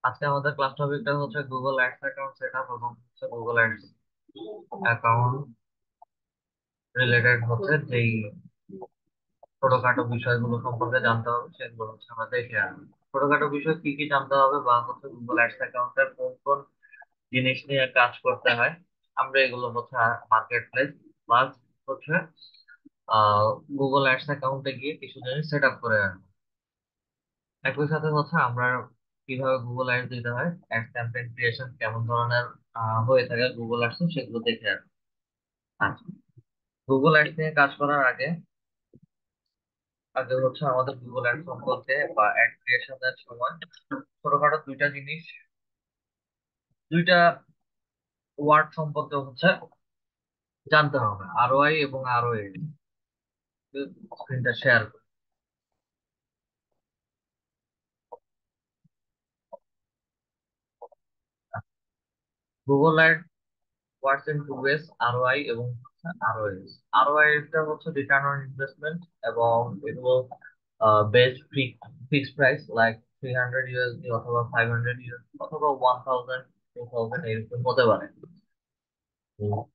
আজকে আমাদের ক্লাস টপিকটা হচ্ছে গুগল অ্যাডস অ্যাকাউন্ট সেটআপ এবং হচ্ছে গুগল অ্যাডস অ্যাকাউন্ট রিলেটেড হচ্ছে যেই ছোটখাটো বিষয়গুলো সম্পর্কে জানতে হবে সেগুলো হচ্ছে আমরা দেখে আসবো। ছোটখাটো বিষয় কি কি জানতে হবে বা হচ্ছে গুগল অ্যাডস অ্যাকাউন্টের কোন কোন জিনিস নিয়ে কাজ করতে হয়, আমরা এগুলো হচ্ছে মার্কেট প্লেস প্লাস হচ্ছে আহ গুগল অ্যাডস অ্যাকাউন্টে গিয়ে কিছু জিনিস সেট আপ করে আনবো। একই সাথে হচ্ছে আমরা কিভাবে গুগল অ্যাডস দিতে হয়, অ্যাড ক্যাম্পেইন ক্রিয়েশন কেমন ধরনের হয়ে থাকে গুগল অ্যাডস, সেগুলো দেখে আসবো। আচ্ছা, গুগল অ্যাডস নিয়ে কাজ করার আগে আগে হচ্ছে আমাদের গুগল অ্যাডস সম্পর্কে বা অ্যাড ক্রিয়েশনের সময় ছোটখাটো দুইটা ওয়ার্ড সম্পর্কে হচ্ছে জানতে হবে, আরওআই এবং আরওএ। স্ক্রিনটা শেয়ার করি। Google ad works in two ways, ROI এবং আরওএস। আরওআই টা হচ্ছে রিটার্ন অন ইনভেস্টমেন্ট, এবং এগুলো best fixed price like 300 USD অথবা 500 ইউএসডি অথবা 1000 2000 এরকম হতে পারে।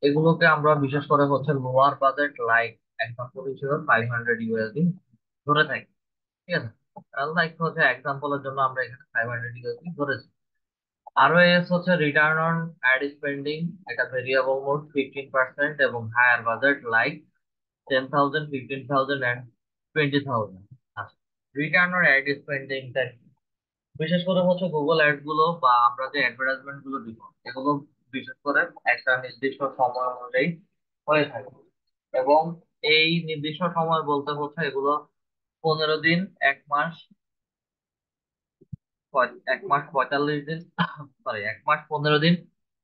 এগুলোকে আমরা বিশেষ করে হচ্ছে লোয়ার বাজেট লাইক এক্সাম্পল হিসেবে 500 ইউএসডি ধরে থাকি। ঠিক আছে, লাইক হচ্ছে এক্সাম্পলের জন্য আমরা এখানে 500 ইউএসডি ধরেছি। আরওএস হচ্ছে রিটার্ন অন অ্যাড স্পেন্ডিং, এটা ভেরিয়েবল মোড 15% এবং হায়ার বাজেট লাইক 10,000 15,000 এন্ড 20,000। আচ্ছা, রিটার্ন অন অ্যাড স্পেন্ডিংটা বিশেষ করে হচ্ছে গুগল অ্যাডস গুলো বা আমরা যে অ্যাডভার্টাইজমেন্ট গুলো দিব এগুলো বিশেষ করে একটা নির্দিষ্ট সময় অনুযায়ী হয়ে থাকে, এবং এই নির্দিষ্ট সময় বলতে হচ্ছে এগুলো 15 দিন, 1 মাস, 1 মাস 45 দিন, সরি 1 মাস 15 দিন,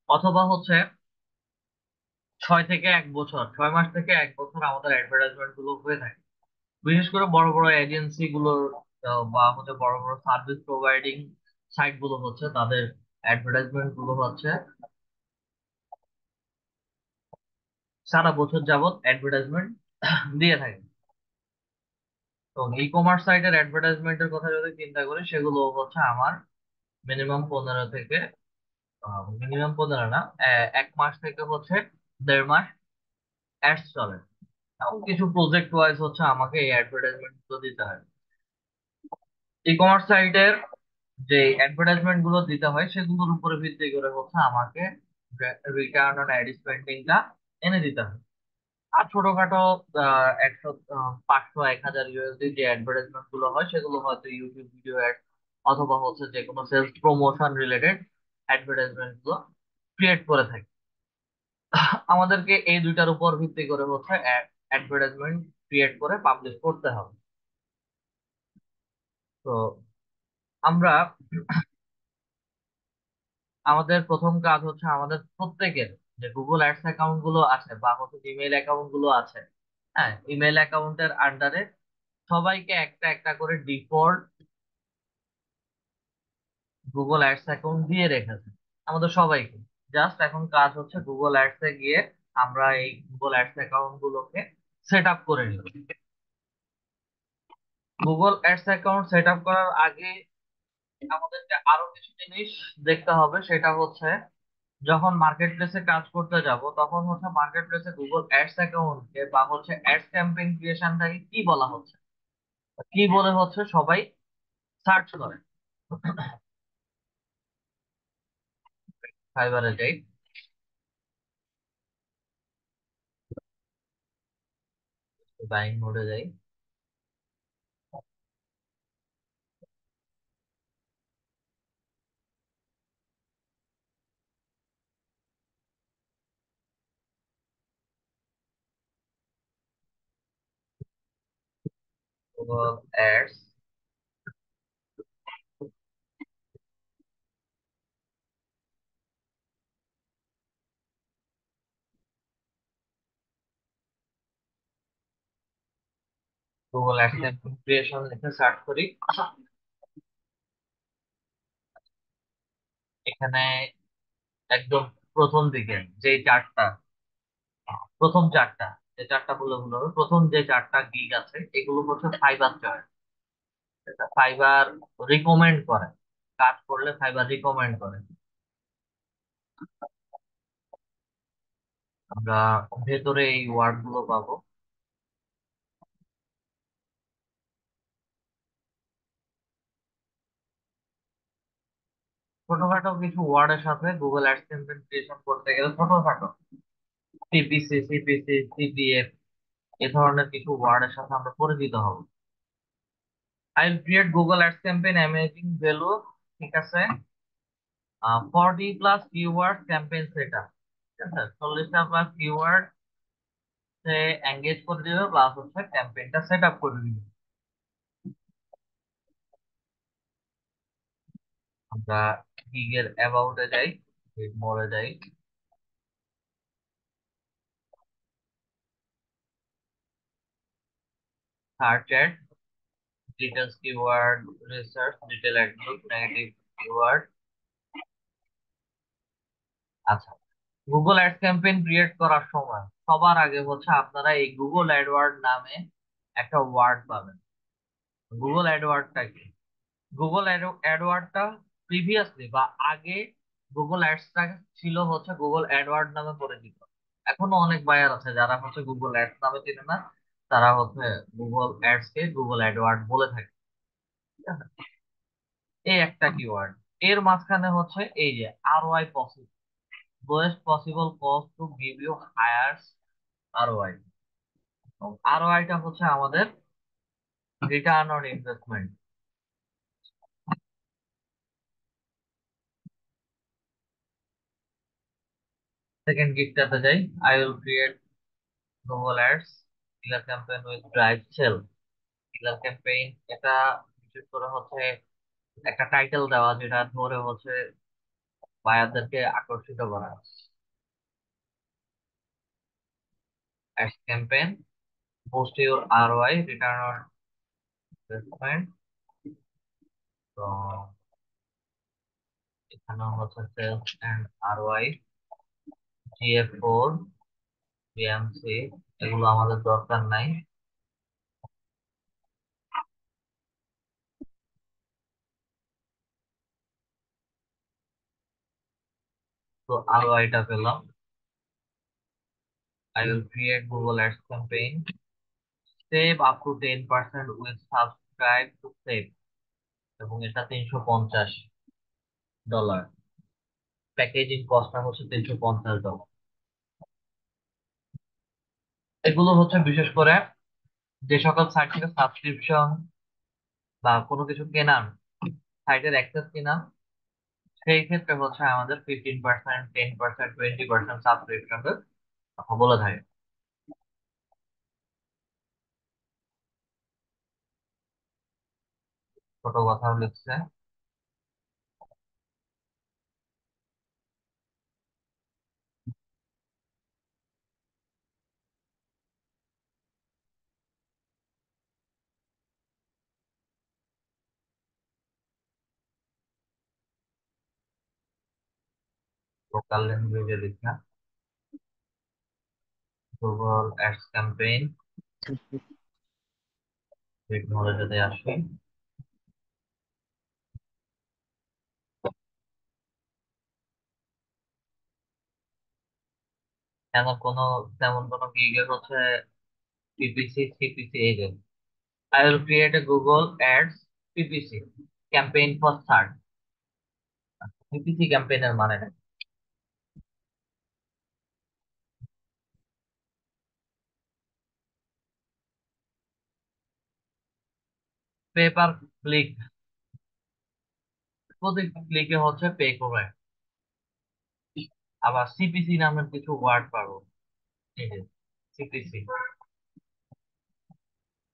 অথবা হচ্ছে 6 থেকে 1 বছর, 6 মাস থেকে 1 বছর আমাদের অ্যাডভার্টাইজমেন্ট গুলো হয়ে থাকে। বিশেষ করে বড় বড় এজেন্সি গুলোর বা হচ্ছে বড় বড় সার্ভিস প্রোভাইডিং সাইট গুলো হচ্ছে তাদের অ্যাডভার্টাইজমেন্ট গুলো হচ্ছে সারা বছর যাবত অ্যাডভার্টাইজমেন্ট দিয়ে থাকে। তো ই কমার্স সাইটের অ্যাডভার্টাইজমেন্টের কথা যদি চিন্তা করি সেগুলো হচ্ছে আমার মিনিমাম 15 না, 1 মাস থেকে হচ্ছে 1.5 মাস অ্যাডস চলে, এবং কিছু প্রজেক্ট ওয়াইজ হচ্ছে আমাকে এই অ্যাডভার্টাইজমেন্ট গুলো দিতে হয়। ই কমার্স সাইটের যে অ্যাডভার্টাইজমেন্ট গুলো দিতে হয় সেগুলোর উপরে ভিত্তি করে হচ্ছে আমাকে রিটার্ন অন অ্যাড স্পেন্ডিংটা এনে দিতে হয়। আর ছোটখাটো 100 500 1000 ইউএসডি যে অ্যাডভার্টাইজমেন্ট গুলো হয় সেগুলো হয়তো ইউটিউব ভিডিও অ্যাড অথবা হচ্ছে যে কোনো সেলস প্রমোশন রিলেটেড অ্যাডভার্টাইজমেন্ট গুলো ক্রিয়েট করে থাকি। আমাদেরকে এই দুইটার উপর ভিত্তি করে হচ্ছে অ্যাডভার্টাইজমেন্ট ক্রিয়েট করে পাবলিশ করতে হবে। তো আমরা আমাদের প্রথম কাজ হচ্ছে আমাদের প্রত্যেকের যে গুগল অ্যাডস অ্যাকাউন্ট গুলো আছে বা হচ্ছে জিমেইল অ্যাকাউন্ট গুলো আছে, হ্যাঁ, ইমেল অ্যাকাউন্টের আন্ডারে সবাইকে একটা একটা করে ডিফল্ট গুগল অ্যাডস অ্যাকাউন্ট দিয়ে রেখেছে আমাদের সবাইকে। জাস্ট এখন কাজ হচ্ছে গুগল অ্যাডস এ গিয়ে আমরা এই গুগল অ্যাডস অ্যাকাউন্ট গুলোকে সেট আপ করে নিব। Google ads account set up করার আগে আমাদেরকে আরো কিছু জিনিস দেখতে হবে, সেটা হচ্ছে যখন মার্কেট প্লেসে কাজ করতে যাব তখন হচ্ছে মার্কেট প্লেসে গুগল অ্যাডস অ্যাকাউন্টকে বা হচ্ছে অ্যাডস ক্যাম্পেইন ক্রিয়েশনটাকে কি বলা হচ্ছে, কি বলে হচ্ছে সবাই সার্চ করে। ফাইবারে যাই, বাইং মোডে যাই। Google ads, Google ads campaign creation লিখে সার্চ করি। এখানে একদম প্রথম দিকে যে চারটা, প্রথম চারটা, যে চারটা বলে ভুল হবে, প্রথম যে চারটা গিগ আছে এগুলো হচ্ছে ফাইবার চয়েস, এটা ফাইবার রিকমেন্ড করে কাজ করলে ফাইবার রিকমেন্ড করে। আমরা ভেতরে এই ওয়ার্ড গুলো পাবো। ছোটখাটো কিছু ওয়ার্ডের সাথে গুগল অ্যাডস ক্যাম্পেইন ক্রিয়েশন করতে গেলে ছোটখাটো সিপিসি, সিপিসি, সিপিএফ এ ধরনের কিছু ওয়ার্ডের সাথে আমরা পরিচিত হব। I will create Google ads campaign amazing value, ঠিক আছে, 40 প্লাস কিওয়ার্ড ক্যাম্পেইন সেটআপ, ঠিক আছে, 40টা প্লাস কিওয়ার্ড সে এঙ্গেজ করে দিবে প্লাস হচ্ছে ক্যাম্পেইনটা সেট আপ করে দিবে। আমরা গিগের অ্যাবাউটে যাই, গিগ মোড়ে যাই, search add, details keyword, research, detail add group, negative keyword. আচ্ছা, গুগল অ্যাডস ক্যাম্পেইন ক্রিয়েট করার সময় সবার আগে হচ্ছে আপনারা এই গুগল অ্যাডওয়ার্ড নামে একটা ওয়ার্ড পাবেন। গুগল অ্যাডওয়ার্ডটা কি? গুগল অ্যাডওয়ার্ডটা প্রিভিয়াসলি বা আগে গুগল অ্যাডসটা ছিল হচ্ছে গুগল অ্যাডওয়ার্ড নামে পরিচিত। এখনো অনেক বায়ার আছে যারা হচ্ছে গুগল অ্যাডস নামে চিনে না, তারা হচ্ছে গুগল অ্যাডস কে গুগল অ্যাডওয়ার্ড বলে থাকে, ঠিক আছে? এই একটা কিওয়ার্ড, এর মাঝখানে হচ্ছে এই যে ROI possible, lowest possible cost to give you higher ROI। ROI টা হচ্ছে আমাদের রিটার্ন অন ইনভেস্টমেন্ট। সেকেন্ড গিগটাতে যাই, I will create Google ads killer campaign with drive sale. Killer campaign এটা বিশেষ করে হচ্ছে একটা টাইটেল দেওয়া যেটা ধরে হচ্ছে বায়ারদেরকে আকর্ষিত করা। Ads campaign boost your ROI, return on investment. তো এখানে হচ্ছে sales and ROI, GA4, BMC, এগুলো আমাদের দরকার নাই। তো ROI টা পেলাম। I will create Google Ads campaign. Save up to 10% with subscribe to save, এবং এটা $350। প্যাকেজিং কস্টটা হচ্ছে $350। এগুলো হচ্ছে বিশেষ করে যে সকল সাইট থেকে সাবস্ক্রিপশন বা কোনো কিছু কেনার, সাইটের অ্যাক্সেস কিনা, সেই ক্ষেত্রে হচ্ছে আমাদের 15%, 10%, 20% সাবস্ক্রিপশনের কথা বলে থাকে। ছোট কথাও লিখছে। লোকাল ল্যাঙ্গুয়েজে লেখা গুগল অ্যাডস ক্যাম্পেইন টেকনোলজিতে আসি। এমন কোনো তেমন কোনো গিগে হচ্ছে PPC, CPC এই যে I will create a Google Ads PPC campaign for search। PPC ক্যাম্পেইনের মানে পে পার ক্লিক, প্রতি ক্লিকে হচ্ছে পে করে। আবার CPC নামের কিছু ওয়ার্ড পাবো, এই যে CPC,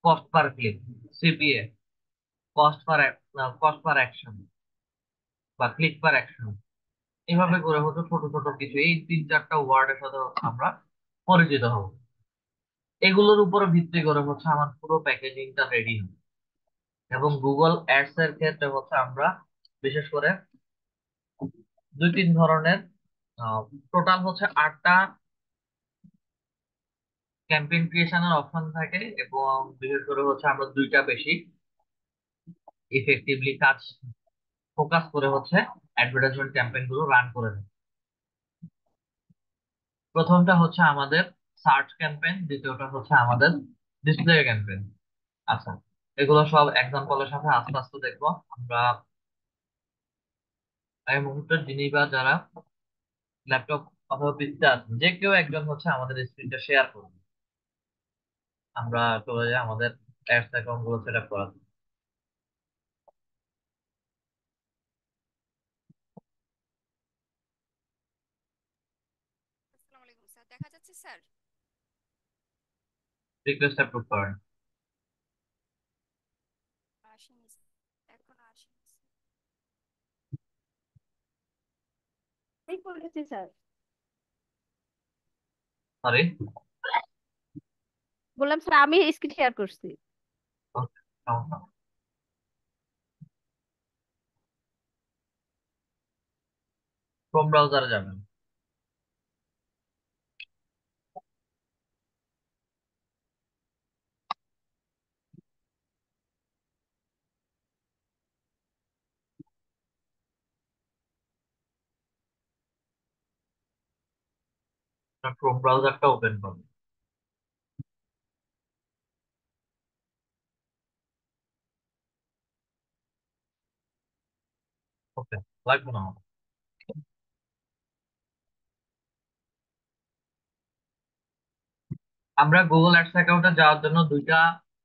cost per click, CPA, cost per action বা ক্লিক পার অ্যাকশন। এভাবে করে হচ্ছে ছোট ছোট কিছু এই 3-4টা ওয়ার্ডের সাথে হচ্ছে আমরা পরিচিত হব। এগুলোর উপরে ভিত্তি করে হচ্ছে আমার পুরো প্যাকেজিংটা রেডি হবে। এবং গুগল অ্যাডস এর ক্ষেত্রে হচ্ছে আমরা বিশেষ করে 2-3 ধরনের, টোটাল হচ্ছে 8টা ক্যাম্পেইন ক্রিয়েশনের অপশন থাকে, এবং বিশেষ করে হচ্ছে আমরা 2টা বেশি ইফেক্টিভলি কাজ ফোকাস করে হচ্ছে অ্যাডভার্টাইজমেন্ট ক্যাম্পেইন গুলো রান করে দেয়। প্রথমটা হচ্ছে আমাদের সার্চ ক্যাম্পেইন, দ্বিতীয়টা হচ্ছে আমাদের ডিসপ্লে ক্যাম্পেইন। আচ্ছা, এগুলো সব এক্সাম্পলের সাথে আস্তে আস্তে দেখবো আমরা। এই মুহূর্তে যিনি বা যারা ল্যাপটপ অথবা পিসিতে আছেন, যে কেউ একজন হচ্ছে আমাদের স্ক্রিনটা শেয়ার করবে। আমরা চলে যাই আমাদের অ্যাডস অ্যাকাউন্ট গুলো সেট আপ করা। আসসালামু আলাইকুম স্যার, দেখা যাচ্ছে স্যার? রিকোয়েস্ট অ্যাপ্রুভ করেন। আসেনি স্যার, এখন আসেনি স্যার। এই করেছি স্যার। সরি। বললাম স্যার আমি স্ক্রিন শেয়ার করছি। ক্রোম ব্রাউজারে যাবেন। ক্রোম ব্রাউজারটা ওপেন করুন। ওকে, লাগবে না আমার। আমরা গুগল অ্যাডস অ্যাকাউন্টে যাওয়ার জন্য দুইটা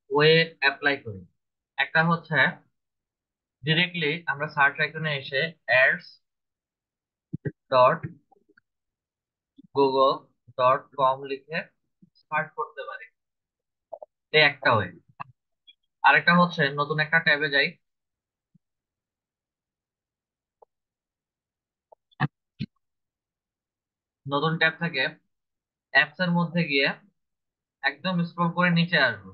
ওয়ে অ্যাপ্লাই করি। একটা হচ্ছে ডিরেক্টলি আমরা সার্চ আইকনে এসে ads dot Google dot com লিখে সার্চ করতে পারি। এই একটা ওয়ে। আরেকটা হচ্ছে নতুন একটা ট্যাবে যাই, নতুন ট্যাব থেকে অ্যাপস এর মধ্যে গিয়ে একদম স্ক্রল করে নিচে আসবো।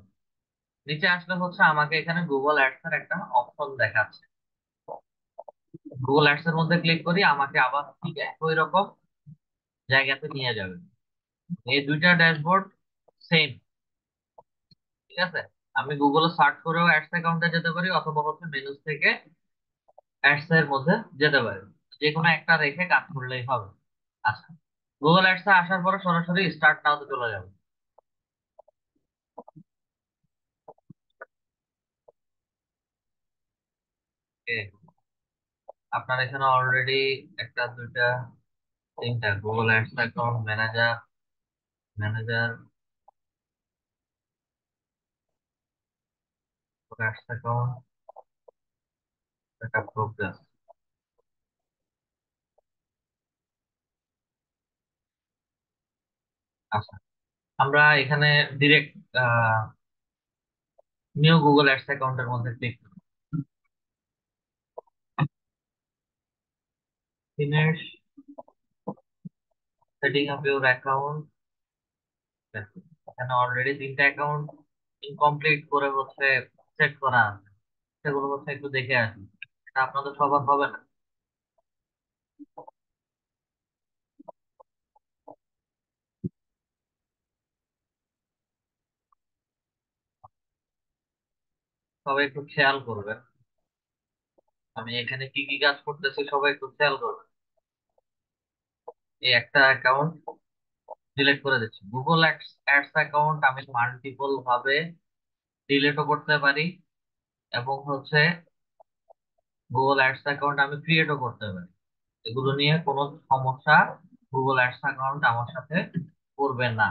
নিচে আসলে হচ্ছে আমাকে এখানে গুগল অ্যাডস এর একটা অপশন দেখাচ্ছে। গুগল অ্যাডস এর মধ্যে ক্লিক করি, আমাকে আবার ঠিক একই রকম জায়গাতে নিয়ে যাবে। এই দুইটা ড্যাশবোর্ড সেম, ঠিক আছে। আমি গুগলে সার্চ করেও অ্যাডস অ্যাকাউন্টে যেতে পারি, অথবা হচ্ছে মেনুস থেকে অ্যাডস এর মধ্যে যেতে পারি। যে কোনো একটা রেখে কাজ করলেই হবে। আচ্ছা, গুগল অ্যাডস এ আসার পরে সরাসরি স্টার্ট নাও তে চলে যাবে। Okay, আপনার এখানে অলরেডি একটা দুইটা তিনটা Google ads account manager, manager ads account, একটা প্রোগ্রেস। আচ্ছা, আমরা এখানে ডিরেক্ট নিউ গুগল অ্যাডস অ্যাকাউন্টের মধ্যে ক্লিক করি। Finish setting up your account. এখানে অলরেডি তিনটা অ্যাকাউন্ট ইনকমপ্লিট করে হচ্ছে সেট করা আছে, সেগুলো হচ্ছে একটু দেখে আসি। এটা আপনাদের সবার হবে না। সবাই একটু খেয়াল করবেন, আমি এখানে কি কি কাজ করতেছি সবাই একটু খেয়াল করবেন। এই একটা অ্যাকাউন্ট ডিলিট করে দিচ্ছি। গুগল অ্যাডস অ্যাকাউন্ট আমি মাল্টিপল ভাবে ডিলিটও করতে পারি, এবং হচ্ছে গুগল অ্যাডস অ্যাকাউন্ট আমি ক্রিয়েটও করতে পারি। এগুলো নিয়ে কোনো সমস্যা গুগল অ্যাডস অ্যাকাউন্ট আমার সাথে করবে না।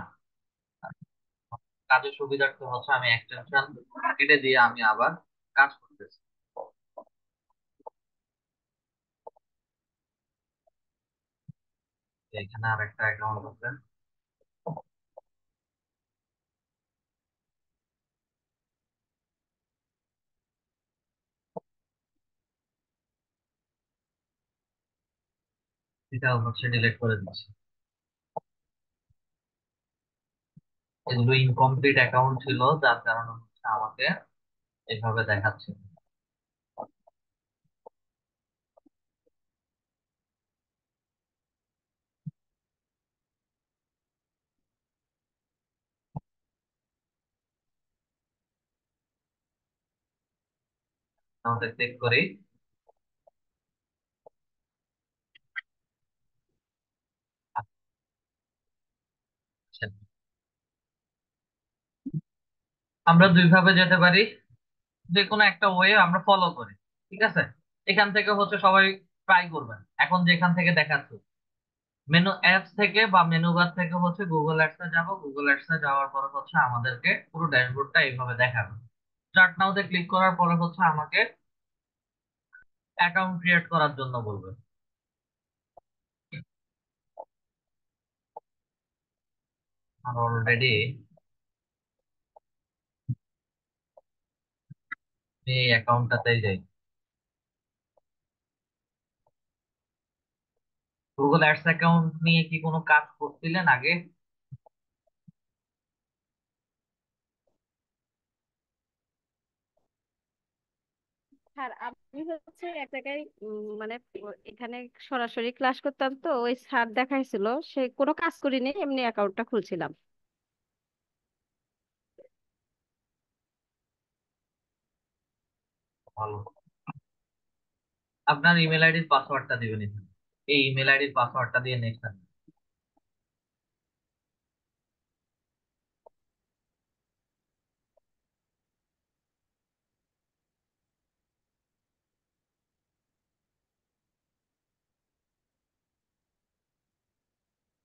কাজের সুবিধার্থে হচ্ছে আমি এক্সটেনশন কেটে দিয়ে আমি আবার কাজ করতেছি। এখানে আর একটা অ্যাকাউন্ট আছে, এটাও হচ্ছে ডিলিট করে দিচ্ছি। এগুলো ইনকমপ্লিট অ্যাকাউন্ট ছিল, যার কারণে হচ্ছে আমাকে এভাবে দেখাচ্ছে। আমাদের চেক করি। আমরা দুই ভাবে যেতে পারি, যে কোনো একটা ওয়ে আমরা ফলো করি। ঠিক আছে, এখান থেকে হচ্ছে সবাই ট্রাই করবেন। এখন যেখান থেকে দেখাচ্ছে মেনু অ্যাপস থেকে বা মেনু বার থেকে হচ্ছে গুগল অ্যাডসে যাব। গুগল অ্যাডসে যাওয়ার পরে হচ্ছে আমাদেরকে পুরো ড্যাশবোর্ডটা এইভাবে দেখাবে। স্টার্ট নাওতে ক্লিক করার পরে হচ্ছে আমাকে অ্যাকাউন্ট ক্রিয়েট করার জন্য বলবে। আর অলরেডি এই অ্যাকাউন্টটাতেই যাই। গুগল অ্যাডস অ্যাকাউন্ট নিয়ে কি কোনো কাজ করছিলেন আগে? স্যার আমি হচ্ছে এক জায়গায় মানে এখানে সরাসরি ক্লাস করতাম, তো ওই স্যার দেখাইছিল, সে কোনো কাজ করিনি, এমনি অ্যাকাউন্টটা খুলছিলাম। ভালো। আপনার ইমেল আইডির পাসওয়ার্ডটা দিবেন এখানে। এই ইমেল আইডির পাসওয়ার্ডটা দিয়ে নেক্সট।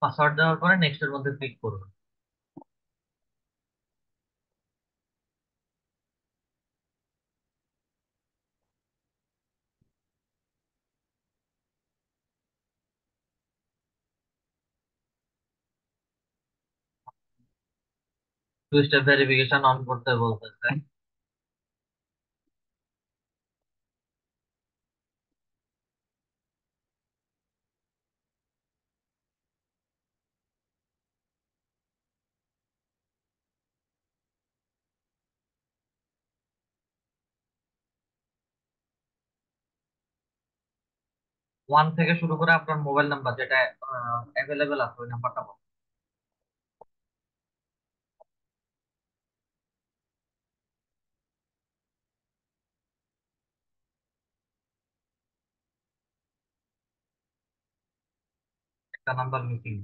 পাসওয়ার্ড দেওয়ার পরে নেক্সট এর মধ্যে ক্লিক করবেন। টু স্টেপ ভেরিফিকেশন অন করতে বলতেছে। ওয়ান থেকে শুরু করে আপনার মোবাইল নাম্বার যেটা অ্যাভেলেবেল আছে ওই নাম্বারটা বলুন। একটা নাম্বার মিসিং।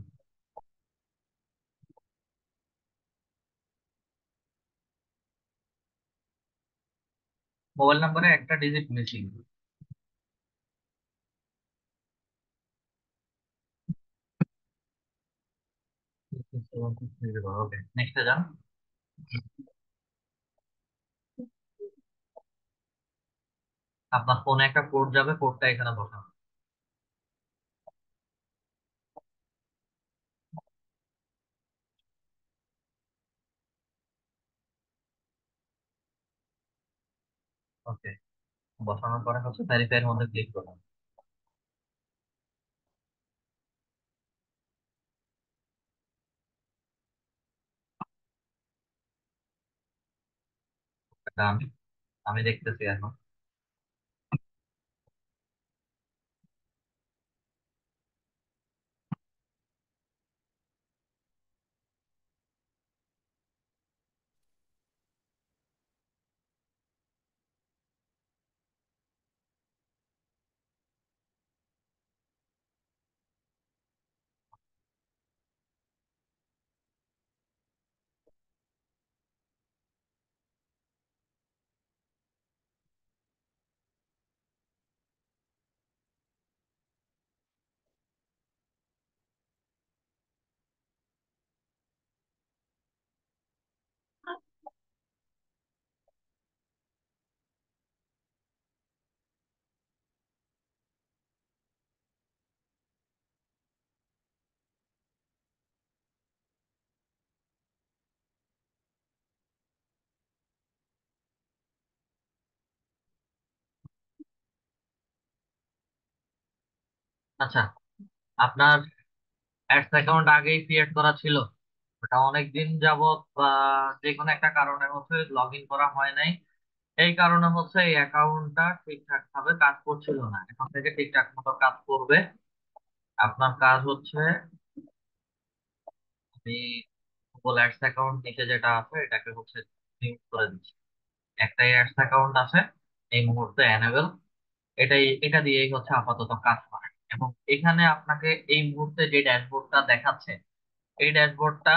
মোবাইল নাম্বারে একটা ডিজিট মিসিং। ওকে, নেক্সটে যান। আপনার ফোনে একটা কোড যাবে, কোডটা এখানে বসান। ওকে, বসানোর পরে হচ্ছে ভেরিফাই এর মধ্যে ক্লিক করুন। ডান। আমি দেখতেছি এখন। আচ্ছা, আপনার অ্যাডস অ্যাকাউন্ট আগেই ক্রিয়েট করা ছিল, ওটা অনেক দিন যাবত বা যে কোনো একটা কারণে হচ্ছে লগ ইন করা হয় নাই। এই কারণে হচ্ছে এই অ্যাকাউন্টটা ঠিকঠাক ভাবে কাজ করছিল না। এখন থেকে ঠিকঠাক মতো কাজ করবে। আপনার কাজ হচ্ছে, আমি গুগল অ্যাডস অ্যাকাউন্ট নিচে যেটা আছে এটাকে হচ্ছে মিউট করে দিচ্ছি। একটাই অ্যাডস অ্যাকাউন্ট আছে এই মুহূর্তে এনেবল। এটা দিয়েই হচ্ছে আপাতত কাজ করে। এবং এখানে আপনাকে এই মুহূর্তে যে ড্যাশবোর্ডটা দেখাচ্ছে, এই ড্যাশবোর্ডটা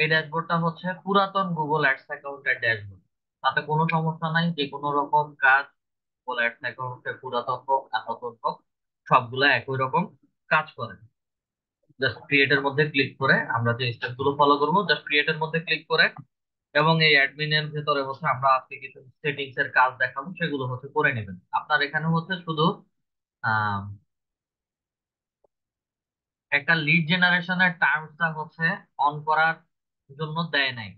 এই ড্যাশবোর্ডটা হচ্ছে পুরাতন গুগল অ্যাডস অ্যাকাউন্টের ড্যাশবোর্ড। তাতে কোনো সমস্যা নাই, যে কোনো রকম কাজ গুগল অ্যাডস অ্যাকাউন্টে পুরাতন হোক আর নতুন হোক সবগুলা একই রকম কাজ করে। জাস্ট ক্রিয়েট এর মধ্যে ক্লিক করে আমরা যে স্টেপ গুলো ফলো করবো, জাস্ট ক্রিয়েট এর মধ্যে ক্লিক করে এবং এই অ্যাডমিন এর ভেতরে হচ্ছে আমরা আজকে কিছু সেটিংস এর কাজ দেখাবো, সেগুলো হচ্ছে করে নেবেন। আপনার এখানে হচ্ছে শুধু আহ একটা লিড জেনারেশনের টার্মসটা হচ্ছে অন করার জন্য দেয় নাই,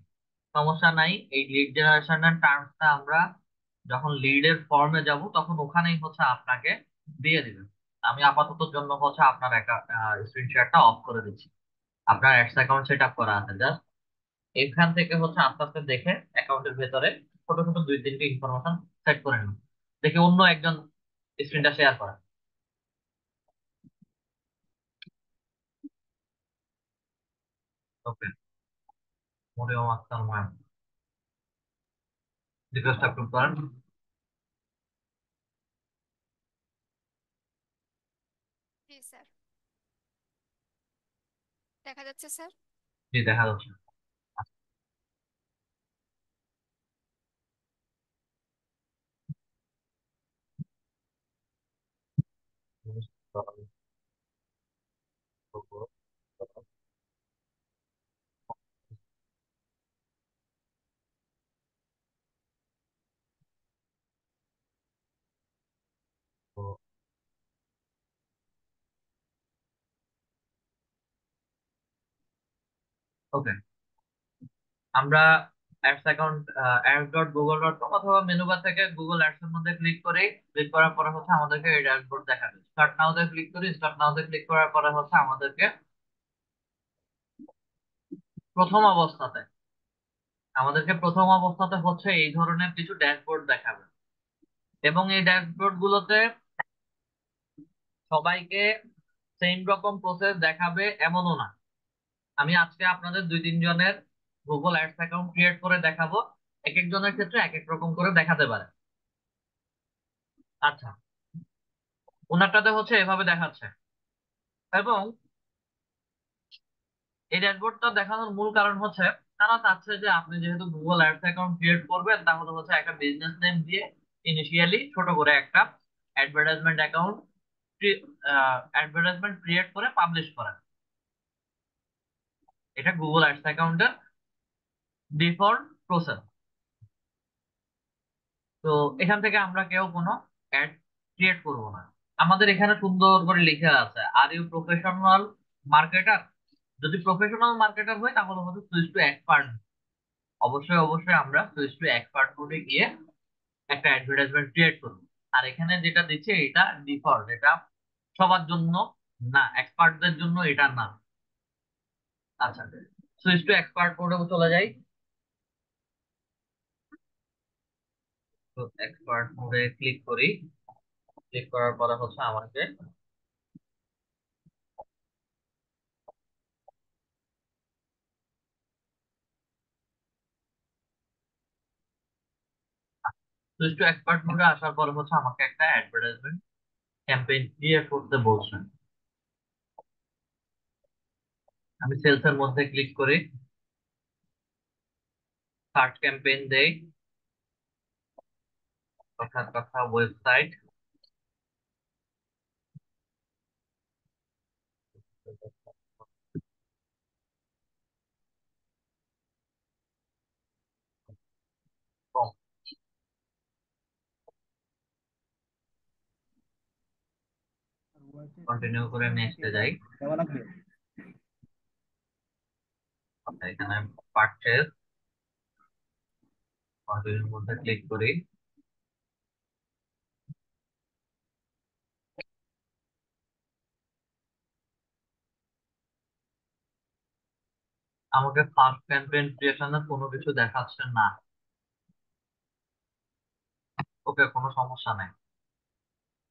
সমস্যা নাই। এই লিড জেনারেশনের টার্মসটা আমরা যখন লিডের ফর্মে যাব তখন ওখানেই হচ্ছে আপনাকে দিয়ে দিবেন। আমি আপাতত জন্য হচ্ছে আপনার একটা স্ক্রিন শেয়ারটা অফ করে দিচ্ছি। আপনার অ্যাডস অ্যাকাউন্ট সেট আপ করা আছে, জাস্ট এখান থেকে হচ্ছে আস্তে আস্তে দেখে অ্যাকাউন্টের ভেতরে ছোট ছোট দুই তিনটি ইনফরমেশন সেট করে নিন, দেখে অন্য একজন স্ক্রিনটা শেয়ার করা। Okay, Mariyam Akter ma'am, request approve করেন। জি স্যার, দেখা যাচ্ছে স্যার। জি, দেখা যাচ্ছে। ওকে, আমরা ads account ads dot Google dot com অথবা মেনু বার থেকে গুগল অ্যাডস এর মধ্যে ক্লিক করি। ক্লিক করার পরে হচ্ছে আমাদেরকে এই ড্যাশবোর্ড দেখাবে। স্টার্ট নাও তে ক্লিক করি। স্টার্ট নাও তে ক্লিক করার পরে হচ্ছে আমাদেরকে প্রথম অবস্থাতে প্রথম অবস্থাতে হচ্ছে এই ধরনের কিছু ড্যাশবোর্ড দেখাবে, এবং এই ড্যাশবোর্ড গুলোতে সবাইকে সেম রকম প্রসেস দেখাবে এমনও না। আমি আজকে আপনাদের দুই তিন জনের গুগল অ্যাডস অ্যাকাউন্ট ক্রিয়েট করে দেখাবো, এক একজনের ক্ষেত্রে এক এক রকম করে দেখাতে পারে। আচ্ছা, ওনারটাতে হচ্ছে এভাবে দেখাচ্ছে। এবং এই ড্যাশবোর্ডটা দেখানোর মূল কারণ হচ্ছে তারা চাচ্ছে যে আপনি যেহেতু গুগল অ্যাডস অ্যাকাউন্ট ক্রিয়েট করবেন, তাহলে হচ্ছে একটা বিজনেস নেম দিয়ে ইনিশিয়ালি ছোট করে একটা অ্যাডভার্টাইজমেন্ট অ্যাকাউন্ট অ্যাডভার্টাইজমেন্ট ক্রিয়েট করে পাবলিশ করেন। এটা গুগল অ্যাডস অ্যাকাউন্টের ডিফল্ট প্রসেস। তো এখান থেকে আমরা কেউ কোনো অ্যাড ক্রিয়েট করব না। আমাদের এখানে সুন্দর করে লেখা আছে, আর ইউ প্রফেশনাল মার্কেটার। যদি প্রফেশনাল মার্কেটার হয় তাহলে হচ্ছে সুইচ টু এক্সপার্ট। অবশ্যই অবশ্যই আমরা সুইচ টু এক্সপার্ট মোডে গিয়ে একটা অ্যাডভার্টাইজমেন্ট ক্রিয়েট করব। আর এখানে যেটা দিচ্ছে এটা ডিফল্ট, এটা সবার জন্য না, এক্সপার্টদের জন্য এটা না। আচ্ছা, সুইচ টু এক্সপার্ট মোডে চলে যাই। তো এক্সপার্ট মোডে ক্লিক করি। ক্লিক করার পরে হচ্ছে আমাকে সুইচ টু এক্সপার্ট মোডে আসার পরে হচ্ছে আমাকে একটা অ্যাডভার্টাইজমেন্ট ক্যাম্পেইন ক্রিয়েট করতে বলছেন। আমি সেলস এর মধ্যে ক্লিক করি, সার্চ ক্যাম্পেইন দেই, কথার কথা ওয়েবসাইট। কন্টিনিউ করে নেক্সটে যাই। আচ্ছা, এখানে পারচেজ, কন্টিনিউর মধ্যে ক্লিক করি। আমাকে ফার্স্ট ক্যাম্পেইন ক্রিয়েশনের কোনো কিছু দেখাচ্ছে না। ওকে, কোনো সমস্যা নাই।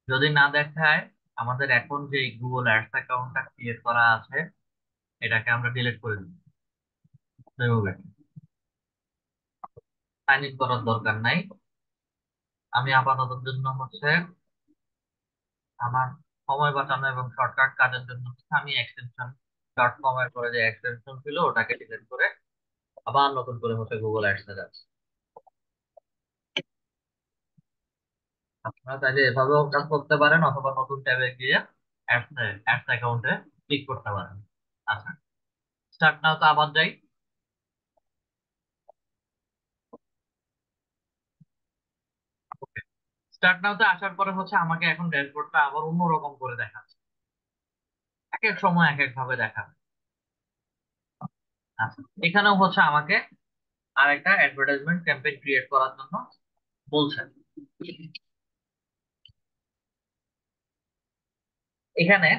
যদি না দেখায়, আমাদের এখন যে গুগল অ্যাডস অ্যাকাউন্টটা ক্রিয়েট করা আছে এটাকে আমরা ডিলিট করে দিই। সাইন ইন করার দরকার নাই। আমি আপাতত জন্য হচ্ছে আমার সময় বাঁচানো এবং শর্টকাট কাজের জন্য হচ্ছে আমি এক্সটেনশন ডট কম এর পরে যে এক্সটেনশন ছিল ওটাকে ডিলিট করে আবার নতুন করে গুগল অ্যাডস এ যাচ্ছে। আপনারা চাইলে এভাবেও কাজ করতে পারেন, অথবা নতুন ট্যাবে গিয়ে অ্যাডস অ্যাকাউন্টে ক্লিক করতে পারেন। আচ্ছা, স্টার্ট নাও তো আবার যাই। স্টার্ট নাও তে আসার পরে আমাকে এখন ড্যাশবোর্ডটা আবার অন্যরকম করে দেখাচ্ছে, এক এক সময় এক এক ভাবে দেখাবে। আচ্ছা, এখানেও আমাকে আরেকটা অ্যাডভার্টাইজমেন্ট ক্যাম্পেইন ক্রিয়েট করার জন্য বলছেন। এখানে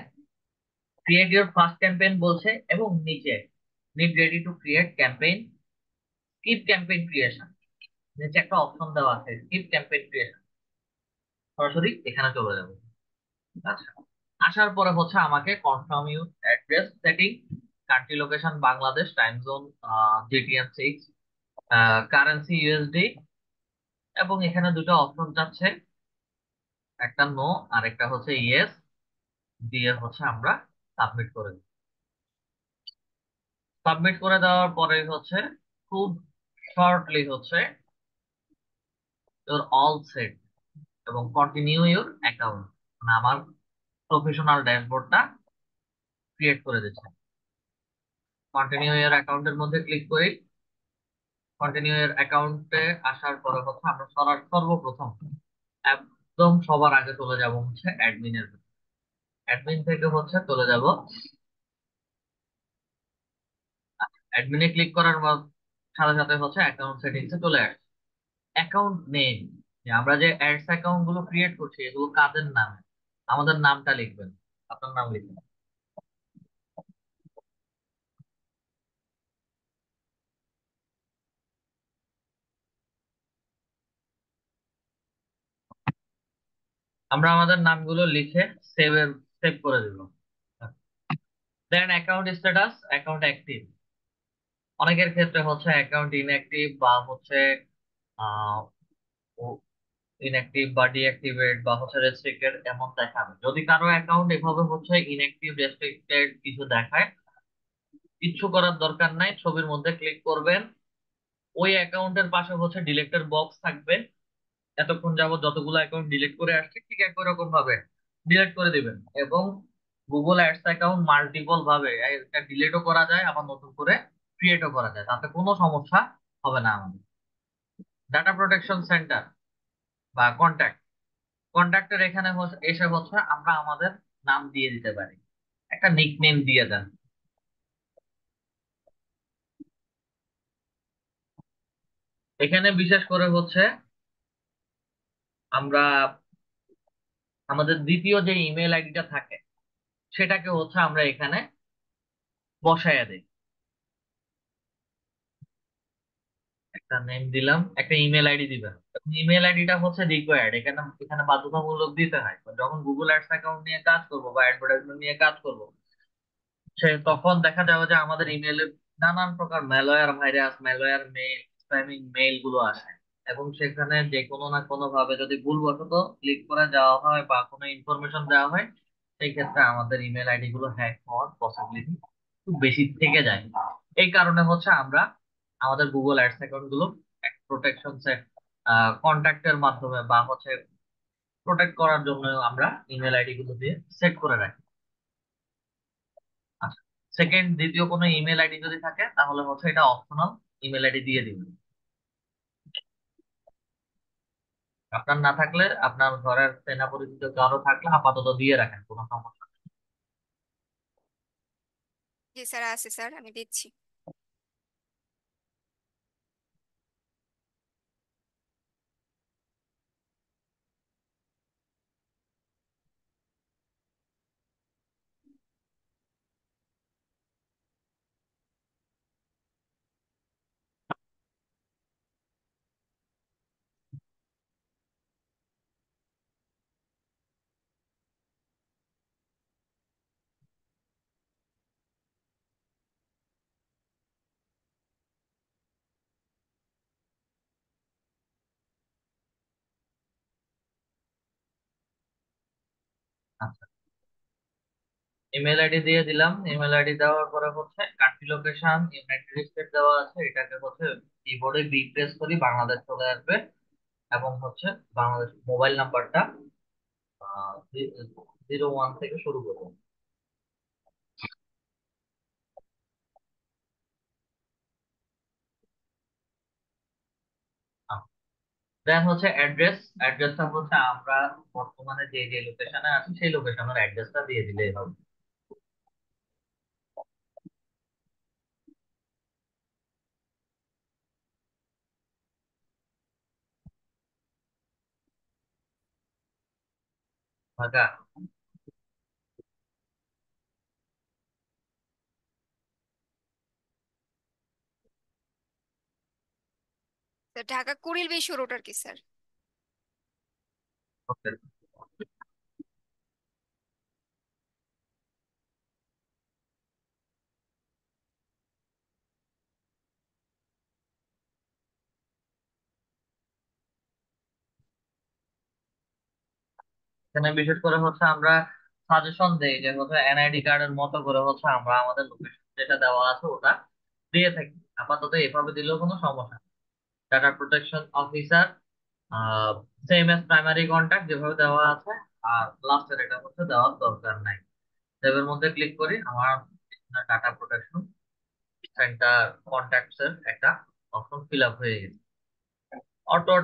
ক্রিয়েট ইউর ফার্স্ট ক্যাম্পেইন বলছে, এবং নিচে need ready to create campaign, skip campaign creation, নিচে একটা অপশন দেওয়া আছে স্কিপ ক্যাম্পেইন ক্রিয়েশন। সরাসরি এখানে চলে যাবে। আচ্ছা, আসার পরে আমাকে confirm your address setting, country location Bangladesh, time zone GTN 6, currency USD, এবং এখানে দুটো অপশন যাচ্ছে, একটা নো আর একটা ইয়েস, দিয়ে আমরা সাবমিট করে দিই। সাবমিট করে দেওয়ার পরে খুব শর্টলি ইউর অল সেট, এবং কন্টিনিউ ইউর অ্যাকাউন্ট, মানে আমার প্রফেশনাল ড্যাশবোর্ডটা ক্রিয়েট করে দিচ্ছে। কন্টিনিউ ইয়ার অ্যাকাউন্টের মধ্যে ক্লিক করি। কন্টিনিউ ইয়ার অ্যাকাউন্টে আসার পরে আমরা সর্বপ্রথম একদম সবার আগে চলে যাব অ্যাডমিনের। অ্যাডমিন থেকে চলে যাব, অ্যাডমিনে ক্লিক করার সাথে সাথে অ্যাকাউন্ট সেটিংসে চলে আসে। অ্যাকাউন্ট নেম, আমরা যে অ্যাডস অ্যাকাউন্ট গুলো ক্রিয়েট করছি এগুলো কাদের নামে, আমাদের নামটা লিখবেন, আপনার নাম লিখবেন। আমরা আমাদের নামগুলো লিখে সেভ সেভ করে দিব। দেন অ্যাকাউন্ট স্ট্যাটাস, অ্যাকাউন্ট অ্যাক্টিভ। অনেকের ক্ষেত্রে অ্যাকাউন্ট ইনঅ্যাক্টিভ বা ইনঅ্যাক্টিভ বা ডিঅ্যাক্টিভেট বা রেস্ট্রিক্টেড এমন দেখাবে। যদি কারো অ্যাকাউন্ট এভাবে ইনঅ্যাক্টিভ রেস্ট্রিক্টেড কিছু দেখায়, কিচ্ছু করার দরকার নাই, ছবির মধ্যে ক্লিক করবেন, ওই অ্যাকাউন্টের পাশে ডিলেটের বক্স থাকবে। এতক্ষণ যাবত যতগুলো অ্যাকাউন্ট ডিলিট করে আসছে ঠিক একই রকম ভাবে ডিলিট করে দিবেন। এবং গুগল অ্যাডস অ্যাকাউন্ট মাল্টিপল ভাবে এটা ডিলিটও করা যায়, আবার নতুন করে ক্রিয়েটও করা যায়, তাতে কোনো সমস্যা হবে না আমাদের। ডাটা প্রোটেকশন সেন্টার বা কন্ট্যাক্ট, কন্ট্যাক্টের এখানে এসে আমরা আমাদের নাম দিয়ে দিতে পারি, একটা নিকনেম দিয়ে দেন। এখানে বিশেষ করে আমরা আমাদের দ্বিতীয় যে ইমেল আইডিটা থাকে সেটাকে আমরা এখানে বসায় দিই। একটা নেম দিলাম, একটা ইমেল আইডি দিবেন। ইমেল আইডিটা রিকোয়ার্ড, এখানে এখানে বাধ্যতামূলক দিতে হয়। যখন গুগল অ্যাডস অ্যাকাউন্ট নিয়ে কাজ করব বা অ্যাডভার্টাইজমেন্ট নিয়ে কাজ করব, তখন দেখা যাবে যে আমাদের ইমেলে নানান প্রকার malware virus, malware mail, spamming mail গুলো আসে। এবং সেখানে যে কোনো না কোনো ভাবে যদি ভুলবশত ক্লিক করে যাওয়া হয় বা কোনো ইনফরমেশন দেওয়া হয়, সেই ক্ষেত্রে আমাদের ইমেল আইডি গুলো হ্যাক হওয়ার পসিবিলিটি খুব বেশি থেকে যায়। এই কারণে আমরা আমাদের গুগল অ্যাডস অ্যাকাউন্ট গুলো প্রোটেকশন সেট, কন্ট্যাক্টের মাধ্যমে বা প্রোটেক্ট করার জন্য আমরা ইমেল আইডি গুলো দিয়ে সেট করে রাখি। আচ্ছা, দ্বিতীয় কোনো ইমেল আইডি যদি থাকে তাহলে এটা অপশনাল, ইমেল আইডি দিয়ে দিবেন। আপনার না থাকলে আপনার ঘরের চেনা পরিচিত কারো থাকলে আপাতত দিয়ে রাখেন, কোনো সমস্যা নেই। জি স্যার, আছে স্যার, আমি দিচ্ছি। ইমেল আইডি দিয়ে দিলাম। ইমেল আইডি দেওয়ার পরে হচ্ছে কান্ট্রি লোকেশন, ইউনাইটেড স্টেট দেওয়া আছে, এটাকে হচ্ছে কিবোর্ডে বি প্রেস করি, বাংলাদেশ চলে আসবে। এবং হচ্ছে বাংলাদেশ মোবাইল নাম্বারটা 01 থেকে শুরু করবো। দেন হচ্ছে অ্যাড্রেস। অ্যাড্রেসটা হচ্ছে আমরা বর্তমানে যে যে লোকেশনে আছি সেই লোকেশনের অ্যাড্রেসটা দিয়ে দিলেই হবে। ঢাকা। তো ঢাকা কুড়িল বিশ্ব রোড আর কি স্যার। ওকে। এখানে বিশেষ করে হচ্ছে আমরা সাজেশন দেই যে হচ্ছে এনআইডি কার্ডের মতো করে হচ্ছে আমরা আমাদের লোকেশন যেটা দেওয়া আছে ওটা দিয়ে থাকি। আপাতত এভাবে দিলেও কোনো সমস্যা নেই। Data protection officer, same as primary contact যেভাবে দেওয়া আছে। আর লাস্টের এটা হচ্ছে দেওয়ার দরকার নাই। সেভের মধ্যে ক্লিক করি, আমার ডাটা প্রোটেকশন সেন্টার কন্ট্যাক্টস এর একটা অপশন ফিল আপ হয়ে গেছে। Auto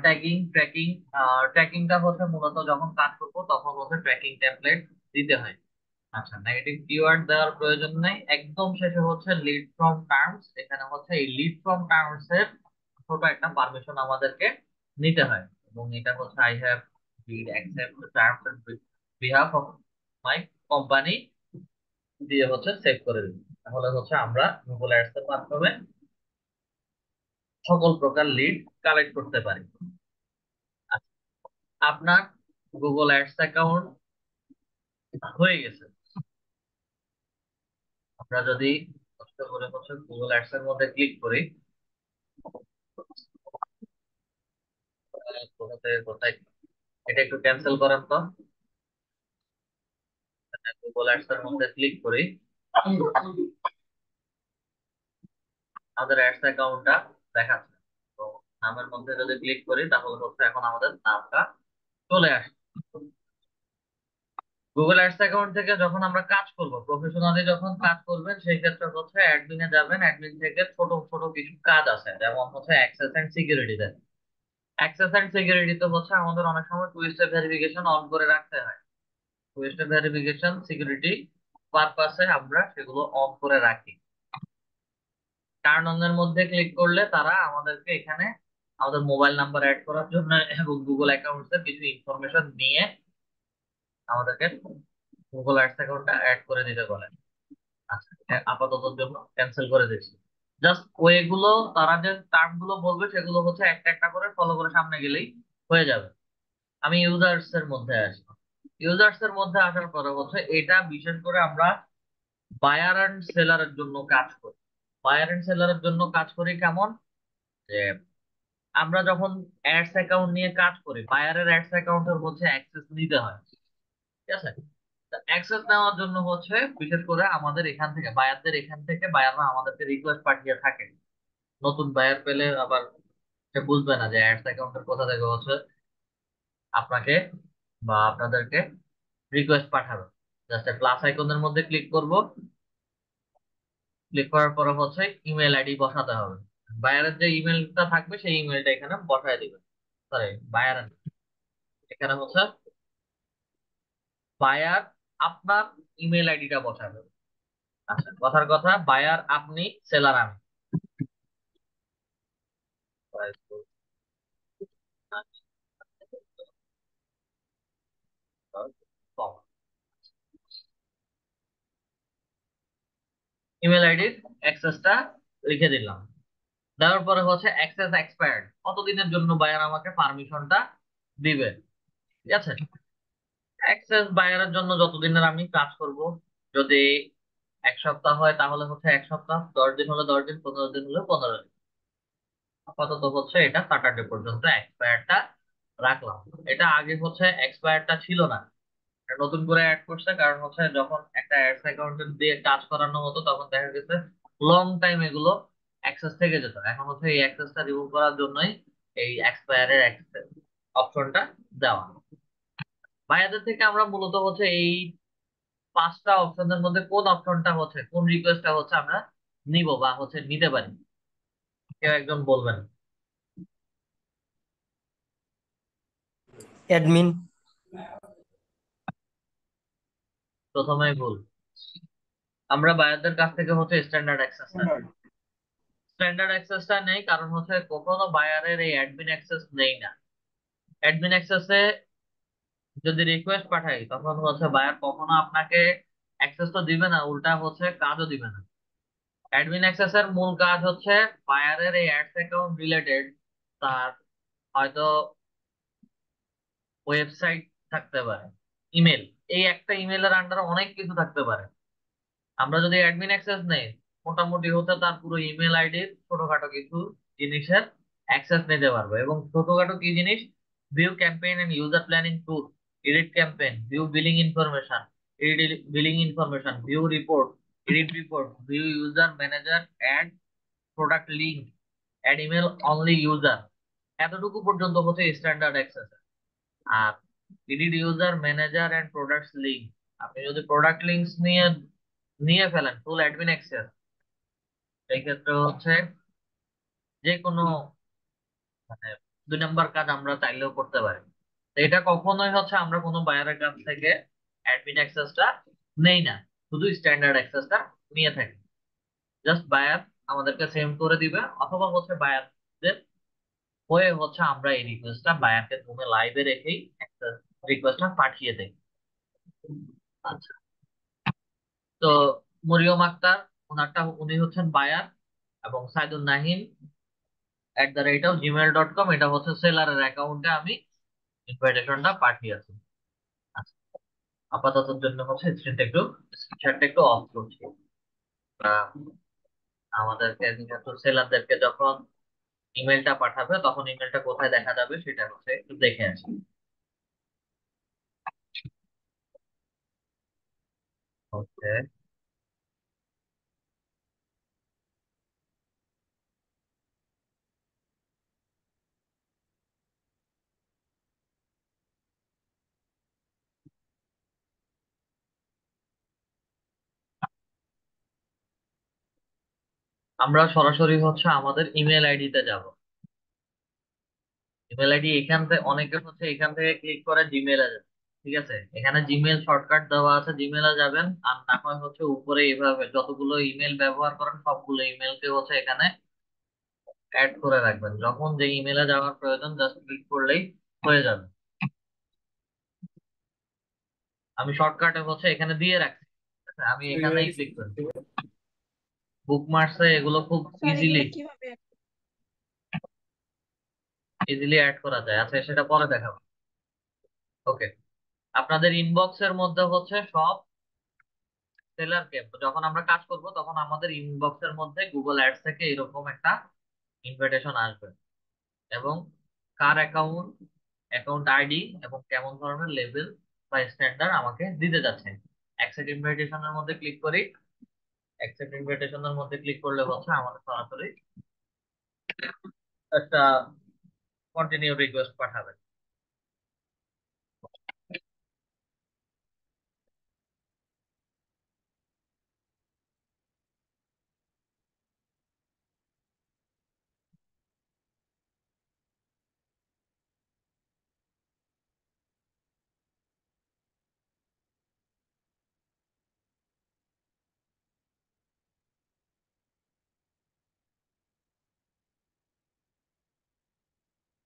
tagging tracking. ট্র্যাকিংটা হচ্ছে মূলত যখন কাজ করবো তখন হচ্ছে ট্র্যাকিং টেমপ্লেট দিতে হয়। আচ্ছা, নেগেটিভ কিওয়ার্ড দেওয়ার প্রয়োজন নেই। একদম শেষে হচ্ছে লিড ফ্রম টার্মস। এখানে হচ্ছে এই লিড ফ্রম টার্মস এর ছোট একটা পারমিশন আমাদেরকে নিতে হয়, এবং এটা হচ্ছে I have read accept terms and behalf of my company দিয়ে হচ্ছে সেভ করে দিই। তাহলে হচ্ছে আমরা গুগল অ্যাডস এর মাধ্যমে সকল প্রকার লিড কালেক্ট করতে পারি। আচ্ছা, আপনার গুগল অ্যাডস অ্যাকাউন্ট হয়ে গেছে। আমরা যদি কষ্ট করে হচ্ছে গুগল অ্যাডস এর মধ্যে ক্লিক করি, কোথাতে কোথায়, এটা একটু ক্যান্সেল করেন তো। গুগল অ্যাডস এর মধ্যে ক্লিক করি, আমাদের অ্যাডস অ্যাকাউন্টটা দেখাচ্ছে। তো নামের মধ্যে যদি ক্লিক করি তাহলে হচ্ছে এখন আমাদের নামটা চলে আসে। গুগল অ্যাডস অ্যাকাউন্ট থেকে যখন আমরা কাজ করব, প্রফেশনালি যখন কাজ করবেন সেই ক্ষেত্রে হচ্ছে অ্যাডমিনে যাবেন। অ্যাডমিন থেকে ছোট ছোট কিছু কাজ আছে, যেমন হচ্ছে access and security then. Access and security তো হচ্ছে আমাদের অনেক সময় টু স্টেপ ভেরিফিকেশন অন করে রাখতে হয়। টু স্টেপ ভেরিফিকেশন সিকিউরিটি পারপাসে আমরা সেগুলো অন করে রাখি। টার্ন অন এর মধ্যে ক্লিক করলে তারা আমাদেরকে এখানে আমাদের মোবাইল নাম্বার অ্যাড করার জন্য এবং গুগল অ্যাকাউন্টস এর কিছু ইনফরমেশন নিয়ে আমাদেরকে গুগল অ্যাডস অ্যাকাউন্টটা অ্যাড করে দিতে বলে। আচ্ছা, এটা আপাতত জন্য ক্যান্সেল করে দিচ্ছি। জাস্ট ওয়েগুলো, তারা যে টার্ম গুলো বলবে সেগুলো হচ্ছে একটা একটা করে ফলো করে সামনে গেলেই হয়ে যাবে। আমি ইউজার্স এর মধ্যে আসি। ইউজার্স এর মধ্যে আসার পরে হচ্ছে এটা বিশেষ করে আমরা বায়ার এন্ড সেলারের জন্য কাজ করি। বায়ার এন্ড সেলারের জন্য কাজ করি কেমন, যে আমরা যখন অ্যাডস অ্যাকাউন্ট নিয়ে কাজ করি, বায়ারের অ্যাডস অ্যাকাউন্টের হচ্ছে অ্যাক্সেস নিতে হয়। ঠিক আছে। অ্যাক্সেস নেওয়ার জন্য হচ্ছে বিশেষ করে আমাদের এখান থেকে বায়ারদের এখান থেকে বায়াররা আমাদেরকে রিকোয়েস্ট পাঠিয়ে থাকে। নতুন বায়ার পেলে আবার সে বুঝবে না যে অ্যাডস অ্যাকাউন্টের কোথা থেকে হচ্ছে আপনাকে বা আপনাদেরকে রিকোয়েস্ট পাঠাবে। জাস্ট প্লাস আইকনের মধ্যে ক্লিক করব। ক্লিক করার পরে হচ্ছে ইমেল আইডি বসাতে হবে। বায়ারের যে ইমেলটা থাকবে সেই ইমেলটা এখানে বসায় দিবেন। সরি, বায়ার এখানে হচ্ছে বায়ার আপনার ইমেল আইডিটা বসাবে। আচ্ছা, কথার কথা, বায়ার আপনি, সেলার আমি। ইমেল আইডির অ্যাক্সেসটা লিখে দিলাম। দেওয়ার পরে হচ্ছে অ্যাক্সেস এক্সপায়ার্ড, কতদিনের জন্য বায়ার আমাকে পারমিশনটা দিবে। ঠিক আছে। অ্যাক্সেস বায়ারের জন্য যতদিনের আমি কাজ করব। যদি 1 সপ্তাহ হয় তাহলে হচ্ছে 1 সপ্তাহ, 10 দিন হলে 10 দিন, 15 দিন হলে 15 দিন। আপাতত হচ্ছে এটা স্যাটারডে পর্যন্ত এক্সপায়ারটা রাখলাম। এটা আগে হচ্ছে এক্সপায়ারটা ছিল না, নতুন করে অ্যাড করছে কারণ হচ্ছে যখন একটা অ্যাডস অ্যাকাউন্টেন্ট দিয়ে কাজ করানো হতো তখন দেখা গেছে লং টাইম এগুলো অ্যাক্সেস থেকে যেত। এখন হচ্ছে এই অ্যাক্সেসটা রিমুভ করার জন্যই এই এক্সপায়ারের অপশনটা দেওয়া। ভাইয়াদের থেকে আমরা মূলত হচ্ছে এই 5টা অপশনের মধ্যে কোন অপশনটা হচ্ছে, কোন রিকোয়েস্টটা হচ্ছে আমরা নিব বা হচ্ছে নিতে পারি, কেউ একজন বলবেন। অ্যাডমিন। প্রথমেই ভুল। আমরা বায়ারদের কাছ থেকে হচ্ছে স্ট্যান্ডার্ড অ্যাক্সেসটা নেই। স্ট্যান্ডার্ড অ্যাক্সেসটা নেই কারণ হচ্ছে কখনো বায়ারের এই অ্যাডমিন অ্যাক্সেস নেই না। অ্যাডমিন অ্যাক্সেসে যদি রিকোয়েস্ট পাঠাই তখন হচ্ছে বায়ার কখনো আপনাকে অ্যাক্সেস তো দিবে না, উল্টা হচ্ছে কাজও দিবে না। অ্যাডমিন অ্যাক্সেস এর মূল কাজ হচ্ছে বায়ারের এই অ্যাডস অ্যাকাউন্ট রিলেটেড তার হয়তো ওয়েবসাইট থাকতে পারে, ইমেল, এই একটা ইমেলের আন্ডারে অনেক কিছু থাকতে পারে। আমরা যদি অ্যাডমিন অ্যাক্সেস নেই মোটামুটি হচ্ছে তার পুরো ইমেল আইডির ছোটখাটো কিছু জিনিসের অ্যাক্সেস নিতে পারবো। এবং ছোটখাটো কি জিনিস, view campaign and user planning tool, edit campaign, view billing information, edit billing information, view report, edit report, view user manager, add product link, add email only user, এতটুকু পর্যন্ত হচ্ছে স্ট্যান্ডার্ড অ্যাক্সেস। আর edit user manager and products link, আপনি যদি product links নিয়ে নিয়ে ফেলেন ফুল admin access, সেই ক্ষেত্রে হচ্ছে যে কোনো মানে 2 নম্বর কাজ আমরা চাইলেও করতে পারি। তো এটা কখনোই হচ্ছে আমরা কোনো বায়ারের কাছ থেকে অ্যাডমিন অ্যাক্সেসটা নেই না, শুধু স্ট্যান্ডার্ড অ্যাক্সেসটা নিয়ে থাকি। জাস্ট বায়ার আমাদেরকে সেভ করে দিবে অথবা হচ্ছে বায়ারদের হয়ে হচ্ছে আমরা এই রিকোয়েস্টটা বায়ারকে রুমে লাইভে রেখেই একটা রিকোয়েস্টটা পাঠিয়ে দেই। আচ্ছা, তো মরিয়ম আক্তার ওনারটা, উনি হচ্ছেন বায়ার, এবং সাইদুল নাহিন @gmail.com এটা হচ্ছে সেলারের অ্যাকাউন্টে আমি ইনভাইটেশনটা পাঠিয়েছি। আচ্ছা, আপাতত জন্য হচ্ছে স্ক্রিনশটটা একটু অফ করছি। আহ, আমাদেরকে যেহেতু সেলারদেরকে যখন ইমেলটা পাঠাবে তখন ইমেলটা কোথায় দেখা যাবে সেটা হচ্ছে একটু দেখে আসি। ওকে, আমরা সরাসরি হচ্ছে আমাদের ইমেল আইডিতে যাব। ইমেল আইডি এখান থেকে অনেকে হচ্ছে এখান থেকে ক্লিক করে জিমেলে যাবে। ঠিক আছে, এখানে জিমেল শর্টকাট দেওয়া আছে, জিমেলে যাবেন। আর না হয় হচ্ছে উপরে এইভাবে যতগুলো ইমেল ব্যবহার করেন সবগুলো ইমেলকে হচ্ছে এখানে অ্যাড করে রাখবেন, যখন যে ইমেলে যাওয়ার প্রয়োজন জাস্ট ক্লিক করলেই হয়ে যাবে। আমি শর্টকাটে হচ্ছে এখানে দিয়ে রাখছি। ঠিক আছে? আমি এখানেই ক্লিক করি। বুকমার্কসে এগুলো খুব স্যার ইজিলি এগুলো কিভাবে ইজিলি অ্যাড করা যায়। আচ্ছা, সেটা পরে দেখাবো। ওকে, আপনাদের ইনবক্সের মধ্যে হচ্ছে সব সেলারকে যখন আমরা কাজ করব তখন আমাদের ইনবক্সের মধ্যে গুগল অ্যাডস থেকে এরকম একটা ইনভিটেশন আসবে, এবং কার অ্যাকাউন্ট, অ্যাকাউন্ট আইডি এবং কেমন ধরনের লেভেল বা স্ট্যান্ডার্ড আমাকে দিতে যাচ্ছে। অ্যাকসেপ্ট ইনভিটেশনের মধ্যে ক্লিক করি। অ্যাকসেপ্ট ইনভিটেশনের মধ্যে ক্লিক করলে হচ্ছে আমাদের সরাসরি একটা কন্টিনিউ রিকোয়েস্ট পাঠাবে।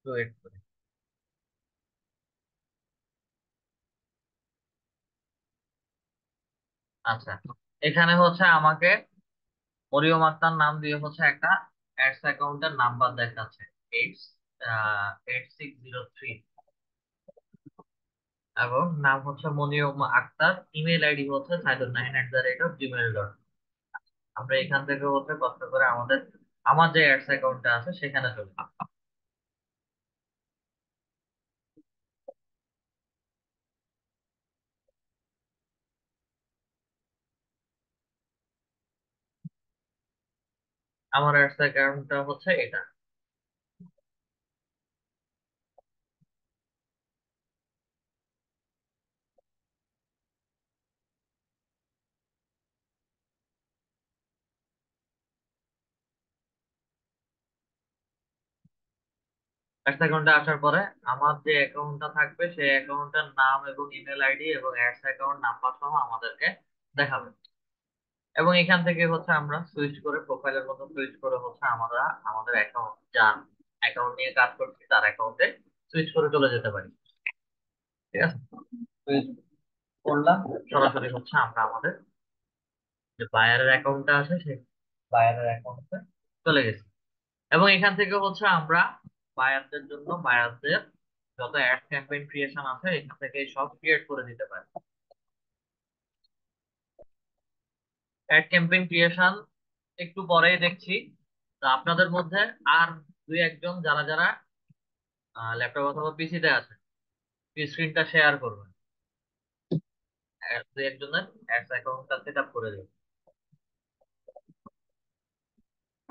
ওয়েট করি। আচ্ছা, এখানে হচ্ছে আমাকে মরিয়ম আক্তার নাম দিয়ে হচ্ছে একটা অ্যাডস অ্যাকাউন্টের নাম্বার দেখাচ্ছে, 8603, এবং নাম হচ্ছে মনিয়ম আক্তার, ইমেল আইডি হচ্ছে সাইদুল9@gmail.com। আমরা এখান থেকে হচ্ছে কষ্ট করে আমার যে অ্যাডস অ্যাকাউন্টটা আছে সেখানে চলে যাবো। আমার অ্যাডস অ্যাকাউন্টটা হচ্ছে এটা। অ্যাডস অ্যাকাউন্টে আসার পরে আমার যে অ্যাকাউন্টটা থাকবে সেই অ্যাকাউন্টের নাম এবং ইমেল আইডি এবং অ্যাডস অ্যাকাউন্ট নাম্বার সহ আমাদেরকে দেখাবে। এবং এখান থেকে হচ্ছে আমরা সুইচ করে প্রোফাইলের মতো সুইচ করে হচ্ছে আমরা আমাদের অ্যাকাউন্ট যার অ্যাকাউন্ট নিয়ে কাজ করছি তার অ্যাকাউন্টে সুইচ করে চলে যেতে পারি। ঠিক আছে, সুইচ করলাম, সরাসরি হচ্ছে আমরা আমাদের যে বায়ারের অ্যাকাউন্টটা আছে সেই বায়ারের অ্যাকাউন্টে চলে গেছি। এবং এখান থেকে হচ্ছে আমরা বায়ারদের জন্য বায়ারদের যত অ্যাড ক্যাম্পেইন ক্রিয়েশন আছে এখান থেকে সব ক্রিয়েট করে দিতে পারি। অ্যাড ক্যাম্পেইন ক্রিয়েশন একটু পরেই দেখছি। তো আপনাদের মধ্যে আর দুই একজন যারা যারা ল্যাপটপ অথবা পিসিতে আছে স্ক্রিনটা শেয়ার করবেন, দুই একজনের অ্যাডস অ্যাকাউন্টটা সেট আপ করে দিন।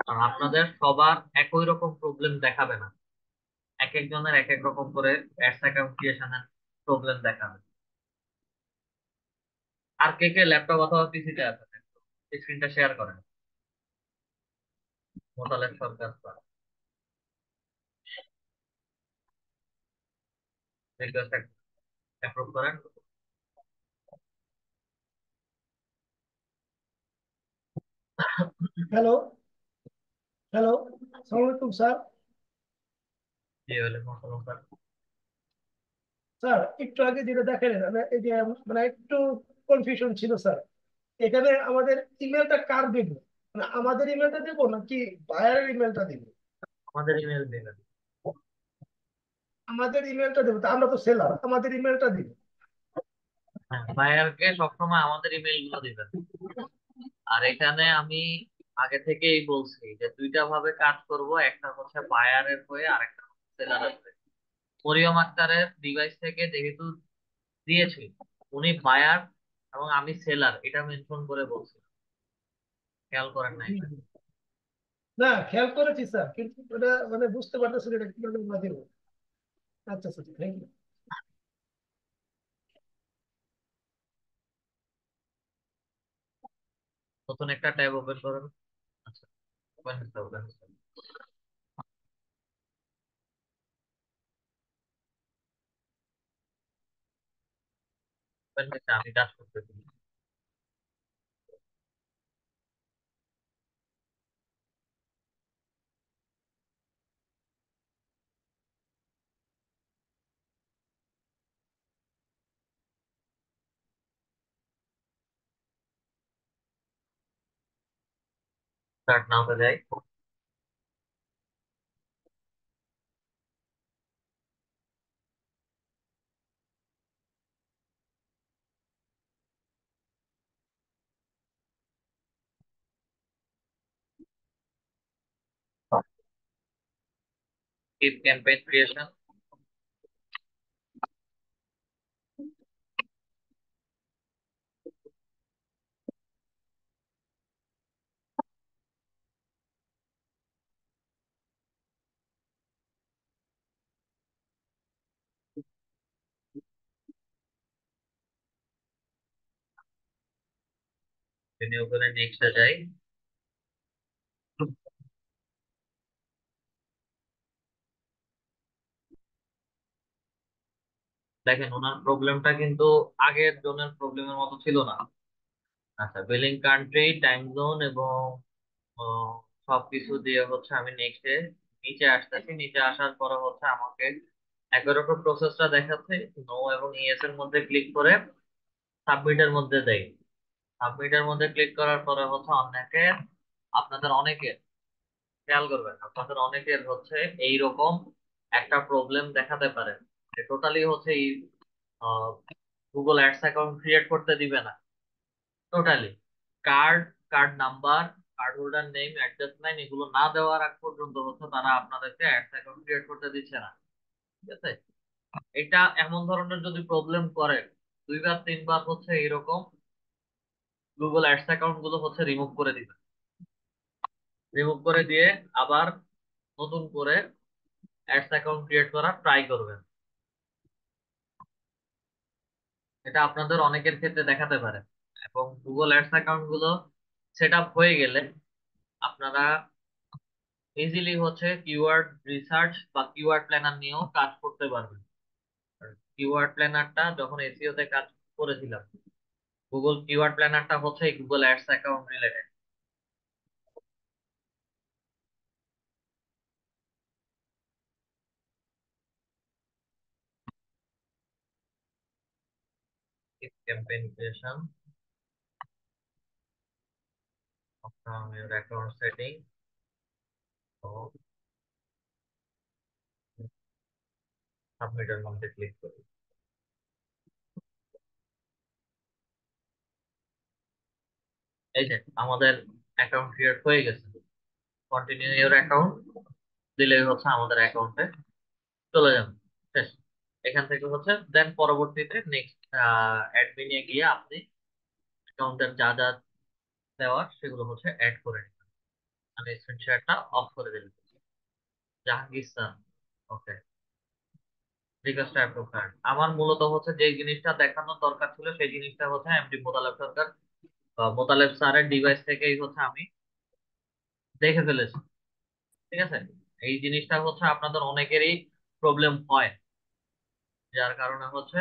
আর আপনাদের সবার একই রকম প্রবলেম দেখাবে না, এক একজনের এক এক রকম করে অ্যাডস অ্যাকাউন্ট ক্রিয়েশনের প্রবলেম দেখাবে। আর কে কে ল্যাপটপ অথবা পিসিতে আছে স্ক্রিনটা শেয়ার করেন। মোতালেব সরকার স্যার, রিকোয়েস্ট অ্যাপ্রুভ করেন। হ্যালো, হ্যালো, আসসালামু আলাইকুম স্যার। জি ওয়ালাইকুম আসসালাম স্যার। স্যার একটু আগে যেটা দেখেন এই যে মানে একটু কনফিউশন ছিল স্যার। এখানে আমাদের ইমেলটা কার দেব, মানে আমাদের ইমেলটা দেব নাকি বায়ারের ইমেলটা দেব? আমাদের ইমেল দিবেন। আমাদের ইমেলটা দেবো, তা আমরা তো সেলার, আমাদের ইমেলটা দিব। হ্যাঁ, বায়ারকে সবসময় আমাদের ইমেল গুলো দিবেন। আর এখানে আমি আগে থেকেই বলছি যে দুইটা ভাবে কাজ করব, একটা হচ্ছে বায়ারের হয়ে আর একটা হচ্ছে সেলারের হয়ে। মরিয়ম আক্তারের ডিভাইস থেকে যেহেতু দিয়েছি, উনি বায়ার এবং আমি সেলার এটা মেনশন করে বলছি, খেয়াল করেন নাই? জি, জি। না, খেয়াল করেছি স্যার, কিন্তু এটা মানে বুঝতে পারতেছি না এটা কিভাবে আমরা দেবো। আচ্ছা স্যার, থ্যাংক ইউ। নতুন একটা ট্যাব ওপেন করেন। আচ্ছা, ওপেন হচ্ছে ওপেন হচ্ছে ওপেন হচ্ছে, আমি কাজ করতেছি। স্টার্ট নাও যাই। Keep campaign creation. মেনু করে নেক্সটে যাই। দেখেন ওনার প্রবলেমটা কিন্তু আগের জনের প্রবলেমের মতো ছিল না। আচ্ছা, বিলিং কান্ট্রি, টাইম জোন এবং আহ, সবকিছু দিয়ে হচ্ছে আমি নেক্সটে নিচে আসতেছি। নিচে আসার পরে হচ্ছে আমাকে একই রকম প্রসেসটা দেখাচ্ছে। নো এবং ইয়েস এর মধ্যে ক্লিক করে সাবমিটের মধ্যে দেই। সাবমিটের মধ্যে ক্লিক করার পরে হচ্ছে অনেকের, আপনাদের অনেকের, খেয়াল করবেন আপনাদের অনেকের হচ্ছে এইরকম একটা প্রবলেম দেখাতে পারে যে টোটালি হচ্ছে এই গুগল অ্যাডস অ্যাকাউন্ট ক্রিয়েট করতে দিবে না। Totally card, card number, card holder name, address line এগুলো না দেওয়ার আগ পর্যন্ত হচ্ছে তারা আপনাদেরকে অ্যাডস অ্যাকাউন্ট ক্রিয়েট করতে দিচ্ছে না। ঠিক আছে, এটা এমন ধরনের যদি প্রবলেম করে দুইবার তিনবার হচ্ছে এরকম গুগল অ্যাডস অ্যাকাউন্ট গুলো হচ্ছে রিমুভ করে দিবে। রিমুভ করে দিয়ে আবার নতুন করে অ্যাডস অ্যাকাউন্ট ক্রিয়েট করার ট্রাই করবেন। এটা আপনাদের অনেকের ক্ষেত্রে দেখাতে পারে। এবং গুগল অ্যাডস অ্যাকাউন্ট গুলো সেট আপ হয়ে গেলে আপনারা ইজিলি হচ্ছে কিওয়ার্ড রিসার্চ বা কিওয়ার্ড প্ল্যানার নিয়েও কাজ করতে পারবেন। কিওয়ার্ড প্ল্যানারটা যখন এসইও তে কাজ করেছিলাম, গুগল কিওয়ার্ড প্ল্যানারটা হচ্ছে এই Google ads account related. campaign creation from your account setting, তো সাবমিটের মধ্যে ক্লিক করি। এই যে আমাদের অ্যাকাউন্ট ক্রিয়েট হয়ে গেছে। কন্টিনিউ ইওর অ্যাকাউন্ট দিলেই হচ্ছে আমাদের অ্যাকাউন্টে চলে যাবে। শেষ। এখান থেকে হচ্ছে দেন পরবর্তীতে নেক্সট অ্যাডমিনে গিয়ে আপনি অ্যাকাউন্টের যা যা দেওয়ার সেগুলো হচ্ছে অ্যাড করে নিবেন। আমি স্ক্রিন শেয়ারটা অফ করে দিলাম। জাহাঙ্গীর স্যার, ওকে, রিকোয়েস্ট অ্যাপ্রুভ কার্ড। আমার মূলত হচ্ছে যে জিনিসটা দেখানোর দরকার ছিল সেই জিনিসটা হচ্ছে এমডি মোতালেব সরকার মোতালেব স্যারের ডিভাইস থেকেই হচ্ছে আমি দেখে ফেলেছি। ঠিক আছে, এই জিনিসটা হচ্ছে আপনাদের অনেকেরই প্রবলেম হয়, যার কারণে হচ্ছে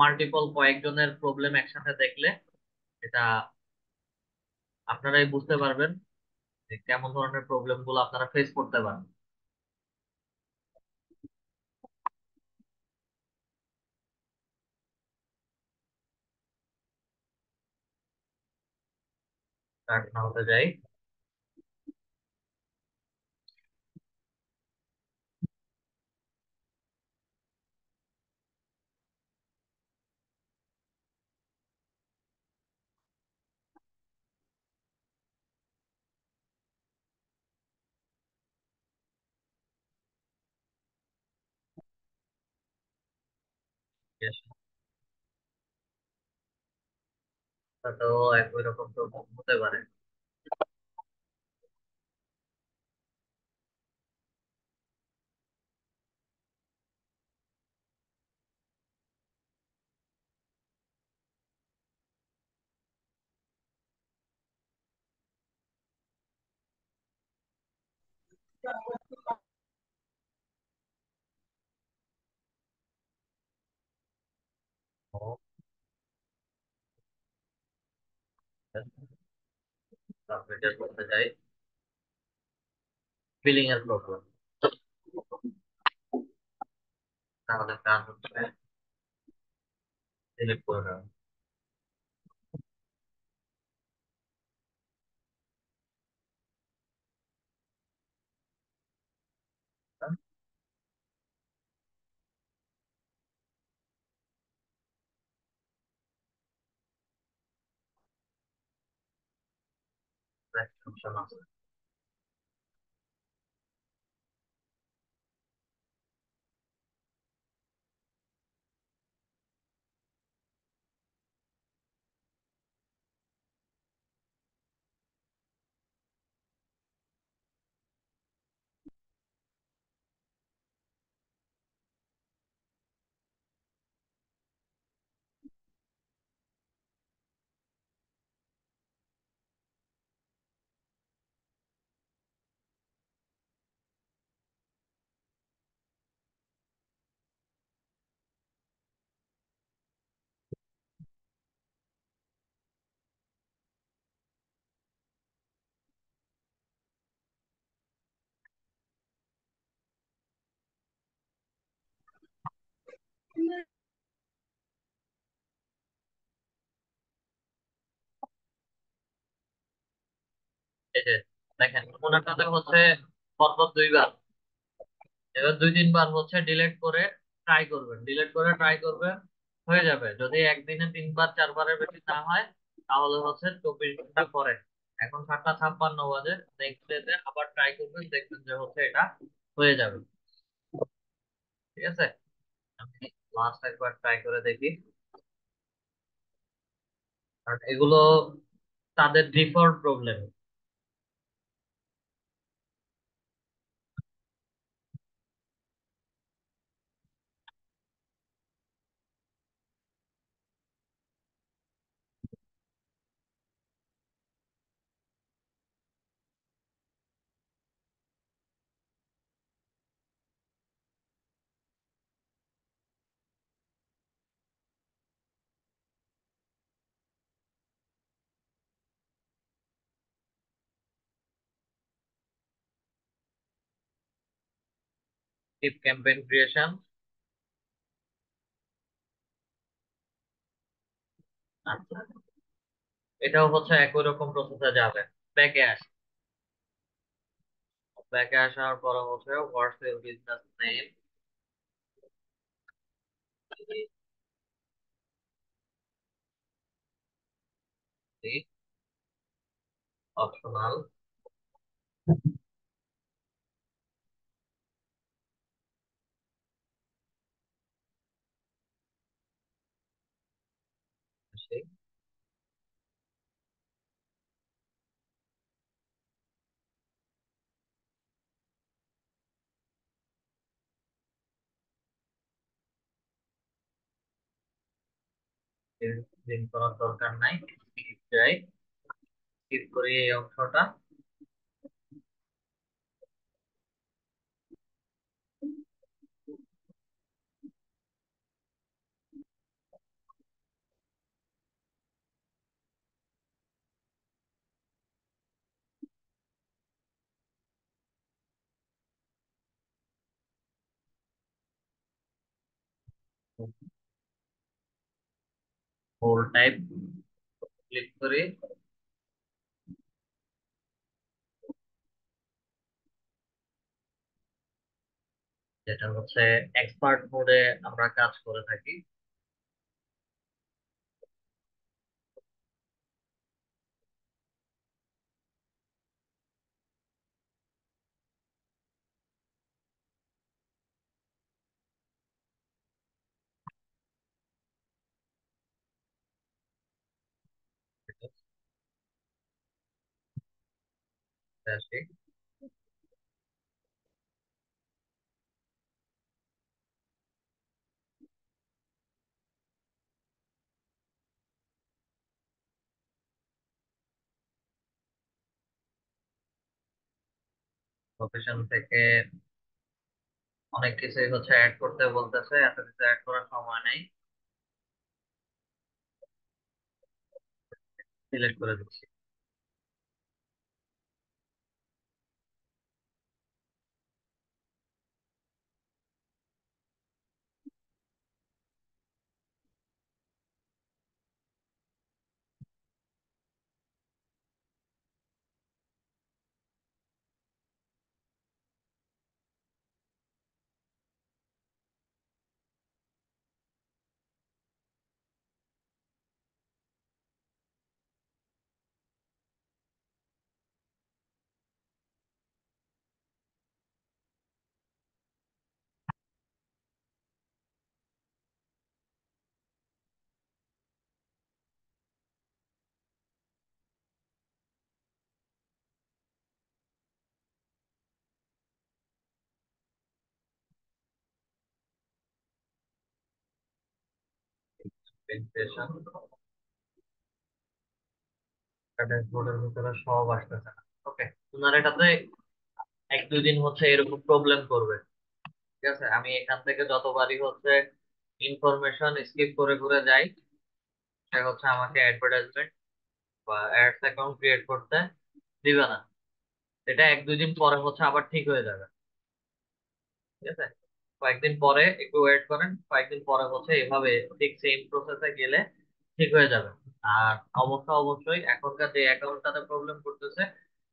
মাল্টিপল কয়েকজনের প্রবলেম একসাথে দেখলে এটা আপনারাই বুঝতে পারবেন যে কেমন ধরনের প্রবলেম গুলো আপনারা ফেস করতে পারেন। স্টার্ট নাওতে যাই। Yes, তাতেও একই রকম প্রবলেম হতে পারে। ও, সাবমিটের করতে যাই। ফিলিং এর প্রবলেম, তাহলে কাজ হচ্ছে ডিলিট করে দেওয়া। অপশন আছে। এই যে দেখেন নমুনাটাতে হচ্ছে পরপর দুইবার, এবার দুই তিনবার হচ্ছে ডিলিট করে ট্রাই করবেন, ডিলিট করে ট্রাই করবেন, হয়ে যাবে। যদি একদিনে তিনবার চারবারের বেশি না হয় তাহলে হচ্ছে 24 ঘন্টা পরে, এখন 7:56 বাজে, নেক্সট ডেতে আবার ট্রাই করবেন, দেখবেন যে হচ্ছে এটা হয়ে যাবে। ঠিক আছে, আমি লাস্ট একবার ট্রাই করে দেখি। কারণ এগুলো তাদের ডিফল্ট প্রবলেম। টিপ ক্যাম্পেইন ক্রিয়েশন। আচ্ছা, এটাও হচ্ছে একই রকম প্রসেসে যাবে। ব্যাকে আসে, ব্যাকে আসার পর হচ্ছে what's your business name, optional. দিন করার দরকার নাই, স্কিপ যাই, স্কিপ করি এই অংশটা। হোল টাইপ ক্লিক করি, যেটা হচ্ছে এক্সপার্ট মোডে আমরা কাজ করে থাকি। আসি, প্রফেশন থেকে অনেক কিছুই হচ্ছে অ্যাড করতে বলতেছে, এত কিছু অ্যাড করার সময় নেই, সিলেক্ট করে দিচ্ছি। প্রেজেন্টেশন ড্যাশবোর্ডের ভিতরে সব আসতেছে না। ওকে, তোমার এটাতে 1-2 দিন হচ্ছে এরকম প্রবলেম করবে। ঠিক আছে, আমি এখান থেকে যতবারই হচ্ছে ইনফরমেশন স্কিপ করে করে যাই, সে হচ্ছে আমাকে অ্যাডভার্টাইজমেন্ট বা অ্যাডস অ্যাকাউন্ট ক্রিয়েট করতে দিবে না। এটা 1-2 দিন পরে হচ্ছে আবার ঠিক হয়ে যাবে। ঠিক আছে, কয়েকদিন পরে একটু ওয়েট করেন, কয়েকদিন পরে হচ্ছে এভাবে ঠিক সেম প্রসেসে গেলে ঠিক হয়ে যাবে। আর অবশ্যই এখনকার যে অ্যাকাউন্টটাতে প্রবলেম করতেছে,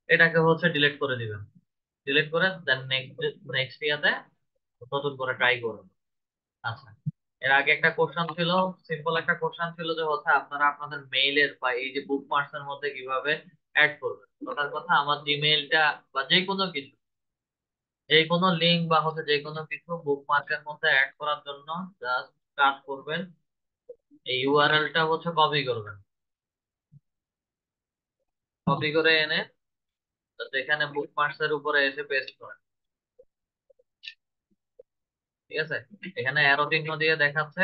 এটাকে হচ্ছে ডিলিট করে দিবেন। ডিলিট করে দেন নেক্সট নেক্সট ইয়াতে নতুন করে ট্রাই করুন। আচ্ছা, এর আগে একটা কোশ্চেন ছিল, সিম্পল একটা কোশ্চেন ছিল যে হচ্ছে আপনারা আপনাদের মেইলের বা এই যে বুকমার্কস এর মধ্যে কিভাবে অ্যাড করবেন। ওটার কথা, আমার জিমেইলটা বা যে কোনো কিছু, যে কোনো লিঙ্ক বা হচ্ছে যে কোনো কিছু বুকমার্কের মধ্যে অ্যাড করার জন্য জাস্ট কাজ করবেন, এই ইউআরএলটা হচ্ছে কপি করবেন। কপি করে এনে just এখানে বুকমার্কস এর উপরে এসে পেস্ট করেন। ঠিক আছে, এখানে অ্যারো চিহ্ন দিয়ে দেখাচ্ছে,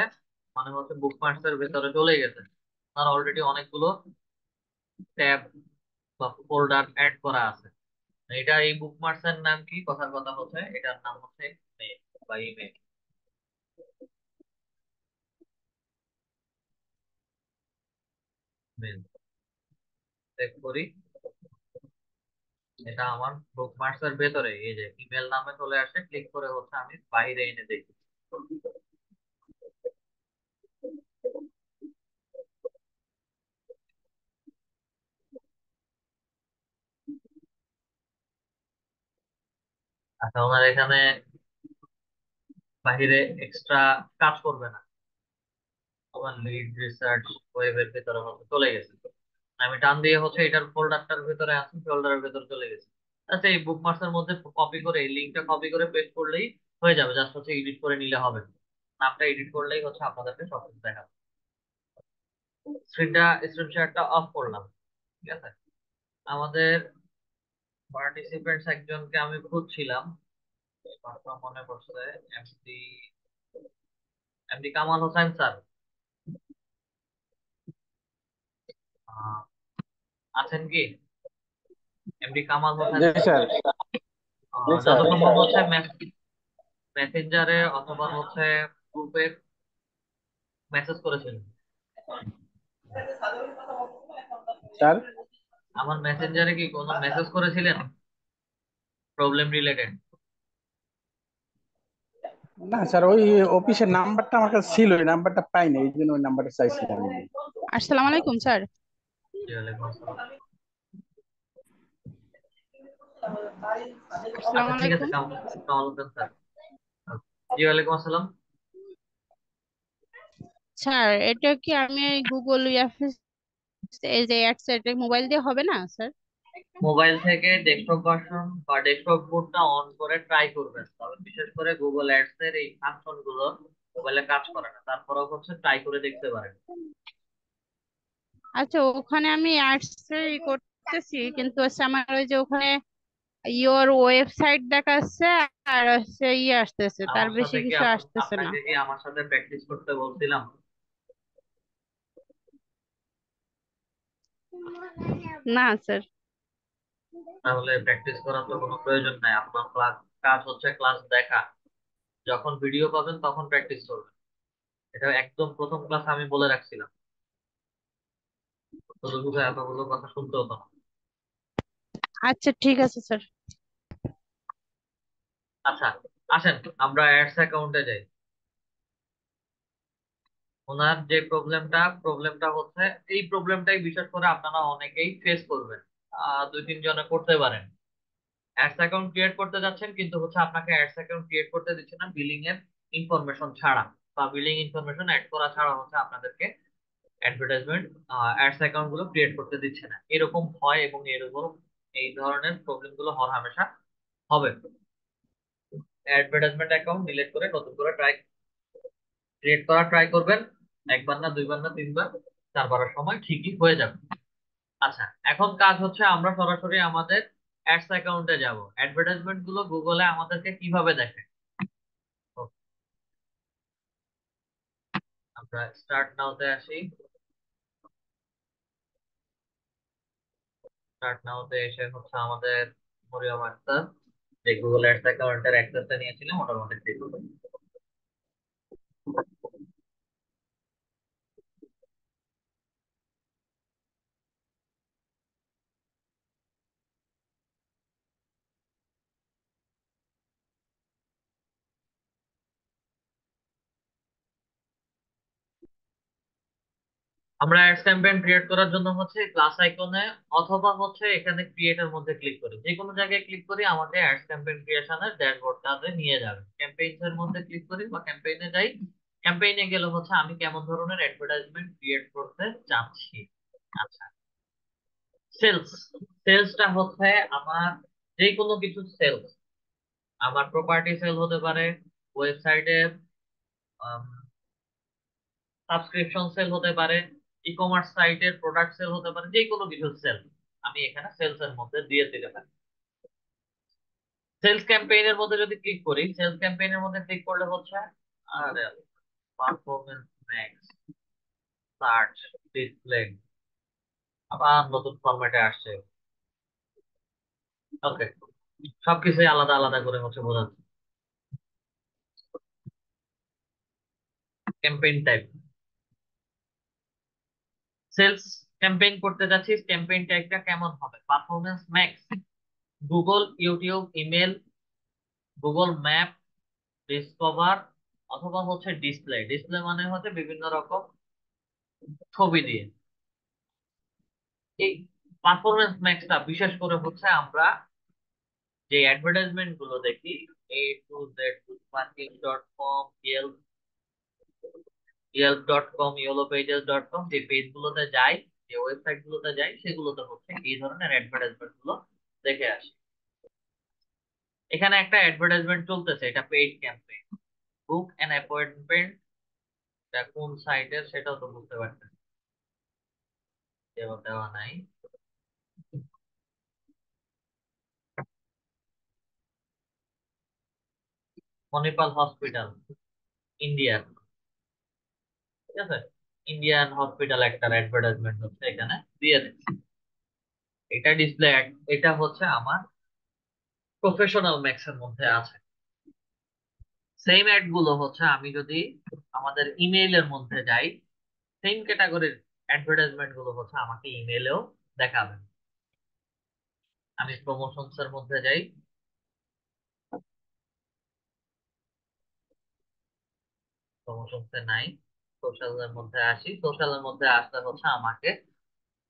মানে হচ্ছে বুকমার্কস এর ভিতরে চলে গেছে। আপনার অলরেডি অনেকগুলো ট্যাব বা ফোল্ডার অ্যাড করা আছে। এটা এই বুকমার্কস এর নাম কি, কথার কথা হচ্ছে এটার নাম হচ্ছে মেল বা ইমেল। মেল সেভ করি, এটা আমার বুকমার্কস এর ভেতরে এই যে ইমেল নামে চলে আসে, ক্লিক করে হচ্ছে আমি বাইরে এনে দেখি। আচ্ছা, ওনার এখানে বাহিরে এক্সট্রা কাজ করবে না, আমার লিড রিসার্চ ওয়েবের ভেতরে হচ্ছে চলে গেছে। আমি টান দিয়ে হচ্ছে এটার ফোল্ডারটার ভেতরে আছে, ফোল্ডারের ভেতরে চলে গেছে। আচ্ছা, এই বুকমার্কস এর মধ্যে কপি করে এই লিঙ্কটা কপি করে পেস্ট করলেই হয়ে যাবে, জাস্ট হচ্ছে এডিট করে নিলে হবে। নামটা এডিট করলেই হচ্ছে আপনাদেরকে সবকিছু দেখাবে। স্ক্রিন শেয়ারটা অফ করলাম, ঠিক আছে। আমাদের পার্টিসিপেন্টস একজনকে আমি খুঁজছিলাম, নামটা মনে পড়ছে, MD MD Kamal Hossain sir. Ah, আছেন কি MD Kamal Hossain ji sir? Sir. জি যত স্যার। সম্ভব হচ্ছে মেসেঞ্জারে অথবা হচ্ছে গ্রুপে মেসেজ করেছিলেন। স্যার, আমার মেসেঞ্জারে কি কোনো মেসেজ করেছিলেন প্রবলেম রিলেটেড? না স্যার, ওই অফিসের নাম্বারটা আমার কাছে ছিল, ওই নাম্বারটা পাইনি, এই জন্য ওই নাম্বারটা চাইছিলাম আমি। আসসালামু আলাইকুম স্যার। ওয়ালাইকুম আসসালাম। আসসালামু আচ্ছা, ঠিক আছে, আলাইকুম কামাল হোসেন স্যার। জি ওয়ালাইকুম আসসালাম। স্যার, এটা কি আমি গুগল ইয়াফিস এই যে অ্যাডস এটা মোবাইল দিয়ে হবে না স্যার? মোবাইল থেকে ডেস্কটপ ভার্সন বা ডেস্কটপ মোডটা অন করে ট্রাই করবেন, তবে বিশেষ করে গুগল অ্যাডস এর এই ফাংশন গুলো মোবাইলে কাজ করে না, তারপরেও হচ্ছে ট্রাই করে দেখতে পারেন। আচ্ছা, ওখানে আমি অ্যাডস করতেছি, কিন্তু হচ্ছে আমার ওই যে ওখানে ইওর ওয়েবসাইট দেখাচ্ছে, আর হচ্ছে ইয়ে আসতেছে, তার আমার বেশি সাথে কি কিছু আসতেছে না। আপনাকে কি আমার সাথে প্র্যাকটিস করতে বলছিলাম? না স্যার। তাহলে প্র্যাকটিস করার তো কোনো প্রয়োজন নাই, আপনার কাজ হচ্ছে ক্লাস দেখা। যখন ভিডিও পাবেন তখন প্র্যাকটিস করবেন। এটা একদম প্রথম ক্লাস আমি বলে রাখছিলাম, শুধু শুধু এতগুলো কথা শুনতে হতো না। আচ্ছা ঠিক আছে স্যার। আচ্ছা, আসেন আমরা অ্যাডস অ্যাকাউন্টে যাই। ওনার যে প্রবলেমটা হচ্ছে, এই প্রবলেমটাই বিশেষ করে আপনারা অনেকেই ফেস করবেন, দুই তিন জনে করতে পারেন। অ্যাডস অ্যাকাউন্ট ক্রিয়েট করতে যাচ্ছেন, কিন্তু হচ্ছে আপনাকে অ্যাডস অ্যাকাউন্ট ক্রিয়েট করতে দিচ্ছে না বিলিং এর ইনফরমেশন ছাড়া, বা বিলিং ইনফরমেশন অ্যাড করা ছাড়া হচ্ছে আপনাদেরকে অ্যাডভার্টাইজমেন্ট অ্যাডস অ্যাকাউন্ট গুলো ক্রিয়েট করতে দিচ্ছে না। এরকম হয় এবং এরকম এই ধরনের প্রবলেম গুলো হর হামেশা হবে। অ্যাডভার্টাইজমেন্ট অ্যাকাউন্ট ডিলিট করে নতুন করে ক্রিয়েট করা ট্রাই করবেন। একবার না, দুইবার না, তিনবার, চারবারের সময় ঠিকই হয়ে যাবে। আচ্ছা, এখন কাজ হচ্ছে আমরা সরাসরি আমাদের অ্যাডস অ্যাকাউন্টে যাব। অ্যাডভার্টাইজমেন্ট গুলো গুগলে আমাদেরকে কিভাবে দেখে, আমরা স্টার্ট নাওতে আসি। স্টার্ট নাওতে এসে হচ্ছে আমাদের মরিয়ম আক্তার যে গুগল অ্যাডস অ্যাকাউন্টের অ্যাক্সেসটা নিয়েছিলাম ওটার মধ্যে ক্লিক করব। আমরা অ্যাডস ক্যাম্পেইন ক্রিয়েট করার জন্য হচ্ছে প্লাস আইকনে অথবা হচ্ছে এখানে ক্রিয়েটের মধ্যে ক্লিক করি, যে কোনো জায়গায় ক্লিক করি আমাকে অ্যাডস ক্যাম্পেইন ক্রিয়েশনের ড্যাশবোর্ডটাতে নিয়ে যাবে। ক্যাম্পেইনস এর মধ্যে ক্লিক করি বা ক্যাম্পেইনে যাই। ক্যাম্পেইনে গেলে হচ্ছে আমি কেমন ধরনের অ্যাডভার্টাইজমেন্ট ক্রিয়েট করতে চাচ্ছি। আচ্ছা, সেলস। সেলসটা হচ্ছে আমার যে কোনো কিছু সেলস, আমার প্রপার্টি সেল হতে পারে, ওয়েবসাইটে সাবস্ক্রিপশন সেল হতে পারে, ই কমার্স সাইটের প্রোডাক্ট সেল হতে পারে, যে কোনো কিছু সেল আমি এখানে সেলস এর মধ্যে দিয়ে দিতে পারি। সেলস ক্যাম্পেইনের মধ্যে যদি ক্লিক করি, সেলস ক্যাম্পেইনের মধ্যে ক্লিক করলে হচ্ছে আর পারফরমেন্স ম্যাক্স, সার্চ, ডিসপ্লে, আবার নতুন ফরম্যাটে আসছে। ওকে, সবকিছুই আলাদা আলাদা করে হচ্ছে বোঝাচ্ছে। ক্যাম্পেইন টাইপ, সেলস ক্যাম্পেইন করতে যাচ্ছি, ক্যাম্পেইন টাইপটা কেমন হবে? Performance max, Google, YouTube, email, Google map, discover, অথবা হচ্ছে ডিসপ্লে। ডিসপ্লে মানে হচ্ছে বিভিন্ন রকম ছবি দিয়ে। এই পারফরমেন্স ম্যাক্সটা বিশেষ করে হচ্ছে আমরা যে অ্যাডভার্টাইজমেন্ট গুলো দেখি, A to Z, bookmarking.com, Yelp.com, YellowPages.com, যে পেজ গুলোতে যাই, যে ওয়েবসাইট গুলোতে যাই, সেগুলোতে হচ্ছে এই ধরনের অ্যাডভার্টাইজমেন্ট গুলো দেখে আসি। এখানে একটা অ্যাডভার্টাইজমেন্ট চলতেছে, এটা paid campaign. Book an appointment, এটা কোন সাইটের সেটাও তো বুঝতে পারতেছি, দেওয়া দেওয়া নাই। মণিপাল হসপিটাল, ইন্ডিয়ার, ঠিক আছে, ইন্ডিয়ান হসপিটাল একটা অ্যাডভার্টাইজমেন্ট হচ্ছে এখানে দিয়ে দিচ্ছি। এটা ডিসপ্লে অ্যাড, এটা হচ্ছে আমার প্রফেশনাল ম্যাক্সের মধ্যে আছে। সেম অ্যাড গুলো হচ্ছে আমি যদি আমাদের ইমেইলের মধ্যে যাই, সেম ক্যাটাগরির অ্যাডভার্টাইজমেন্ট গুলো হচ্ছে আমাকে ইমেইলেও দেখাবে। আমি প্রমোশনস এর মধ্যে যাই, প্রমোশনস এ নাই, সোশ্যাল এর মধ্যে আসি। সোশ্যাল এর মধ্যে আসলে হচ্ছে আমাকে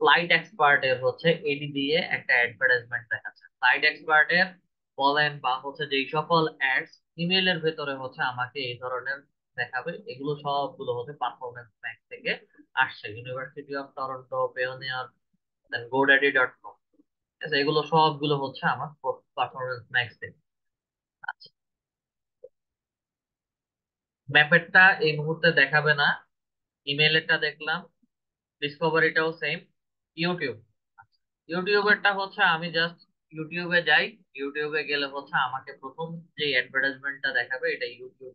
ফ্লাইট এক্সপার্ট এর হচ্ছে এডি দিয়ে একটা অ্যাডভার্টাইজমেন্ট দেখাচ্ছে। ফ্লাইট এক্সপার্ট এর বলেন বা হচ্ছে যেই সকল অ্যাডস ইমেইলের ভেতরে হচ্ছে আমাকে এই ধরনের দেখাবে, এগুলো সবগুলো হচ্ছে পারফরমেন্স ম্যাক্স থেকে আসছে। University of Toronto, Payoneer, then GoDaddy.com, আচ্ছা, এগুলো সবগুলো হচ্ছে আমার পারফরমেন্স ম্যাক্স থেকে। আচ্ছা, ম্যাপেরটা এই মুহূর্তে দেখাবে না, ইমেইলেরটা দেখলাম, ডিসকভারিটাও সেম। ইউটিউব, ইউটিউবেরটা হচ্ছে আমি জাস্ট ইউটিউবে যাই, ইউটিউবে গেলে হচ্ছে আমাকে প্রথম যে অ্যাডভার্টাইজমেন্টটা দেখাবে এটা ইউটিউব।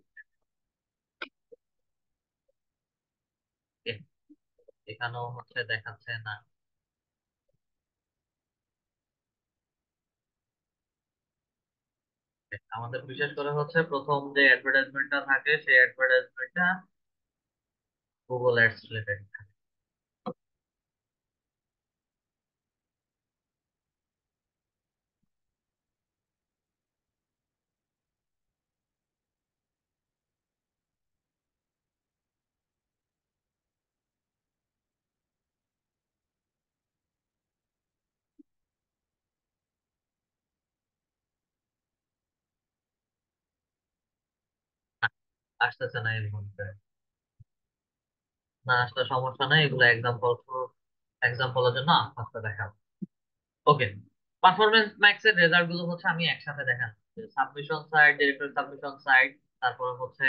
এখানেও হচ্ছে দেখাচ্ছে না। আমাদের বিশেষ করে হচ্ছে প্রথম যে অ্যাডভার্টাইজমেন্টটা থাকে সেই অ্যাডভার্টাইজমেন্টটা গুগল অ্যাডস রিলেটেড। আসতেছে না এর মধ্যে, না আসলে সমস্যা নাই, এগুলো এক্সাম্পলের জন্য আস্তে আস্তে দেখাবো। ওকে, পারফরমেন্স ম্যাক্স এর রেজাল্ট গুলো হচ্ছে আমি একসাথে দেখান। Submission site, directory submission site, তারপরে হচ্ছে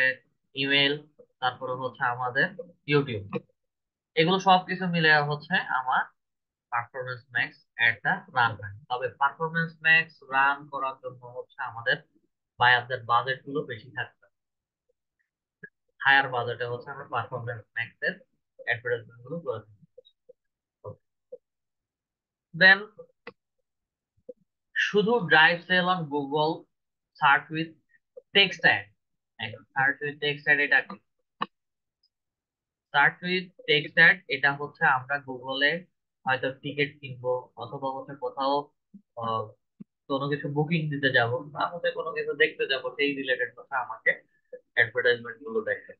ইমেল, তারপরে হচ্ছে আমাদের ইউটিউব, এগুলো সবকিছু মিলে হচ্ছে আমার পারফরমেন্স ম্যাক্স অ্যাডটা রান হয়। তবে পারফরমেন্স ম্যাক্স রান করার জন্য হচ্ছে আমাদের বায়ারদের বাজেট গুলো বেশি থাকবে। হায়ার বাজেটে হচ্ছে আমরা পারফরমেন্স ম্যাক্স এর অ্যাডভার্টাইজমেন্ট গুলো করে থাকি। দেন শুধু drive sale on Google search with text ad. Search with text ad এটা কি? সার্চ উইথ টেক্সট অ্যাড এটা হচ্ছে আমরা গুগলে হয়তো টিকিট কিনবো, অথবা হচ্ছে কোথাও আহ, কোনো কিছু বুকিং দিতে যাব, বা হচ্ছে কোনো কিছু দেখতে যাব, সেই রিলেটেড কথা আমাকে অ্যাডভার্টাইজমেন্ট গুলো দেখে।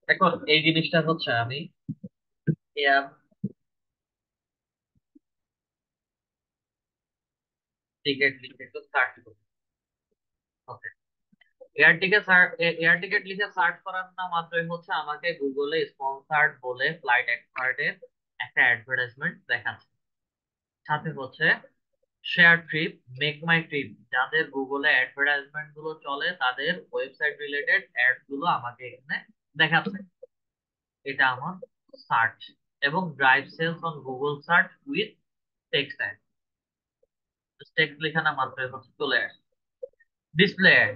এখন এই জিনিসটা হচ্ছে আমি এয়ার টিকিট লিখে একটু সার্চ করি। ওকে, এয়ার টিকেট লিখে সার্চ করার না মাত্রই হচ্ছে আমাকে গুগলে স্পন্সার্ড বলে ফ্লাইট এক্সপার্টের একটা অ্যাডভার্টাইজমেন্ট দেখাচ্ছে। সাথে হচ্ছে শেয়ার ট্রিপ, মেক মাই ট্রিপ, যাদের গুগলে অ্যাডভার্টাইজমেন্ট গুলো চলে তাদের ওয়েবসাইট রিলেটেড অ্যাড গুলো আমাকে এখানে দেখাচ্ছে। এটা আমার সার্চ। এবং drive sales on Google search with text ad, text লেখা না মাত্রই হচ্ছে চলে আসে। ডিসপ্লে অ্যাড,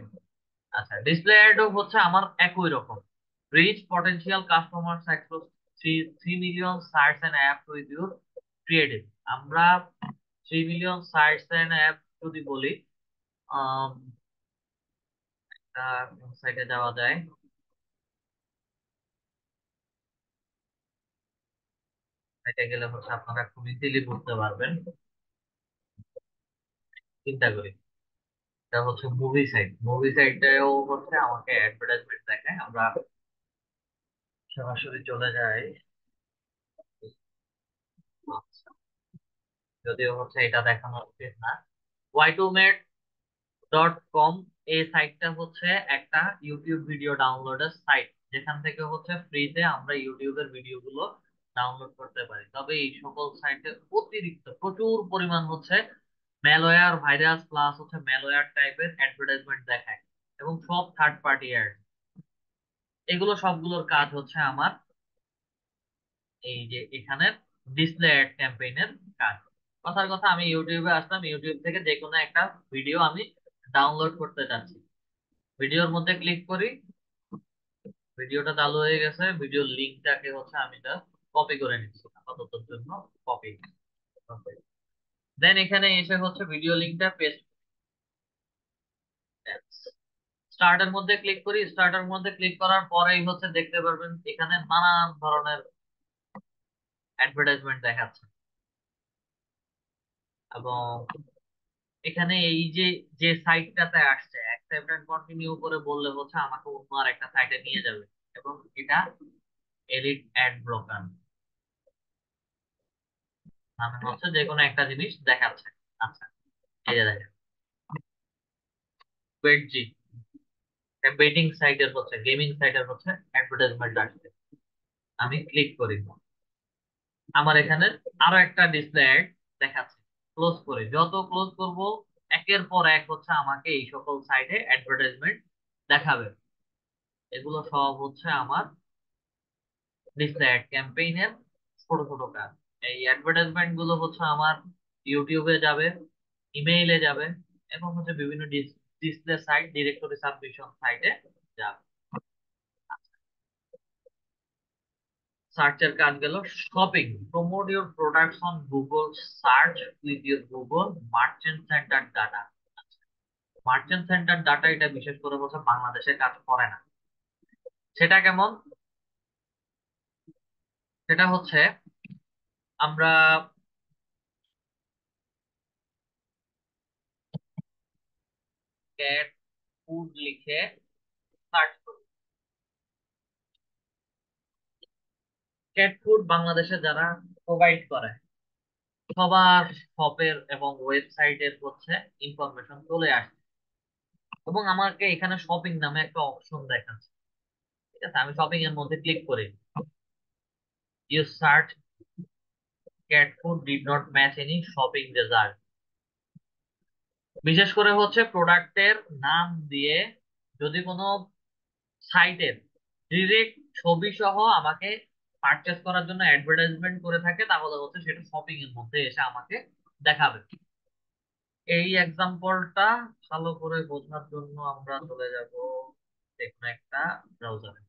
আচ্ছা, ডিসপ্লে অ্যাডও হচ্ছে আমার একই রকম। Reach potential customers across 3 million sites and app with your creative. আমরা 3 মিলিয়ন সাইটস এন্ড অ্যাপ যদি বলি, সাইটে যাওয়া যায়, সাইটে গেলে হচ্ছে আপনারা খুব ইজিলি বুঝতে পারবেন। চিন্তা করি। এটা হচ্ছে মুভি সাইট, মুভি সাইটেও হচ্ছে আমাকে অ্যাডভার্টাইজমেন্ট দেখায়। আমরা সরাসরি চলে যাই। আচ্ছা, যদিও হচ্ছে এটা দেখানো উচিত না। y2med.com, এই সাইটটা হচ্ছে একটা ইউটিউব ভিডিও ডাউনলোডের সাইট, যেখান থেকে হচ্ছে ফ্রিতে আমরা ইউটিউবের ভিডিওগুলো ডাউনলোড করতে পারি। তবে এই সকল সাইটে অতিরিক্ত প্রচুর পরিমাণ হচ্ছে ম্যালওয়্যার, ভাইরাস প্লাস হচ্ছে ম্যালওয়্যার টাইপের অ্যাডভার্টাইজমেন্ট দেখায়, এবং সব থার্ড পার্টি অ্যাড। এগুলো সবগুলোর কাজ হচ্ছে আমার এই যে এখানে ডিসপ্লে অ্যাড ক্যাম্পেইনের কাজ। কথার কথা, আমি ইউটিউবে আসলাম, ইউটিউব থেকে যে কোনো একটা ভিডিও আমি ডাউনলোড করতে চাচ্ছি। ভিডিওর মধ্যে ক্লিক করি, ভিডিওটা চালু হয়ে গেছে। ভিডিওর লিঙ্কটাকে হচ্ছে আমি জাস্ট কপি করে নিচ্ছি আপাততর জন্য। কপি, দেন এখানে এসে হচ্ছে ভিডিও লিঙ্কটা পেস্ট। স্টার্টের মধ্যে ক্লিক করি, স্টার্টের মধ্যে ক্লিক করার পরেই হচ্ছে দেখতে পারবেন এখানে নানান ধরনের অ্যাডভার্টাইজমেন্ট দেখাচ্ছে। এবং এখানে এই যে যে সাইটটাতে আসছে অ্যাকসেপ্ট এন্ড কন্টিনিউ করে বললে হচ্ছে আমাকে অন্য আর একটা সাইটে নিয়ে যাবে। এবং এটা এলিট অ্যাড ব্লকার নামে হচ্ছে যে কোনো একটা জিনিস দেখাচ্ছে। আচ্ছা, এই যে দেখেন বেটজি, বেটিং সাইটের হচ্ছে, গেমিং সাইটের হচ্ছে অ্যাডভার্টাইজমেন্ট আসছে। আমি ক্লিক করি, আমার এখানে আরো একটা ডিসপ্লে অ্যাড দেখাচ্ছে। ক্লোজ করি, যত ক্লোজ করব একের পর এক হচ্ছে আমাকে এই সকল সাইটে অ্যাডভার্টাইজমেন্ট দেখাবে। এগুলো সব হচ্ছে আমার ডিসপ্লে অ্যাড ক্যাম্পেইনের ছোট ছোট কাজ। এই অ্যাডভার্টাইজমেন্ট গুলো হচ্ছে আমার ইউটিউবে যাবে, ইমেইলে যাবে, এবং হচ্ছে বিভিন্ন ডিসপ্লে সাইট, ডিরেক্টরি সাবমিশন সাইটে যাবে। সার্চের কাজ গেল। Shopping, promote your products on Google search with your Google merchant centre data. Merchant centre data এটা বিশেষ করে হচ্ছে বাংলাদেশে কাজ করে না। সেটা কেমন? সেটা হচ্ছে আমরা ক্যাট ফুড লিখে সার্চ করি। ক্যাট ফুড বাংলাদেশে যারা প্রোভাইড করে সবার শপের এবং ওয়েবসাইটের হচ্ছে ইনফরমেশন চলে আসে, এবং আমাকে এখানে শপিং নামে একটা অপশন দেখাচ্ছে। ঠিক আছে, আমি শপিং এর মধ্যে ক্লিক করি। You search cat food did not match any shopping result. বিশেষ করে হচ্ছে প্রোডাক্টের নাম দিয়ে যদি কোনো সাইটের ডিরেক্ট ছবি সহ আমাকে পারচেস করার জন্য অ্যাডভার্টাইজমেন্ট করে থাকে, তাহলে হচ্ছে সেটা শপিং এর মধ্যে এসে আমাকে দেখাবে। এই এক্সাম্পলটা ভালো করে বোঝার জন্য আমরা চলে যাব দেখুন একটা ব্রাউজারে।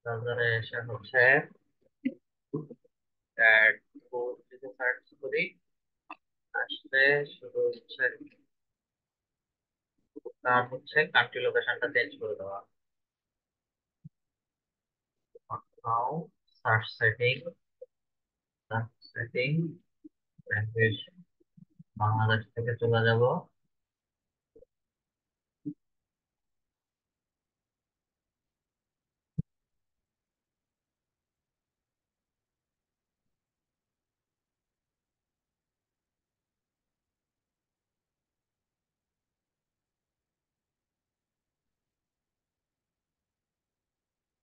ব্রাউজারে এসে হচ্ছে অ্যাড কোড যদি সার্চ করি, আসলে শুধু হচ্ছে তার হচ্ছে কান্ট্রি লোকেশনটা চেঞ্জ করে দেওয়া। Now search setting, search setting, language Bangladesh থেকে চলে যাব।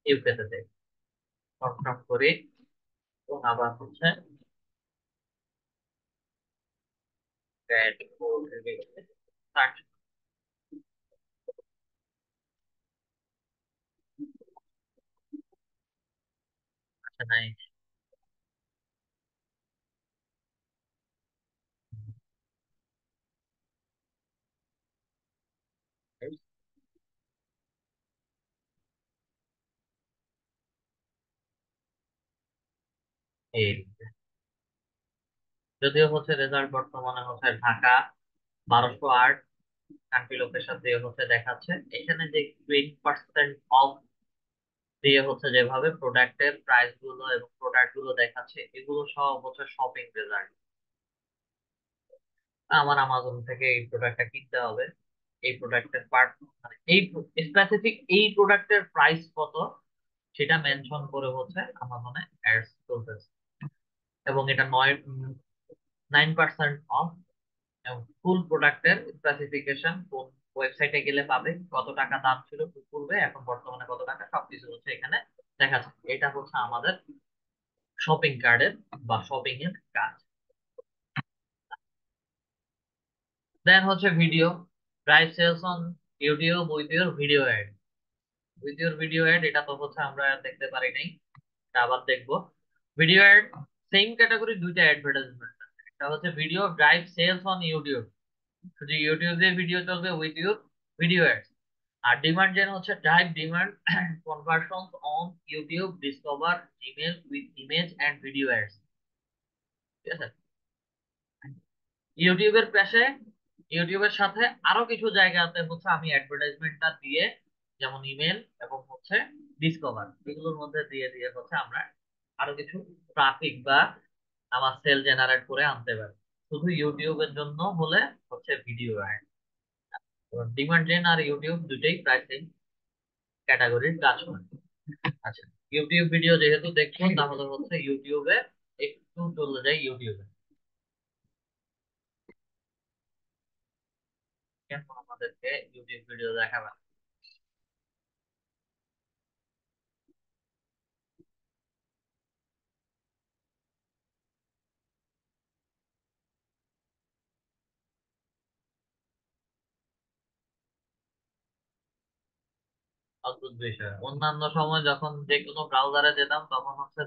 ইউকে তে যাই, কনফার্ম করি, এবং আবার হচ্ছে অ্যাড কোড সার্চ। আচ্ছা নাই, এই যদিও হচ্ছে রেজাল্ট বর্তমানে হচ্ছে ঢাকা 1208 কান্ট্রি লোকেশন দিয়ে হচ্ছে দেখাচ্ছে। এখানে যে 20% অফ দিয়ে হচ্ছে যেভাবে প্রোডাক্টের প্রাইস গুলো এবং প্রোডাক্ট গুলো দেখাচ্ছে, এগুলো সব হচ্ছে শপিং রেজাল্ট। আমার আমাজন থেকে এই প্রোডাক্টটা কিনতে হবে, এই প্রোডাক্টের পার্ট মানে এই স্পেসিফিক এই প্রোডাক্টের প্রাইস কত সেটা মেনশন করে হচ্ছে আমাজনে অ্যাডস চলতেছে, এবং এটা 9% অফ, এবং ফুল প্রোডাক্টের স্পেসিফিকেশন কোন ওয়েবসাইটে গেলে পাবে, কত টাকা দাম ছিল পূর্বে, এখন বর্তমানে কত টাকা, সবকিছু হচ্ছে এখানে দেখা যাচ্ছে। এটা হচ্ছে আমাদের শপিং কার্ডের বা শপিং এর কাজ। দেন হচ্ছে video, drive sales on YouTube with your video ad. With your video ad এটা তো হচ্ছে আমরা দেখতে পারি নাই, এটা আবার দেখবো। ভিডিও অ্যাড সেম ক্যাটাগরি, দুইটা অ্যাডভার্টাইজমেন্ট, একটা হচ্ছে video drive sales on YouTube, শুধু ইউটিউবে ভিডিও চলবে উইথ ইউর ভিডিও অ্যাড। আর ডিমান্ড জেন হচ্ছে drive demand conversion on YouTube discover Gmail with image and video ads. ঠিক আছে, ইউটিউবের পাশে ইউটিউবের সাথে আরো কিছু জায়গাতে হচ্ছে আমি অ্যাডভার্টাইজমেন্টটা দিয়ে, যেমন ইমেল এবং হচ্ছে ডিসকভার, এগুলোর মধ্যে দিয়ে দিয়ে হচ্ছে আমরা আরো কিছু ট্রাফিক বা আমার সেল জেনারেট করে আনতে পারি। শুধু ইউটিউবের জন্য হলে হচ্ছে ভিডিও অ্যাড। ডিমান্ড জেন আর ইউটিউব দুটেই প্রায় সেম ক্যাটাগরির কাজ করে। আচ্ছা, ইউটিউব ভিডিও যেহেতু দেখবো তাহলে হচ্ছে ইউটিউবে একটু চলে যাই ইউটিউবে। কেন আমাদেরকে ইউটিউব ভিডিও দেখাবে? অদ্ভুত বিষয়, অন্যান্য সময় যখন যে কোনো ব্রাউজারে যেতাম তখন হচ্ছে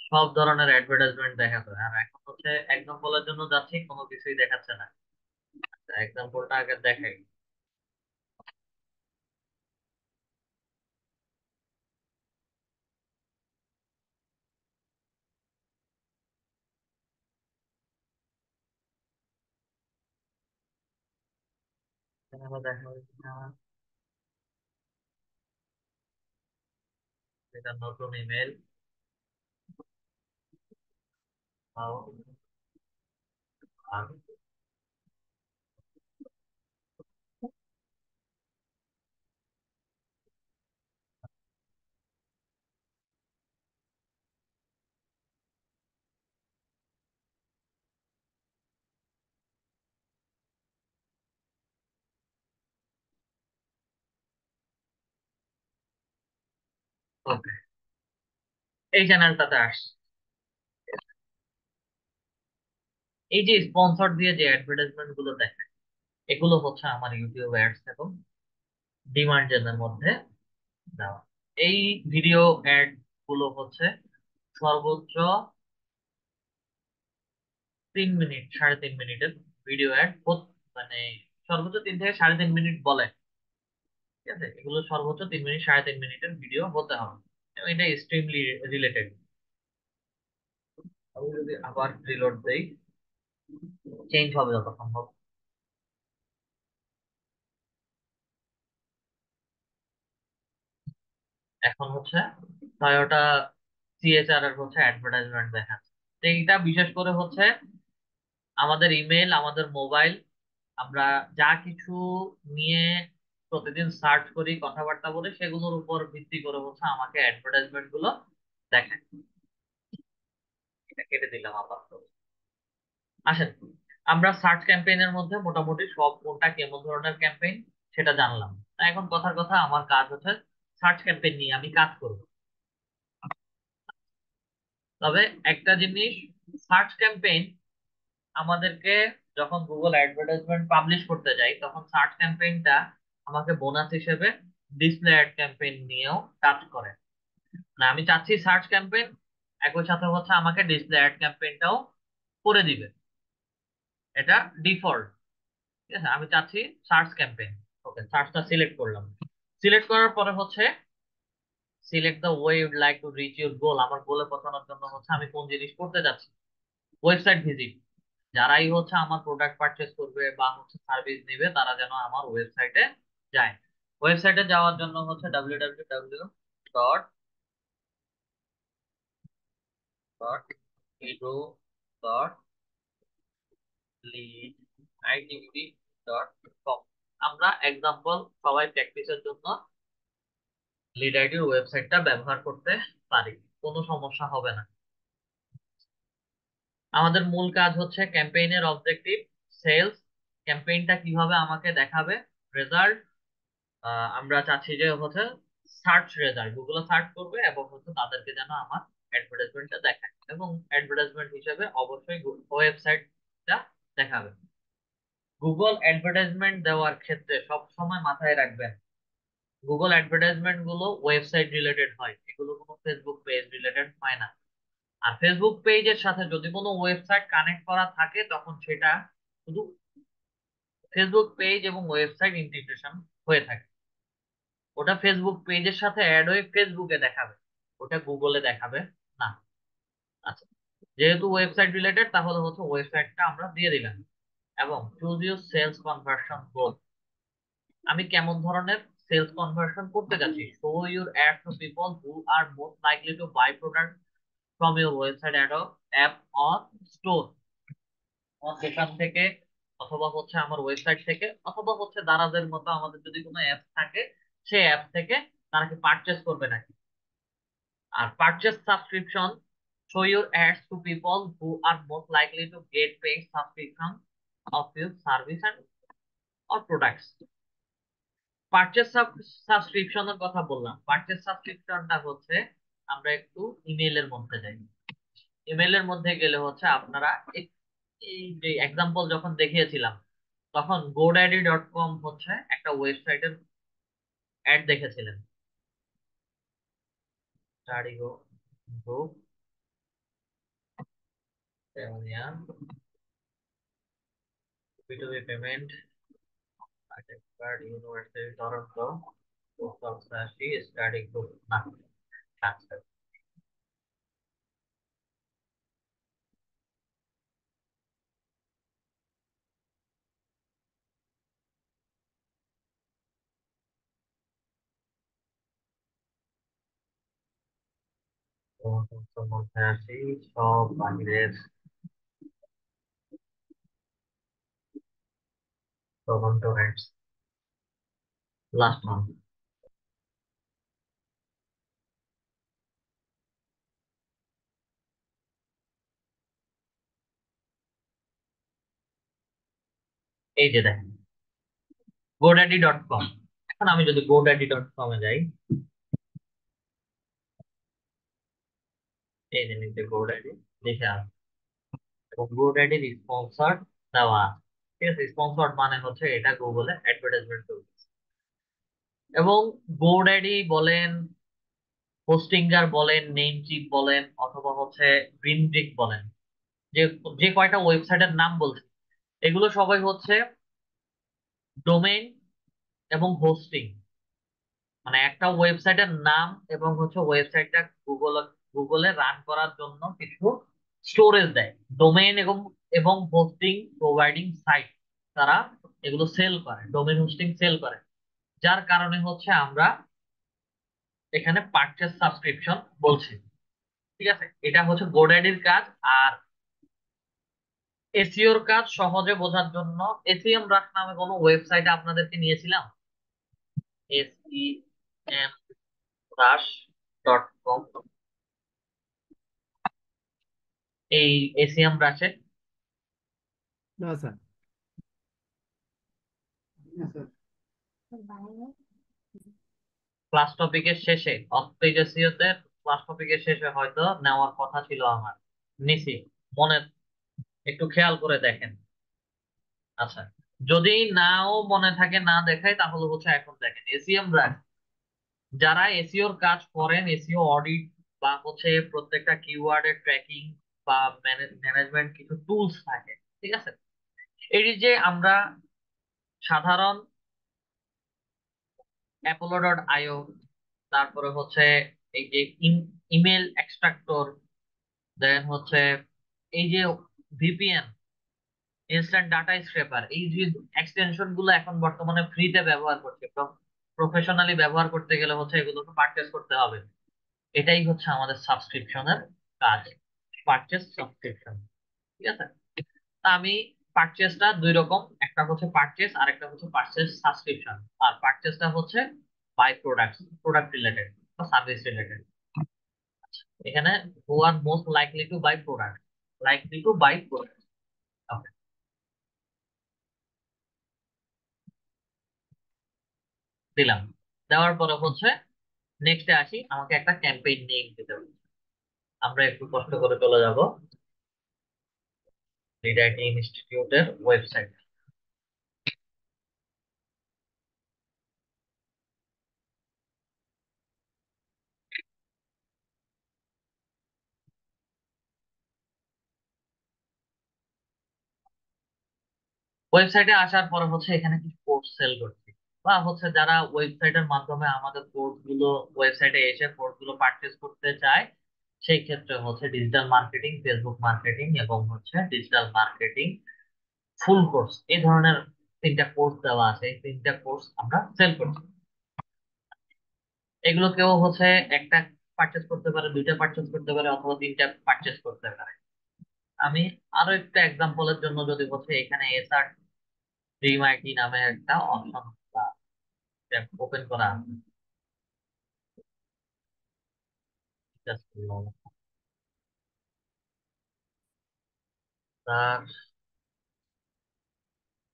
সব ধরনের অ্যাডভার্টাইজমেন্ট দেখাতো, আর এখন হচ্ছে এক্সাম্পলের জন্য যাচ্ছি কোনো কিছুই দেখাচ্ছে না। এক্সাম্পলটা আগে দেখাই। এখানে দেখা যাচ্ছে আমার এটা নতুন ইমেল। ওকে, এই চ্যানেলটাতে আসছে। এই যে স্পন্সর দিয়ে যে অ্যাডভার্টাইজমেন্ট গুলো দেখায়, এগুলো হচ্ছে আমার ইউটিউব অ্যাডস এবং ডিমান্ড জেনের মধ্যে দেওয়া। এই ভিডিও অ্যাড গুলো হচ্ছে সর্বোচ্চ 3 মিনিট, 3.5 মিনিটের ভিডিও অ্যাড, মানে সর্বোচ্চ 3 থেকে 3.5 মিনিট বলে। ঠিক আছে, এগুলো সর্বোচ্চ 3 মিনিট, 3.5 মিনিটের ভিডিও হতে হবে, এবং এটা এক্সট্রিমলি রিলেটেড। আমি যদি আবার রিলোড দেই, চেঞ্জ হবে যত সম্ভব। এখন হচ্ছে টয়োটা সিএচআর এর হচ্ছে অ্যাডভার্টাইজমেন্ট দেখাচ্ছে। তো এইটা বিশেষ করে হচ্ছে আমাদের ইমেল, আমাদের মোবাইল, আমরা যা কিছু নিয়ে প্রতিদিন সার্চ করি, কথাবার্তা বলি, সেগুলোর উপর ভিত্তি করে হচ্ছে আমাকে অ্যাডভার্টাইজমেন্ট গুলো দেখায়। এটা কেটে দিলাম আপাতত। আসেন, আমরা সার্চ ক্যাম্পেইনের মধ্যে মোটামুটি সব কোনটা কেমন ধরনের ক্যাম্পেইন সেটা জানলাম। এখন কথার কথা, আমার কাজ হচ্ছে সার্চ ক্যাম্পেইন নিয়ে আমি কাজ করব। তবে একটা জিনিস, সার্চ ক্যাম্পেইন আমাদেরকে যখন গুগল অ্যাডভার্টাইজমেন্ট পাবলিশ করতে যাই, তখন সার্চ ক্যাম্পেইনটা আমাকে বোনাস হিসেবে ডিসপ্লে অ্যাড ক্যাম্পেইন নিয়েও কাজ করে। না, আমি চাচ্ছি সার্চ ক্যাম্পেইন, একই সাথে হচ্ছে আমাকে ডিসপ্লে অ্যাড ক্যাম্পেইনটাও করে দিবে, এটা ডিফল্ট। ঠিক আছে, আমি চাচ্ছি সার্চ ক্যাম্পেইন। ওকে, সার্চটা সিলেক্ট করলাম। সিলেক্ট করার পরে হচ্ছে select the way ইউড like to reach your goal. আমার গোলে পৌঁছানোর জন্য হচ্ছে আমি কোন জিনিস করতে যাচ্ছি, ওয়েবসাইট ভিজিট। যারাই হচ্ছে আমার প্রোডাক্ট পারচেস করবে বা হচ্ছে সার্ভিস নেবে, তারা যেন আমার ওয়েবসাইটে যায়। ওয়েবসাইটে যাওয়ার জন্য হচ্ছে www.google.com dot edu dot lead IDBD dot com. আমরা এক্সাম্পল সবাই প্র্যাকটিসের জন্য লিড আইডির ওয়েবসাইটটা ব্যবহার করতে পারি, কোনো সমস্যা হবে না। আমাদের মূল কাজ হচ্ছে ক্যাম্পেইনের অবজেক্টিভ সেলস, ক্যাম্পেইনটা কিভাবে আমাকে দেখাবে, রেজাল্ট। আমরা চাচ্ছি যে হচ্ছে সার্চ রেজাল্ট, গুগলে সার্চ করবে এবং হচ্ছে তাদেরকে যেন আমার অ্যাডভার্টাইজমেন্টটা দেখায়, এবং অ্যাডভার্টাইজমেন্ট হিসেবে অবশ্যই ওয়েবসাইটটা দেখাবে। গুগল অ্যাডভার্টাইজমেন্ট দেওয়ার ক্ষেত্রে সব সময় মাথায় রাখবেন, গুগল অ্যাডভার্টাইজমেন্ট গুলো ওয়েবসাইট রিলেটেড হয়, এগুলো কোনো ফেসবুক পেজ রিলেটেড হয় না। আর ফেসবুক পেজের সাথে যদি কোনো ওয়েবসাইট কানেক্ট করা থাকে তখন সেটা শুধু ফেসবুক পেজ এবং ওয়েবসাইট ইন্টিগ্রেশন হয়ে থাকে, ওটা ফেসবুক পেজের সাথে অ্যাড হয়ে ফেসবুকে দেখাবে, ওটা গুগলে দেখাবে না। আচ্ছা, যেহেতু ওয়েবসাইট রিলেটেড তাহলে হচ্ছে ওয়েবসাইটটা আমরা দিয়ে দিলাম। এবং choose your sales conversion goal, আমি কেমন ধরনের সেলস কনভার্সন করতে যাচ্ছি। Show your ad to people who are most likely to buy product from your website app or store, সেখান থেকে অথবা হচ্ছে আমার ওয়েবসাইট থেকে অথবা হচ্ছে দারাজের মতো আমাদের যদি কোনো অ্যাপ থাকে সেই অ্যাপ থেকে তারা কি পারচেস করবে নাকি। আর purchase subscription, show your ads to people who are most likely to get paid subscription of your service and or products. Purchase সাবস্ক্রিপশনের কথা বললাম, পারচেস সাবস্ক্রিপশনটা হচ্ছে আমরা একটু ইমেইলের মধ্যে যাই, ইমেইলের মধ্যে গেলে হচ্ছে আপনারা এই যে এক্সাম্পল যখন দেখিয়েছিলাম তখন godaddy.com হচ্ছে একটা ওয়েবসাইটের অ্যাড দেখেছিলেন। Study go group B2B payment card university Toronto study group না। আচ্ছা, মধ্যে আসি সব বাহিরের টরন্টো রেডস লাস্ট মান্থ। এই যে দেখেন godaddy.com, এখন আমি যদি godaddy.com এ যাই, এই যে নিচে godaddy দেখে আসি এবং godaddy স্পন্সর্ড দেওয়া আছে। ঠিক আছে, স্পন্সর্ড মানে হচ্ছে এটা গুগলে অ্যাডভার্টাইজমেন্ট করবে। এবং গোড্যাডি বলেন, হোস্টিঙ্গার বলেন, নেমচিপ বলেন অথবা হচ্ছে গ্রিনব্রিক বলেন, যে যে কয়টা ওয়েবসাইটের নাম বলছি এগুলো সবাই হচ্ছে ডোমেইন এবং হোস্টিং, মানে একটা ওয়েবসাইটের নাম এবং হচ্ছে ওয়েবসাইটটা গুগলে রান করার জন্য কিছু স্টোরেজ দেয়। ডোমেইন এবং এবং হোস্টিং প্রোভাইডিং সাইট, তারা এগুলো সেল করে, ডোমেইন হোস্টিং সেল করে, যার কারণে হচ্ছে আমরা এখানে পারচেস সাবস্ক্রিপশন বলছি। ঠিক আছে, এটা হচ্ছে গোড্যাডির কাজ। আর এসইওর কাজ সহজে বোঝার জন্য এসইএম রাশ নামে কোনো ওয়েবসাইটে আপনাদেরকে নিয়েছিলাম, semrush.com, এই এসইএম রাশে না স্যার। ক্লাস টপিকের শেষে অথপেজ এসইও তে ক্লাস টপিকের শেষে হয়তো নেওয়ার কথা ছিল আমার, নিছি, মনে একটু খেয়াল করে দেখেন। আচ্ছা, যদি নাও মনে থাকে না দেখায় তাহলে হচ্ছে এখন দেখেন এসইএম রাশ, যারা এসইওর কাজ করেন, এসইও অডিট বা হচ্ছে প্রত্যেকটা কিওয়ার্ডের ট্র্যাকিং বা ম্যানেজমেন্ট কিছু টুলস থাকে। ঠিক আছে, এই যে আমরা সাধারণ apollo.io, তারপরে হচ্ছে এই যে ইমেল এক্সট্রাক্টর, দেন হচ্ছে এই যে ভিপিএন, ইনস্ট্যান্ট ডাটা স্ক্রেপার, এই যে এক্সটেনশন গুলো এখন বর্তমানে ফ্রিতে ব্যবহার করছে, প্রফেশনালি ব্যবহার করতে গেলে হচ্ছে এগুলোকে পারচেস করতে হবে। এটাই হচ্ছে আমাদের সাবস্ক্রিপশনের কাজ। Purchase subscription. ঠিক আছে, তা আমি পারচেসটা দুই রকম, একটা হচ্ছে পারচেস আর একটা হচ্ছে পারচেস সাবস্ক্রিপশন। আর পারচেসটা হচ্ছে বাই প্রোডাক্ট, প্রোডাক্ট রিলেটেড বা সার্ভিস রিলেটেড। এখানে who are most likely to buy product, likely to buy product. Okay, দিলাম। দেওয়ার পরে হচ্ছে নেক্সটে আসি, আমাকে একটা ক্যাম্পেইন নেম দিতে হবে। আমরা একটু কষ্ট করে চলে যাব লিড আইটি ইনস্টিটিউটের ওয়েবসাইট। ওয়েবসাইটে আসার পরে হচ্ছে এখানে কিছু কোর্স সেল করছি, বা হচ্ছে যারা ওয়েবসাইটের মাধ্যমে আমাদের কোর্স গুলো, ওয়েবসাইটে এসে কোর্স গুলো পারচেজ করতে চায়, সেই ক্ষেত্রে হচ্ছে ডিজিটাল মার্কেটিং, ফেসবুক মার্কেটিং এবং হচ্ছে ডিজিটাল মার্কেটিং ফুল কোর্স, এই ধরনের তিনটা কোর্স দেওয়া আছে। এই তিনটা কোর্স আমরা সেল করছি। এগুলো কেউ হচ্ছে একটা পারচেজ করতে পারে, দুইটা পারচেজ করতে পারে, অথবা তিনটা পারচেজ করতে পারে। আমি আরো একটা এক্সাম্পলের জন্য যদি হচ্ছে এখানে এসআর ড্রিম আইটি নামে একটা অপশন ওপেন করা আছে, জাস্ট তার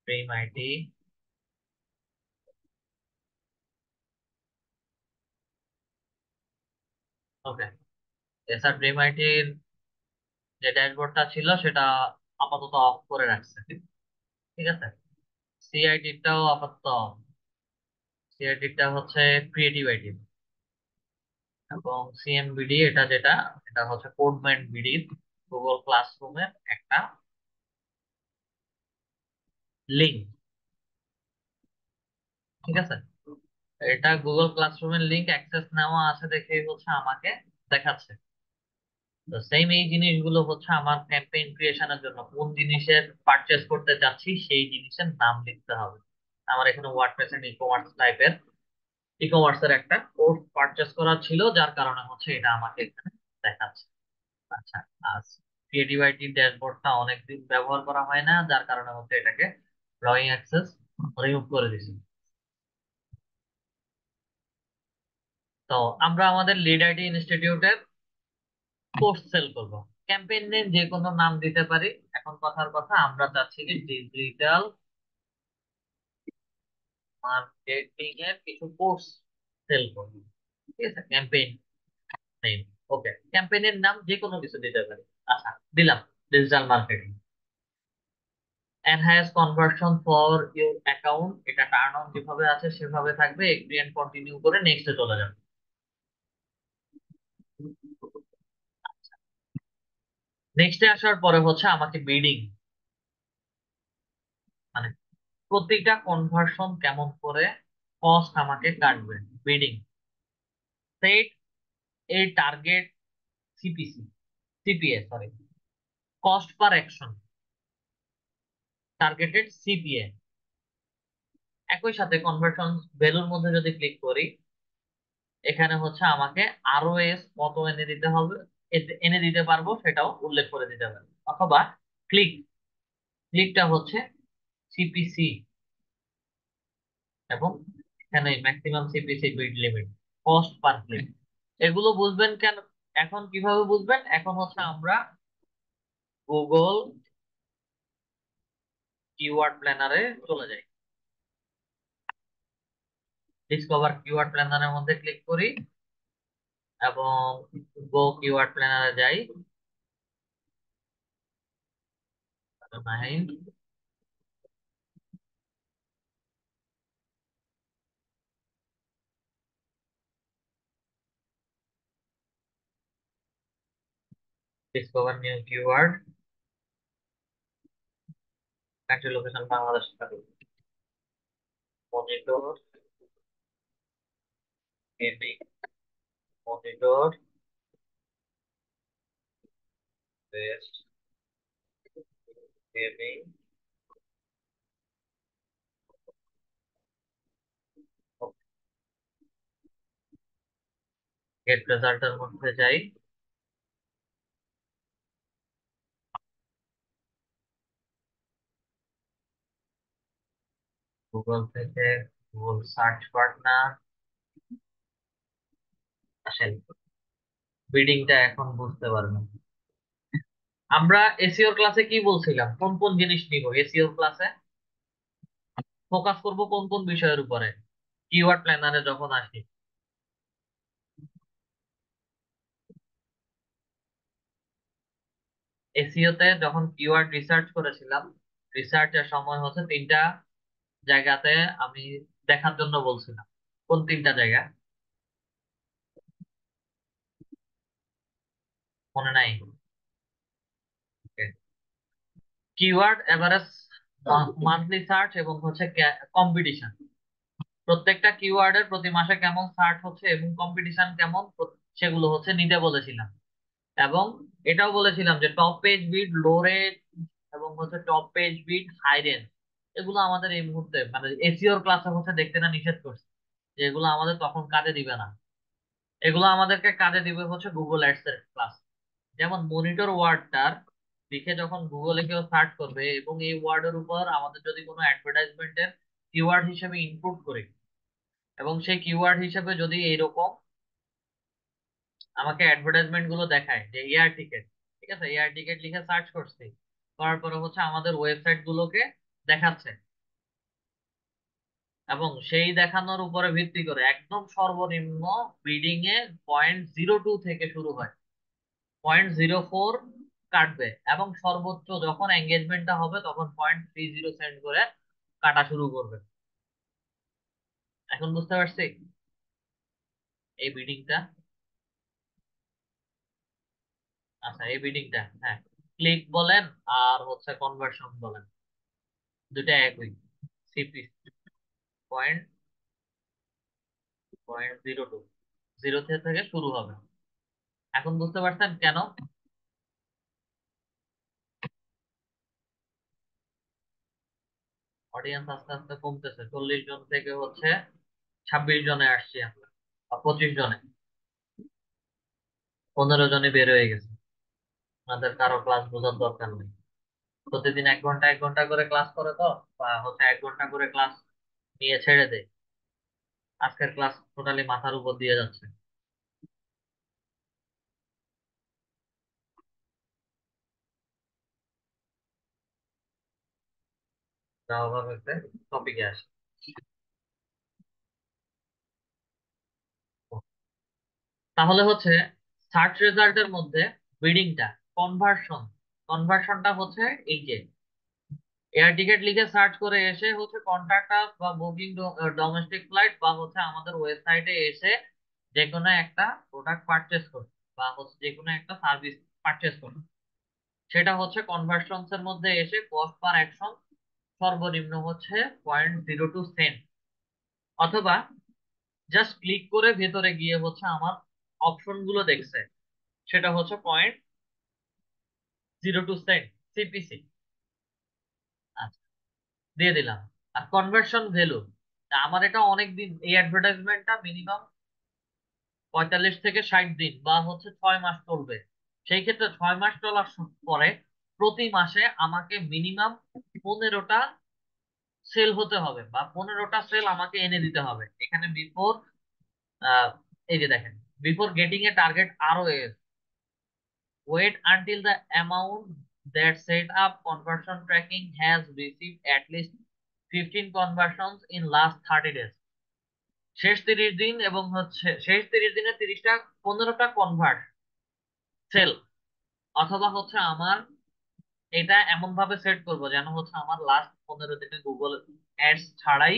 dream IT. Okay, SR dream আইটির যে ড্যাশবোর্ডটা ছিল সেটা আপাতত অফ করে রাখছে। ঠিক আছে, সিআইটিটাও আপাতত অফ। সিআইটিটা হচ্ছে ক্রিয়েটিভ আইটি, এবং সিএমবিডি এটা যেটা, এটা হচ্ছে কোডম্যান বিডির গুগল ক্লাসরুমের একটা লিঙ্ক। ঠিক আছে, এটা গুগল ক্লাসরুমের লিঙ্ক অ্যাক্সেস নেওয়া আছে দেখেই হচ্ছে আমাকে দেখাচ্ছে। তো সেম এই জিনিসগুলো হচ্ছে আমার ক্যাম্পেইন ক্রিয়েশনের জন্য কোন জিনিসের পারচেস করতে যাচ্ছি সেই জিনিসের নাম লিখতে হবে। আমার এখানে ওয়ার্ডপ্রেস এন্ড ই কমার্সের একটা কোর্স পারচেস করা ছিল, যার কারণে হচ্ছে এটা আমাকে এখানে দেখাচ্ছে। আচ্ছা, আজ ক্রিয়েটিভ আইটি ড্যাশবোর্ডটা অনেকদিন ব্যবহার করা হয় না, যার কারণে হচ্ছে এটাকে ড্রয়িং অ্যাক্সেস রিমুভ করে দিছি। তো আমরা আমাদের লিড আইটি ইনস্টিটিউটের কোর্স সেল করব, ক্যাম্পেইন নেম যে কোনো নাম দিতে পারি। এখন কথার কথা, আমরা চাচ্ছি যে ডিজিটাল মার্কেটিং এর কিছু কোর্স সেল করব। ঠিক আছে, ক্যাম্পেইন নেম। ওকে, ক্যাম্পেইনের নাম যে কোনো কিছু দিতে পারি। আচ্ছা, দিলাম digital marketing. Enhance conversion for your account, এটা টার্ন অন যেভাবে আছে সেভাবে থাকবে, এগ্রি এন্ড কন্টিনিউ করে নেক্সটে চলে যাবে। নেক্সটে আসার পরে হচ্ছে আমাকে বিডিং, মানে প্রতিটা কনভার্সন কেমন করে কস্ট আমাকে কাটবে, বিডিং। সেট এই target CPC, CPA sorry, cost per action, targeted CPA. একই সাথে কনভার্সন ভ্যালুর মধ্যে যদি ক্লিক করি, এখানে হচ্ছে আমাকে আরও এস কত এনে দিতে হবে, এনে দিতে পারবো সেটাও উল্লেখ করে দিতে পারবো। অথবা ক্লিক, ক্লিকটা হচ্ছে সিপিসি, এবং এখানে ম্যাক্সিমাম সিপিসি বিড লিমিট, কস্ট পার ক্লিক। এগুলো বুঝবেন কেন, এখন কিভাবে বুঝবেন, এখন হচ্ছে আমরা গুগল কিওয়ার্ড প্ল্যানারে চলে যাই, ডিসকভার কিওয়ার্ড প্ল্যানারের মধ্যে ক্লিক করি এবং গো কিওয়ার্ড প্ল্যানারে যাই। Discover new keyword, country location Bangladesh থাকবে, monitor gaming, monitor best gaming. Get রেজাল্টের মধ্যে যাই, গুগল থেকে গুগল সার্চ পার্টনার আসেন, বিডিংটা এখন বুঝতে পারবেন। আমরা এসইওর ক্লাসে কি বলছিলাম, কোন কোন জিনিস নিব এসইওর ক্লাসে, ফোকাস করব কোন কোন বিষয়ের উপরে কিওয়ার্ড প্ল্যানারে যখন আসি। এসইও তে যখন কিওয়ার্ড রিসার্চ করেছিলাম, রিসার্চের সময় হচ্ছে তিনটা জায়গাতে আমি দেখার জন্য বলছিলাম। কোন তিনটা জায়গা মনে নাই? কিওয়ার্ড এভারেজ, মান্থলি সার্চ এবং হচ্ছে কম্পিটিশন। প্রত্যেকটা কিওয়ার্ডের প্রতি মাসে কেমন সার্চ হচ্ছে এবং কম্পিটিশন কেমন, সেগুলো হচ্ছে নিতে বলেছিলাম। এবং এটাও বলেছিলাম যে top page bid, low rate এবং হচ্ছে top page bid, high range, এগুলো আমাদের এই মুহূর্তে মানে এসইওর ক্লাসে হচ্ছে দেখতে না নিষেধ করছে, যে এগুলো আমাদের তখন কাজে দিবে না। এগুলো আমাদেরকে কাজে দিবে হচ্ছে গুগল অ্যাডস এর ক্লাস। যেমন মনিটর ওয়ার্ডটার লিখে যখন গুগলে কেউ সার্চ করবে এবং এই ওয়ার্ডের উপর আমাদের যদি কোনো অ্যাডভার্টাইজমেন্টের কিওয়ার্ড হিসেবে ইনপুট করি এবং সেই কিওয়ার্ড হিসেবে যদি এইরকম আমাকে অ্যাডভার্টাইজমেন্ট গুলো দেখায় যে এয়ার টিকেট, ঠিক আছে, এয়ার টিকেট লিখে সার্চ করছি, করার পরে হচ্ছে আমাদের ওয়েবসাইট গুলোকে দেখাচ্ছে এবং সেই দেখানোর উপরে ভিত্তি করে একদম সর্বনিম্ন বিডিং এ 0.02 থেকে শুরু হয়, 0.04 কাটবে এবং সর্বোচ্চ যখন এঙ্গেজমেন্টটা হবে তখন 0.30 সেন্ট করে কাটা শুরু করবে। এখন বুঝতে পারছি এই বিডিংটা। আচ্ছা, এই বিডিংটা, হ্যাঁ, ক্লিক বলেন আর হচ্ছে কনভার্সন বলেন, দুটা একই, সিপি পয়েন্ট 0.02, জিরো থেকে শুরু হবে। এখন বুঝতে পারছেন কেন? অডিয়েন্স আস্তে আস্তে কমতেছে, 40 জন থেকে হচ্ছে 26 জনে আসছি আমরা, বা 25 জনে, 15 জনে বের হয়ে গেছে। আমাদের কারো ক্লাস বোঝার দরকার নেই, প্রতিদিন 1 ঘন্টা 1 ঘন্টা করে ক্লাস করে তো, বা হচ্ছে 1 ঘন্টা করে ক্লাস নিয়ে ছেড়ে দেয়। আজকের ক্লাস টোটালি মাথার উপর দিয়ে যাচ্ছে। স্বাভাবিক একটা টপিকে আসে। তাহলে হচ্ছে সার্চ রেজাল্টের মধ্যে বিডিংটা, কনভার্সন, কনভার্সনটা হচ্ছে এই যে এয়ার টিকেট লিখে সার্চ করে এসে হচ্ছে কন্ট্যাক্ট আস বা বুকিং ডোমেস্টিক ফ্লাইট বা হচ্ছে আমাদের ওয়েবসাইটে এসে যে কোনো একটা প্রোডাক্ট পারচেস করুন বা হচ্ছে যে কোনো একটা সার্ভিস পারচেস করুন, সেটা হচ্ছে কনভার্সনস এর মধ্যে এসে কস্ট পার অ্যাকশন সর্বনিম্ন হচ্ছে 0.02 সেন্ট, অথবা জাস্ট ক্লিক করে ভেতরে গিয়ে হচ্ছে আমার অপশন গুলো দেখছে, সেটা হচ্ছে 0.02 সেন্ট, সিপিসি। আচ্ছা, দিয়ে দিলাম। আর কনভার্সন ভ্যালু, আমার এটা অনেক দিন, এই অ্যাডভার্টাইজমেন্টটা মিনিমাম 45 থেকে 60 দিন বা হচ্ছে 6 মাস চলবে। সেই ক্ষেত্রে 6 মাস চলার পরে প্রতি মাসে আমাকে মিনিমাম 15টা সেল হতে হবে বা 15টা সেল আমাকে এনে দিতে হবে। এখানে বিফোর, এই যে দেখেন, before getting a target ROAS, wait until the amount that set up conversion tracking has received at least 15 conversions in last 30 days। শেষ 30 দিন এবং হচ্ছে শেষ 30 দিনে 30টা, 15টা কনভার্ট সেল, অথবা হচ্ছে আমার এটা এমন ভাবে সেট করবো যেন হচ্ছে আমার লাস্ট 15 দিনে গুগল অ্যাডস ছাড়াই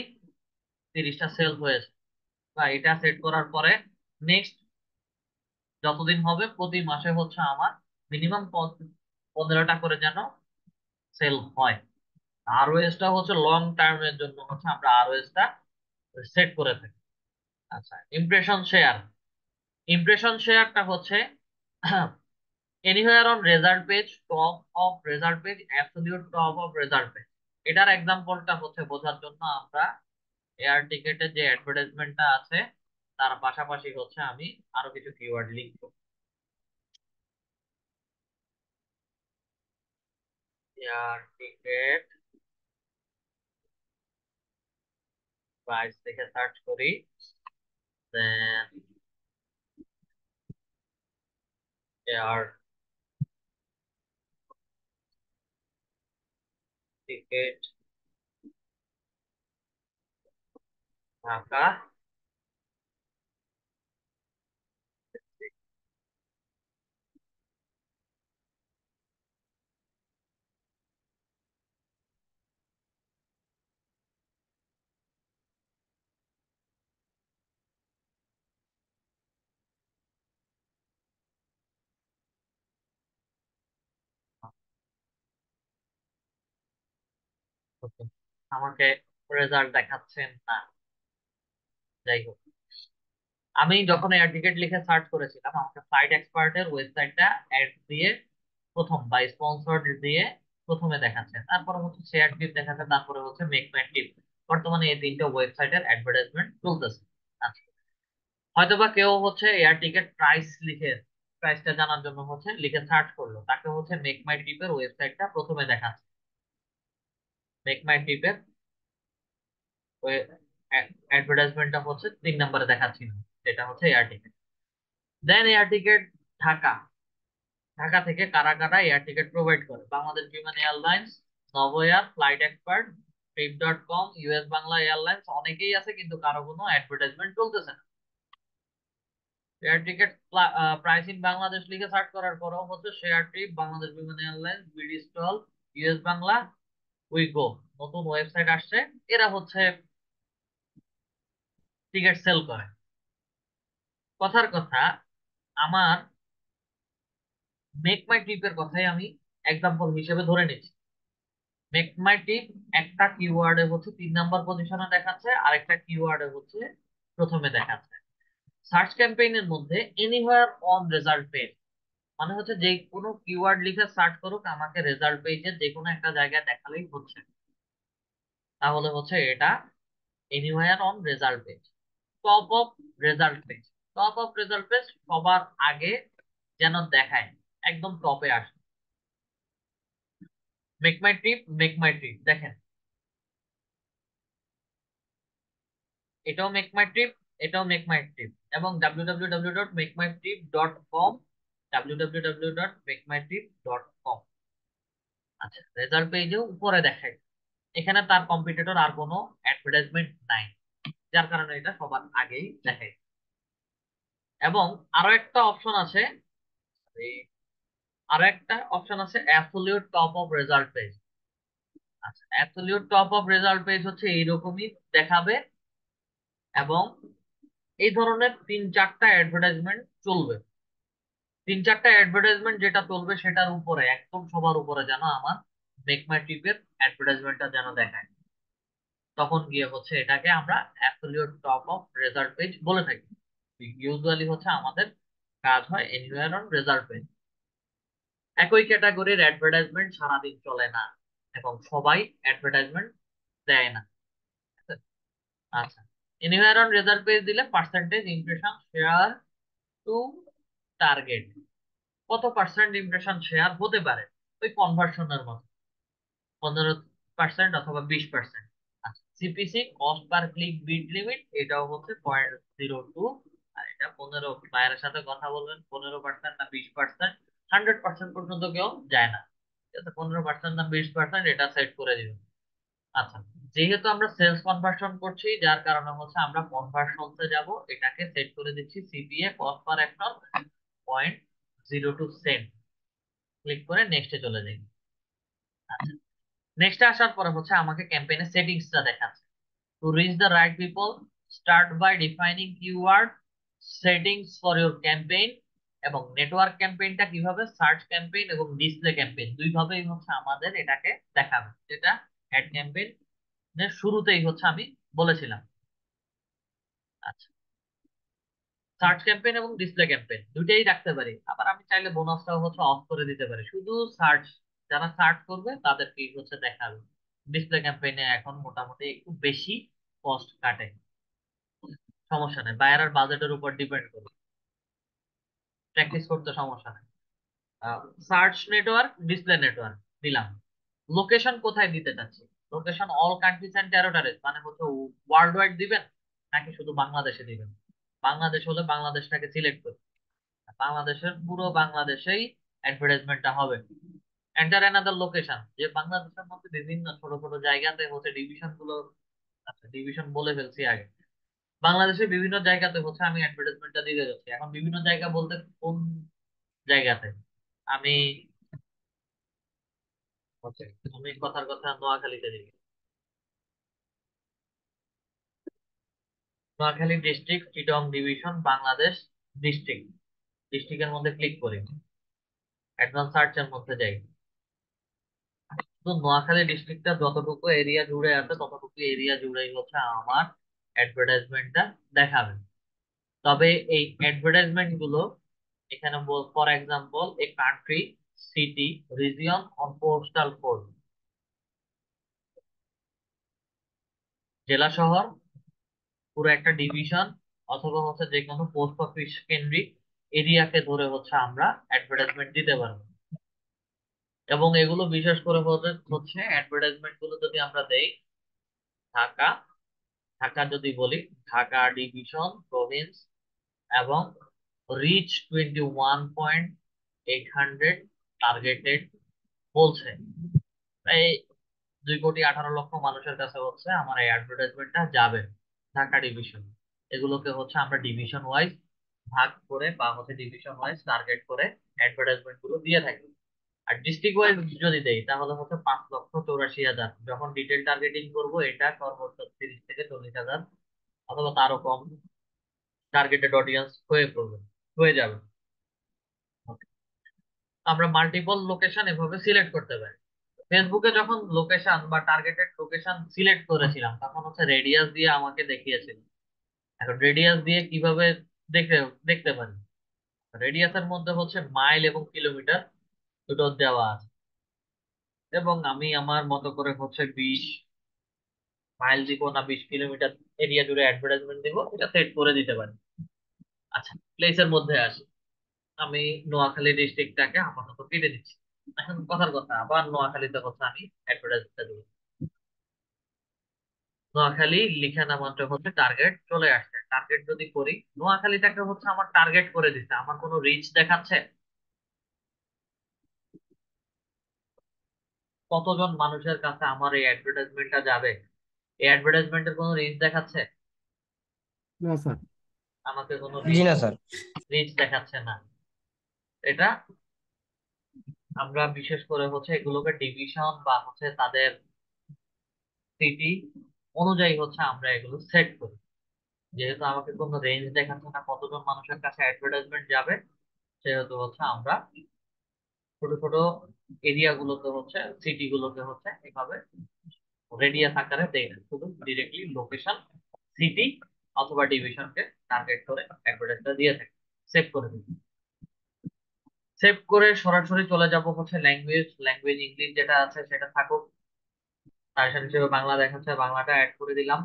30টা সেল হয়েছে, বা এটা সেট করার পরে নেক্সট যতদিন হবে প্রতি মাসে হচ্ছে আমার মিনিমাম 15টা করে যেন সেল হয়। ROS টা হচ্ছে লং টার্মের জন্য হচ্ছে আমরা ROS টা সেট করে থাকি। আচ্ছা, ইমপ্রেশন শেয়ার, ইমপ্রেশন শেয়ারটা হচ্ছে anywhere on result page, top of result page, absolute top of result page। এটার এক্সাম্পলটা হচ্ছে বোঝার জন্য আমরা এয়ার টিকেটের যে অ্যাডভার্টাইজমেন্টটা আছে তার পাশাপাশি হচ্ছে আমি আরো কিছু কিওয়ার্ড লিখবো। এয়ার টিকেট প্রাইস লিখে সার্চ করি, দেন এয়ার টিকেট ঢাকা, ওকে, আমাকে রেজাল্ট দেখাচ্ছেন না। যাই হোক, আমি যখন এয়ার টিকেট লিখে সার্চ করেছিলাম আমাকে ফ্লাইট এক্সপার্টের ওয়েবসাইটটা অ্যাড দিয়ে প্রথম বা স্পন্সর দিয়ে প্রথমে দেখাচ্ছে, তারপরে হচ্ছে শেয়ার টিপ দেখাচ্ছে, তারপরে হচ্ছে মেক মাই টিপ। বর্তমানে এই তিনটা ওয়েবসাইটের অ্যাডভার্টাইজমেন্ট চলতেছে। আচ্ছা, হয়তোবা কেউ হচ্ছে এয়ার টিকেট প্রাইস লিখে প্রাইসটা জানার জন্য হচ্ছে লিখে সার্চ করলো, তাকে হচ্ছে মেক মাই ট্রিপের ওয়েবসাইটটা প্রথমে দেখাচ্ছে। মেক মাই ট্রিপের অ্যাডভার্টাইজমেন্টটা হচ্ছে 3 নম্বরে দেখাচ্ছিল, যেটা হচ্ছে air ticket. Then air ticket Dhaka, Dhaka থেকে কারা কারা এয়ার টিকেট প্রোভাইড করে: Bangladesh Biman airlines, Novoair, flight expert, trip com, US Bangla airlines, অনেকেই আছে কিন্তু কারো কোনো অ্যাডভার্টাইজমেন্ট চলতেছে না। Air ticket price in Bangladesh লিখে সার্চ করার পরও হচ্ছে share trip, Bangladesh Biman airlines, BD stall, US Bangla, Wego, নতুন ওয়েবসাইট আসছে, এরা হচ্ছে টিকিট সেল করে। কথার কথা, আমার মেক মাই ট্রিপের কথাই আমি এক্সাম্পল হিসেবে ধরে নিচ্ছি। মেক মাই ট্রিপ একটা কিওয়ার্ডে হচ্ছে 3 নম্বর পজিশনে দেখাচ্ছে, আরেকটা কিওয়ার্ডে হচ্ছে প্রথমে দেখাচ্ছে। সার্চ ক্যাম্পেইনের মধ্যে এনিওয়্যার অন রেজাল্ট পেজ, মানে হচ্ছে যে কোনো কিওয়ার্ড লিখে সার্চ করুক, আমাকে রেজাল্ট পেজে যে কোনো একটা জায়গায় দেখালেই হচ্ছে, তাহলে হচ্ছে এটা anywhere on result page. Top of result page, top of result page সবার আগে যেন দেখায়, একদম টপে আসে। মেক মাই ট্রিপ, মেক মাই ট্রিপ দেখেন, এটাও মেক মাই ট্রিপ, এটাও মেক মাই ট্রিপ, এবং www.makemytrip.com, www.makemytrip.com। আচ্ছা, রেজাল্ট পেজেও উপরে দেখায়, এখানে তার কম্পিটিটর আর কোনো অ্যাডভার্টাইজমেন্ট নাই, যার কারণে এটা সবার আগেই দেখায়। এবং আরো একটা অপশন আছে, এই আরো একটা অপশন আছে absolute top of result page. আচ্ছা, absolute top of result page হচ্ছে এইরকমই দেখাবে, এবং এই ধরনের 3-4টা অ্যাডভার্টাইজমেন্ট চলবে। 3-4টা অ্যাডভার্টাইজমেন্ট যেটা চলবে সেটার উপরে একদম সবার উপরে যেন আমার মেক মাই ট্রিপের অ্যাডভার্টাইজমেন্টটা যেন দেখায়, তখন গিয়ে হচ্ছে এটাকে আমরা absolute top of result page বলে থাকি। ইউজুয়ালি হচ্ছে আমাদের কাজ হয় এনিওয়্যার অন রেজাল্ট পেজ। একই ক্যাটাগরির অ্যাডভার্টাইজমেন্ট সারাদিন চলে না, এবং সবাই অ্যাডভার্টাইজমেন্ট দেয় না। আচ্ছা, এনিওয়্যার অন রেজাল্ট পেজ দিলে percentage impression share two target, কত পার্সেন্ট ইমপ্রেশন শেয়ার হতে পারে, ওই কনভার্সনের মতো 15% অথবা 20%। আচ্ছা, সিপিসি কস্ট পার ক্লিক বিড লিমিট, এটাও হচ্ছে 0.02, আর এটা 15, বায়ারের সাথে কথা বলবেন 15% না 20%, 100% পর্যন্ত কেউ যায় না, ঠিক আছে, 15% না 20% এটা সেট করে দিবেন। আচ্ছা, যেহেতু আমরা সেলস কনভার্সন করছি, যার কারণে হচ্ছে আমরা কনভার্সনসে যাব, এটাকে সেট করে দিচ্ছি CPA cost per action 0.02 cent, click করে নেক্সটে চলে যাই। আচ্ছা, নেক্সটে আসার পরে হচ্ছে আমাকে ক্যাম্পেইনের সেটিংসটা দেখাচ্ছে। To reach the right people, start by defining keyword, settings for your campaign, এবং নেটওয়ার্ক ক্যাম্পেইনটা কিভাবে সার্চ ক্যাম্পেইন এবং ডিসপ্লে ক্যাম্পেইন দুইভাবেই হচ্ছে আমাদের এটাকে দেখাবে, যেটা অ্যাড ক্যাম্পেইন শুরুতেই হচ্ছে আমি বলেছিলাম। আচ্ছা, সার্চ ক্যাম্পেইন এবং ডিসপ্লে ক্যাম্পেইন দুইটাই রাখতে পারি, আবার আমি চাইলে বোনাসটাও হচ্ছে অফ করে দিতে পারি, শুধু সার্চ, যারা সার্চ করবে তাদেরকেই হচ্ছে দেখাবে। ডিসপ্লে ক্যাম্পেইনে এখন মোটামুটি একটু বেশি কস্ট কাটে, সমস্যা নেই, বায়ারের বাজেটের উপর ডিপেন্ড করে, প্র্যাকটিস করতে সমস্যা নেই। সার্চ নেটওয়ার্ক, ডিসপ্লে নেটওয়ার্ক দিলাম। লোকেশন কোথায় দিতে চাচ্ছি, তো location all countries and territories মানে হচ্ছে ওয়ার্ল্ড ওয়াইড দিবেন নাকি শুধু বাংলাদেশে দিবেন? বাংলাদেশ হলে বাংলাদেশটাকে সিলেক্ট করুন, বাংলাদেশের পুরো বাংলাদেশেই অ্যাডভার্টাইজমেন্টটা হবে। এন্টার অ্যানাদার লোকেশন, যে বাংলাদেশের মধ্যে বিভিন্ন ছোট ছোট জায়গাতে হচ্ছে ডিভিশন গুলো, আচ্ছা ডিভিশন বলে ফেলছি আগে, বাংলাদেশের বিভিন্ন জায়গাতে হচ্ছে আমি অ্যাডভার্টাইজমেন্টটা দিতে যাচ্ছি। এখন বিভিন্ন জায়গা বলতে কোন জায়গাতে? আমি হচ্ছে আমি কথার কথা নোয়াখালীতে দিই, Noakhali district, Chittagong division, Bangladesh district, ডিস্ট্রিক্টের মধ্যে ক্লিক করি, অ্যাডভান্স সার্চের মধ্যে যাই। তো নোয়াখালী ডিস্ট্রিক্টটা যতটুকু এরিয়া জুড়ে আছে ততটুকু এরিয়া জুড়েই হচ্ছে আমার অ্যাডভার্টাইজমেন্টটা দেখাবে। তবে এই অ্যাডভার্টাইজমেন্ট গুলো এখানে for example a country, city, region on postal code, জেলা শহর, পুরো একটা ডিভিশন, অথবা হচ্ছে যে কোনো পোস্ট অফিস কেন্দ্রিক এরিয়াকে ধরে হচ্ছে আমরা অ্যাডভার্টাইজমেন্ট দিতে পারবো। এবং এগুলো বিশেষ করে হচ্ছে অ্যাডভার্টাইজমেন্ট গুলো যদি আমরা দেই ঢাকা, ঢাকা যদি বলি ঢাকা ডিভিশন, প্রভিন্স এবং রিচ 21.800 টার্গেটেড বলছে, প্রায় 2,18,00,000 মানুষের কাছে হচ্ছে আমার এই অ্যাডভার্টাইজমেন্টটা যাবে ঢাকা ডিভিশন। এগুলোকে হচ্ছে আমরা ডিভিশন ওয়াইজ ভাগ করে বা হচ্ছে ডিভিশন ওয়াইজ টার্গেট করে অ্যাডভার্টাইজমেন্ট গুলো দিয়ে থাকি। আর ডিস্ট্রিক্ট ওয়াইজ যদি দেই তাহলে হচ্ছে 5,84,000। যখন ডিটেল টার্গেটিং করবো এটা সর্বোচ্চ 30 থেকে 40,000 অথবা তারও কম টার্গেটেড অডিয়েন্স হয়ে যাবে। আমরা মাল্টিপল লোকেশন এভাবে সিলেক্ট করতে পারি। ফেসবুকে যখন লোকেশন বা টার্গেটেড লোকেশন সিলেক্ট করেছিলাম তখন হচ্ছে রেডিয়াস দিয়ে আমাকে দেখিয়েছিল। এখন রেডিয়াস দিয়ে কিভাবে দেখতে দেখতে পারি? রেডিয়াসের মধ্যে হচ্ছে মাইল এবং কিলোমিটার দুটো দেওয়া আছে, এবং আমি আমার মতো করে হচ্ছে 20 মাইল দিব না 20 কিলোমিটার এরিয়া জুড়ে অ্যাডভার্টাইজমেন্ট দিব এটা সেট করে দিতে পারি। আচ্ছা, প্লেসের মধ্যে আসি, আমি নোয়াখালী ডিস্ট্রিক্টটাকে আপাতত কেটে দিচ্ছি। এখন কথার কথা আবার নোয়াখালীতে হচ্ছে আমি অ্যাডভার্টাইজমেন্টটা দিব। নোয়াখালী লিখে না মাত্র হচ্ছে টার্গেট চলে আসছে। টার্গেট যদি করি, নোয়াখালীটাকে হচ্ছে আমার টার্গেট করে দিচ্ছে, আমার কোনো রিচ দেখাচ্ছে কতজন মানুষের কাছে আমার এই অ্যাডভার্টাইজমেন্টটা যাবে, এই অ্যাডভার্টাইজমেন্টের কোনো রিচ দেখাচ্ছে? না স্যার। আমাকে কোনো জি না স্যার। রিচ দেখাচ্ছে না। এটা আমরা বিশেষ করে হচ্ছে এগুলোকে ডিভিশন বা হচ্ছে তাদের সিটি অনুযায়ী হচ্ছে আমরা এগুলো সেট করি। যেহেতু আমাকে কোনো রেঞ্জ দেখাচ্ছে না কতজন মানুষের কাছে অ্যাডভার্টাইজমেন্ট যাবে, সেহেতু হচ্ছে আমরা ছোট ছোট এরিয়া গুলোতে হচ্ছে সিটি গুলোতে হচ্ছে এভাবে রেডিয়াস আকারে দেই না, শুধু ডিরেক্টলি লোকেশন, সিটি অথবা ডিভিশনকে টার্গেট করে অ্যাডভার্টাইজটা দিয়ে থাকি। সেভ করে দিই, সেভ করে সরাসরি চলে যাব হচ্ছে ল্যাঙ্গুয়েজ, ল্যাঙ্গুয়েজ ইংলিশ যেটা আছে সেটা থাকুক, সাজেশন হিসেবে বাংলা দেখাচ্ছে, বাংলাটা অ্যাড করে দিলাম।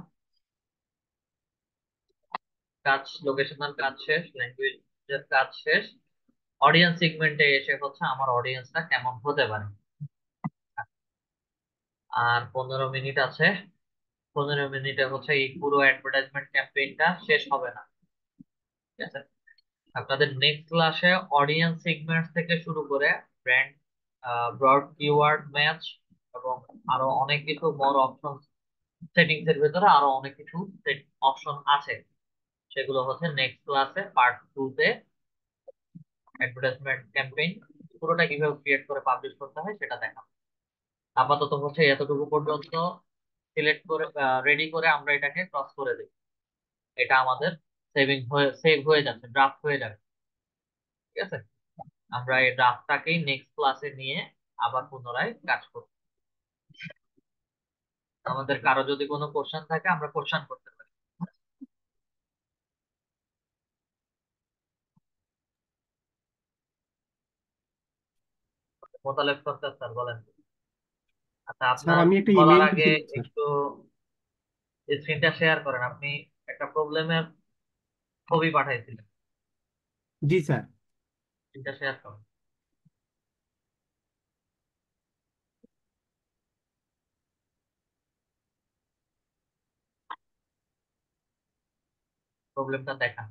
কাজ, লোকেশনাল কাজ শেষ, ল্যাঙ্গুয়েজের কাজ শেষ। অডিয়েন্স সেগমেন্টে এসে হচ্ছে আমার অডিয়েন্সটা কেমন হতে পারে। আর 15 মিনিট আছে, 15 মিনিটে হচ্ছে এই পুরো অ্যাডভার্টাইজমেন্ট ক্যাম্পেইনটা শেষ হবে না। ঠিক আছে, আপনাদের নেক্সট ক্লাসে অডিয়েন্স সেগমেন্ট থেকে শুরু করে ব্র্যান্ড, ব্রড কিওয়ার্ড ম্যাচ এবং আরো অনেক কিছু মোর অপশন, সেটিংস এর ভেতরে আরো অনেক কিছু অপশন আছে, সেগুলো হচ্ছে নেক্সট ক্লাসে পার্ট 2 তে অ্যাডভার্টাইজমেন্ট ক্যাম্পেইন পুরোটা কিভাবে ক্রিয়েট করে পাবলিশ করতে হয় সেটা দেখাবো। আপাতত হচ্ছে এতটুকু পর্যন্ত সিলেক্ট করে রেডি করে আমরা এটাকে ক্রস করে দিই। এটা আমাদের সেভ হয়ে যাচ্ছে, ড্রাফট হয়ে যাবে। ঠিক আছে, আমরা এই ড্রাফটটাকেই নেক্সট ক্লাসে নিয়ে আবার পুনরায় কাজ করব। আমাদের কারো যদি কোনো কোশ্চেন থাকে আমরা কোশ্চেন করতে পারি। মোতালেব সরকার স্যার বলেন। আচ্ছা, স্যার আপনার আমি একটা বলার ইমেল আগে দিয়েছিলাম স্যার। একটু স্ক্রিনটা শেয়ার করেন। আপনি একটা প্রবলেমের ছবি পাঠাইছিলেন, জি স্যার। স্ক্রিনটা শেয়ার করেন। প্রবলেমটা দেখান।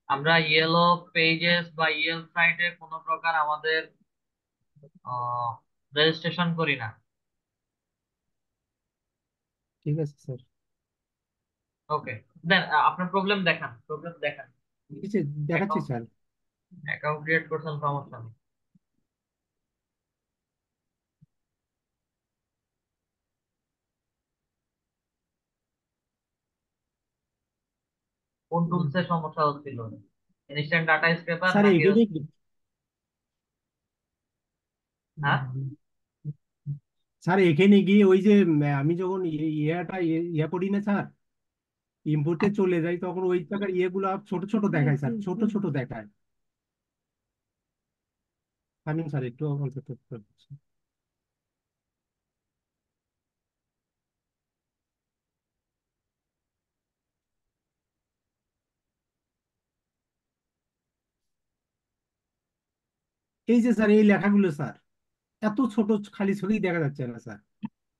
আমরা ইয়েলো পেজেস বা ইয়েল সাইটে কোনো প্রকার আমাদের রেজিস্ট্রেশন করি না। ঠিক আছে স্যার। ওকে, দেন আপনার প্রবলেম দেখান, প্রবলেম দেখান। ঠিক আছে, দেখাচ্ছি স্যার। অ্যাকাউন্ট ক্রিয়েট করছেন, সমস্যা নেই। কোন টুলসের সমস্যা হচ্ছিল? ইনস্ট্যান্ট ডাটা স্ক্রেপার স্যার নাকি এখানে হ্যাঁ? স্যার এখানে গিয়ে ওই যে আমি যখন ইয়া করি না স্যার, ইম্পোর্টে চলে যাই, তখন ওই জায়গার ইয়েগুলো ছোট ছোট দেখায় স্যার, ছোট ছোট দেখায়। আমি স্যার একটু অল্প একটু করছি। এই যে স্যার এই লেখাগুলো স্যার এত ছোট, খালি ছবি দেখা যাচ্ছে না স্যার।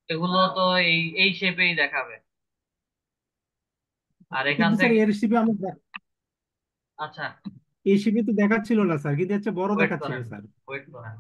এগুলো তো এই এই শেপেই দেখাবে। আর এখান কিন্তু স্যার থেকে এর শিপে আমার আচ্ছা, এই শিপে তো দেখাচ্ছিল না স্যার, কিন্তু হচ্ছে বড় ওয়েট দেখাচ্ছিল করেন, স্যার। ওয়েট করেন।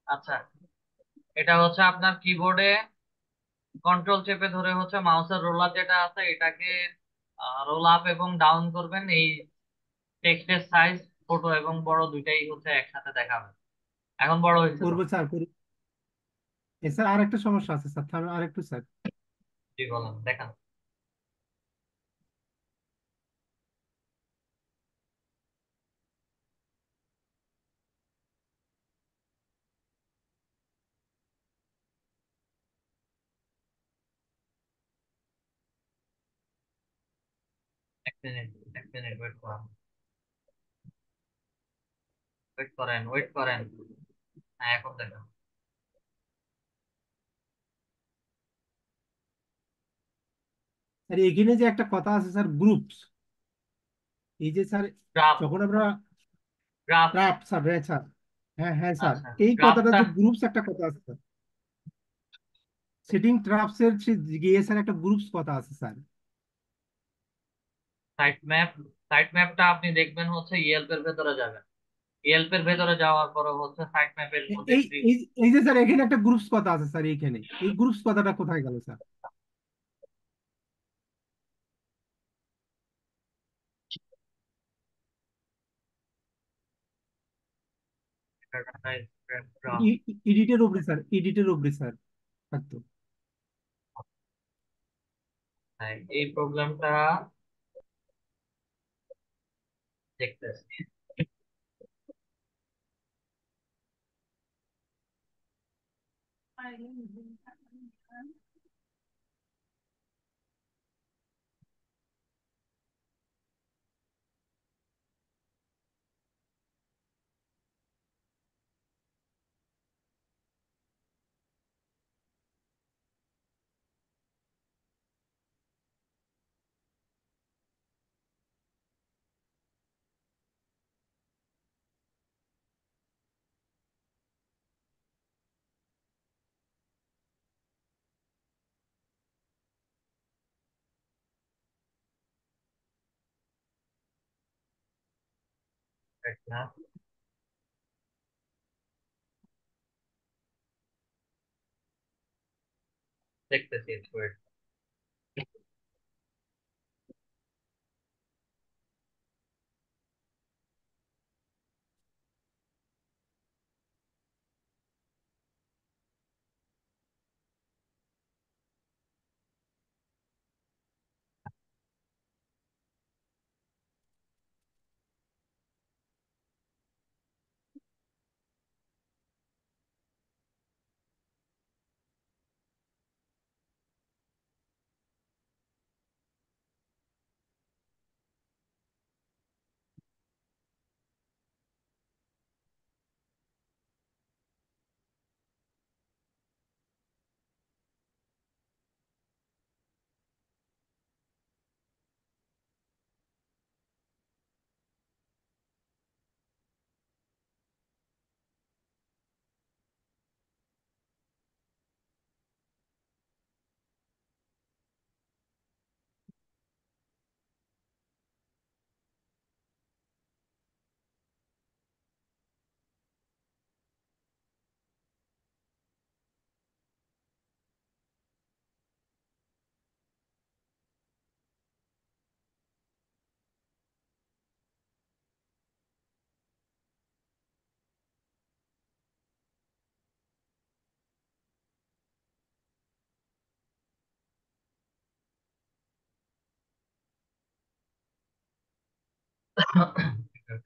আচ্ছা, এটা হচ্ছে আপনার কিবোর্ডে কন্ট্রোল চেপে ধরে হচ্ছে মাউসের রোলার যেটা আছে এটাকে রোল আপ এবং ডাউন করবেন। এই টেক্সটের সাইজ ছোট এবং বড় দুইটাই হচ্ছে একসাথে দেখাবে। এখন বড় হয়েছে তো? করবো স্যার, করি। স্যার আর একটা সমস্যা আছে স্যার, আর একটু স্যার। জি বলেন, দেখান। এক মিনিট, এক মিনিট ওয়েট করেন, ওয়েট করেন, ওয়েট করেন। হ্যাঁ, এখন দেখান। স্যার এখানে যে একটা কথা আছে স্যার, গ্রুপস, এই যে স্যার গ্রাফ, যখন আমরা গ্রাফ। ট্রাপ স্যার, হ্যাঁ স্যার, হ্যাঁ হ্যাঁ স্যার, আচ্ছা, এই কথাটা গ্রাফটা যে গ্রুপস একটা কথা আছে স্যার, সেটিং ট্রাপস এর গিয়ে স্যার একটা গ্রুপস কথা আছে স্যার। সাইট ম্যাপ, সাইট ম্যাপটা আপনি দেখবেন হচ্ছে ইয়েল্প এর ভেতরে যাবেন। ইয়েল্প এর ভেতরে যাওয়ার পরে হচ্ছে সাইট ম্যাপের মধ্যে এই এই এই যে স্যার এখানে একটা গ্রুপস কথা আছে স্যার, এইখানে এই গ্রুপস কথাটা কোথায় গেল স্যার? গ্রাফ। এডিটের উপরে স্যার, এডিটের উপরে স্যার থাকতো। হ্যাঁ, এই প্রবলেমটা দেখতেছি। Right now, দেখতেছি একটু wait।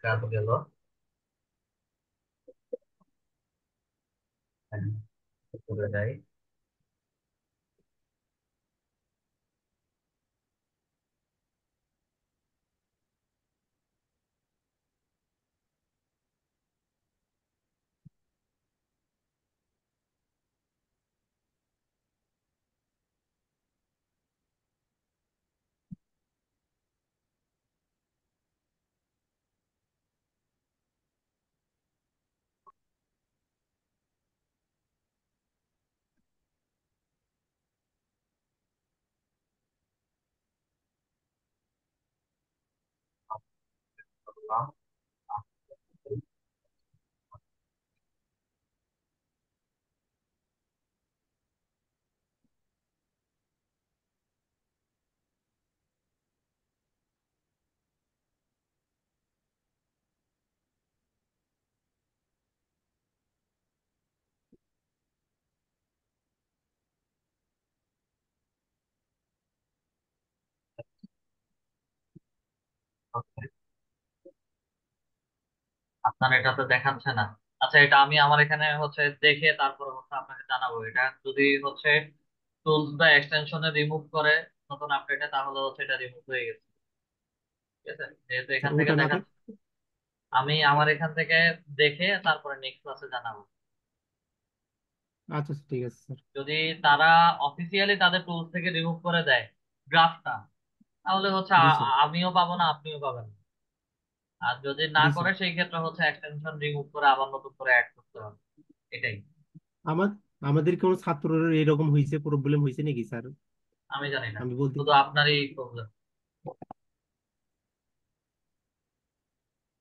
কাজ গেল। হ্যাঁ, চলে যাই। আপনার এটা তো দেখাচ্ছে না। আচ্ছা, এটা আমি আমার এখানে হচ্ছে দেখে তারপর হচ্ছে আপনাকে জানাবো। এটা যদি হচ্ছে টুলস বা এক্সটেনশনে রিমুভ করে নতুন আপডেটে, তাহলে হচ্ছে এটা রিমুভ হয়ে গেছে। ঠিক আছে, যেহেতু স্যার এখান থেকে ওটা না দেখাচ্ছে, আমি আমার এখান থেকে দেখে তারপরে নেক্সট ক্লাসে জানাবো। আচ্ছা ঠিক আছে স্যার। যদি তারা অফিসিয়ালি তাদের টুলস থেকে রিমুভ করে দেয় ড্রাফটটা, তাহলে হচ্ছে জি স্যার। আমিও পাবো না, আপনিও পাবেন না। আর যদি না জি করে, স্যার। সেই ক্ষেত্রে হচ্ছে এক্সটেনশন রিমুভ করে আবার নতুন করে অ্যাড করতে হবে। এটাই। আমার আমাদের কোনো ছাত্রের এরকম হয়েছে, প্রবলেম হয়েছে নাকি স্যার? আমি জানি না, আমি বলতে শুধু আপনারই প্রবলেম।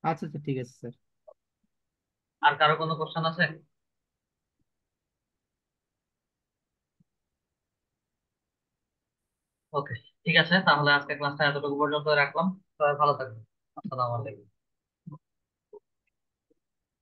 আচ্ছা আচ্ছা ঠিক আছে স্যার। আর কারো কোনো কোশ্চেন আছে? ওকে, ঠিক আছে, তাহলে আজকে ক্লাসটা এতটুকু পর্যন্ত রাখলাম। সবাই ভালো থাকবেন। আসসালামু আলাইকুম।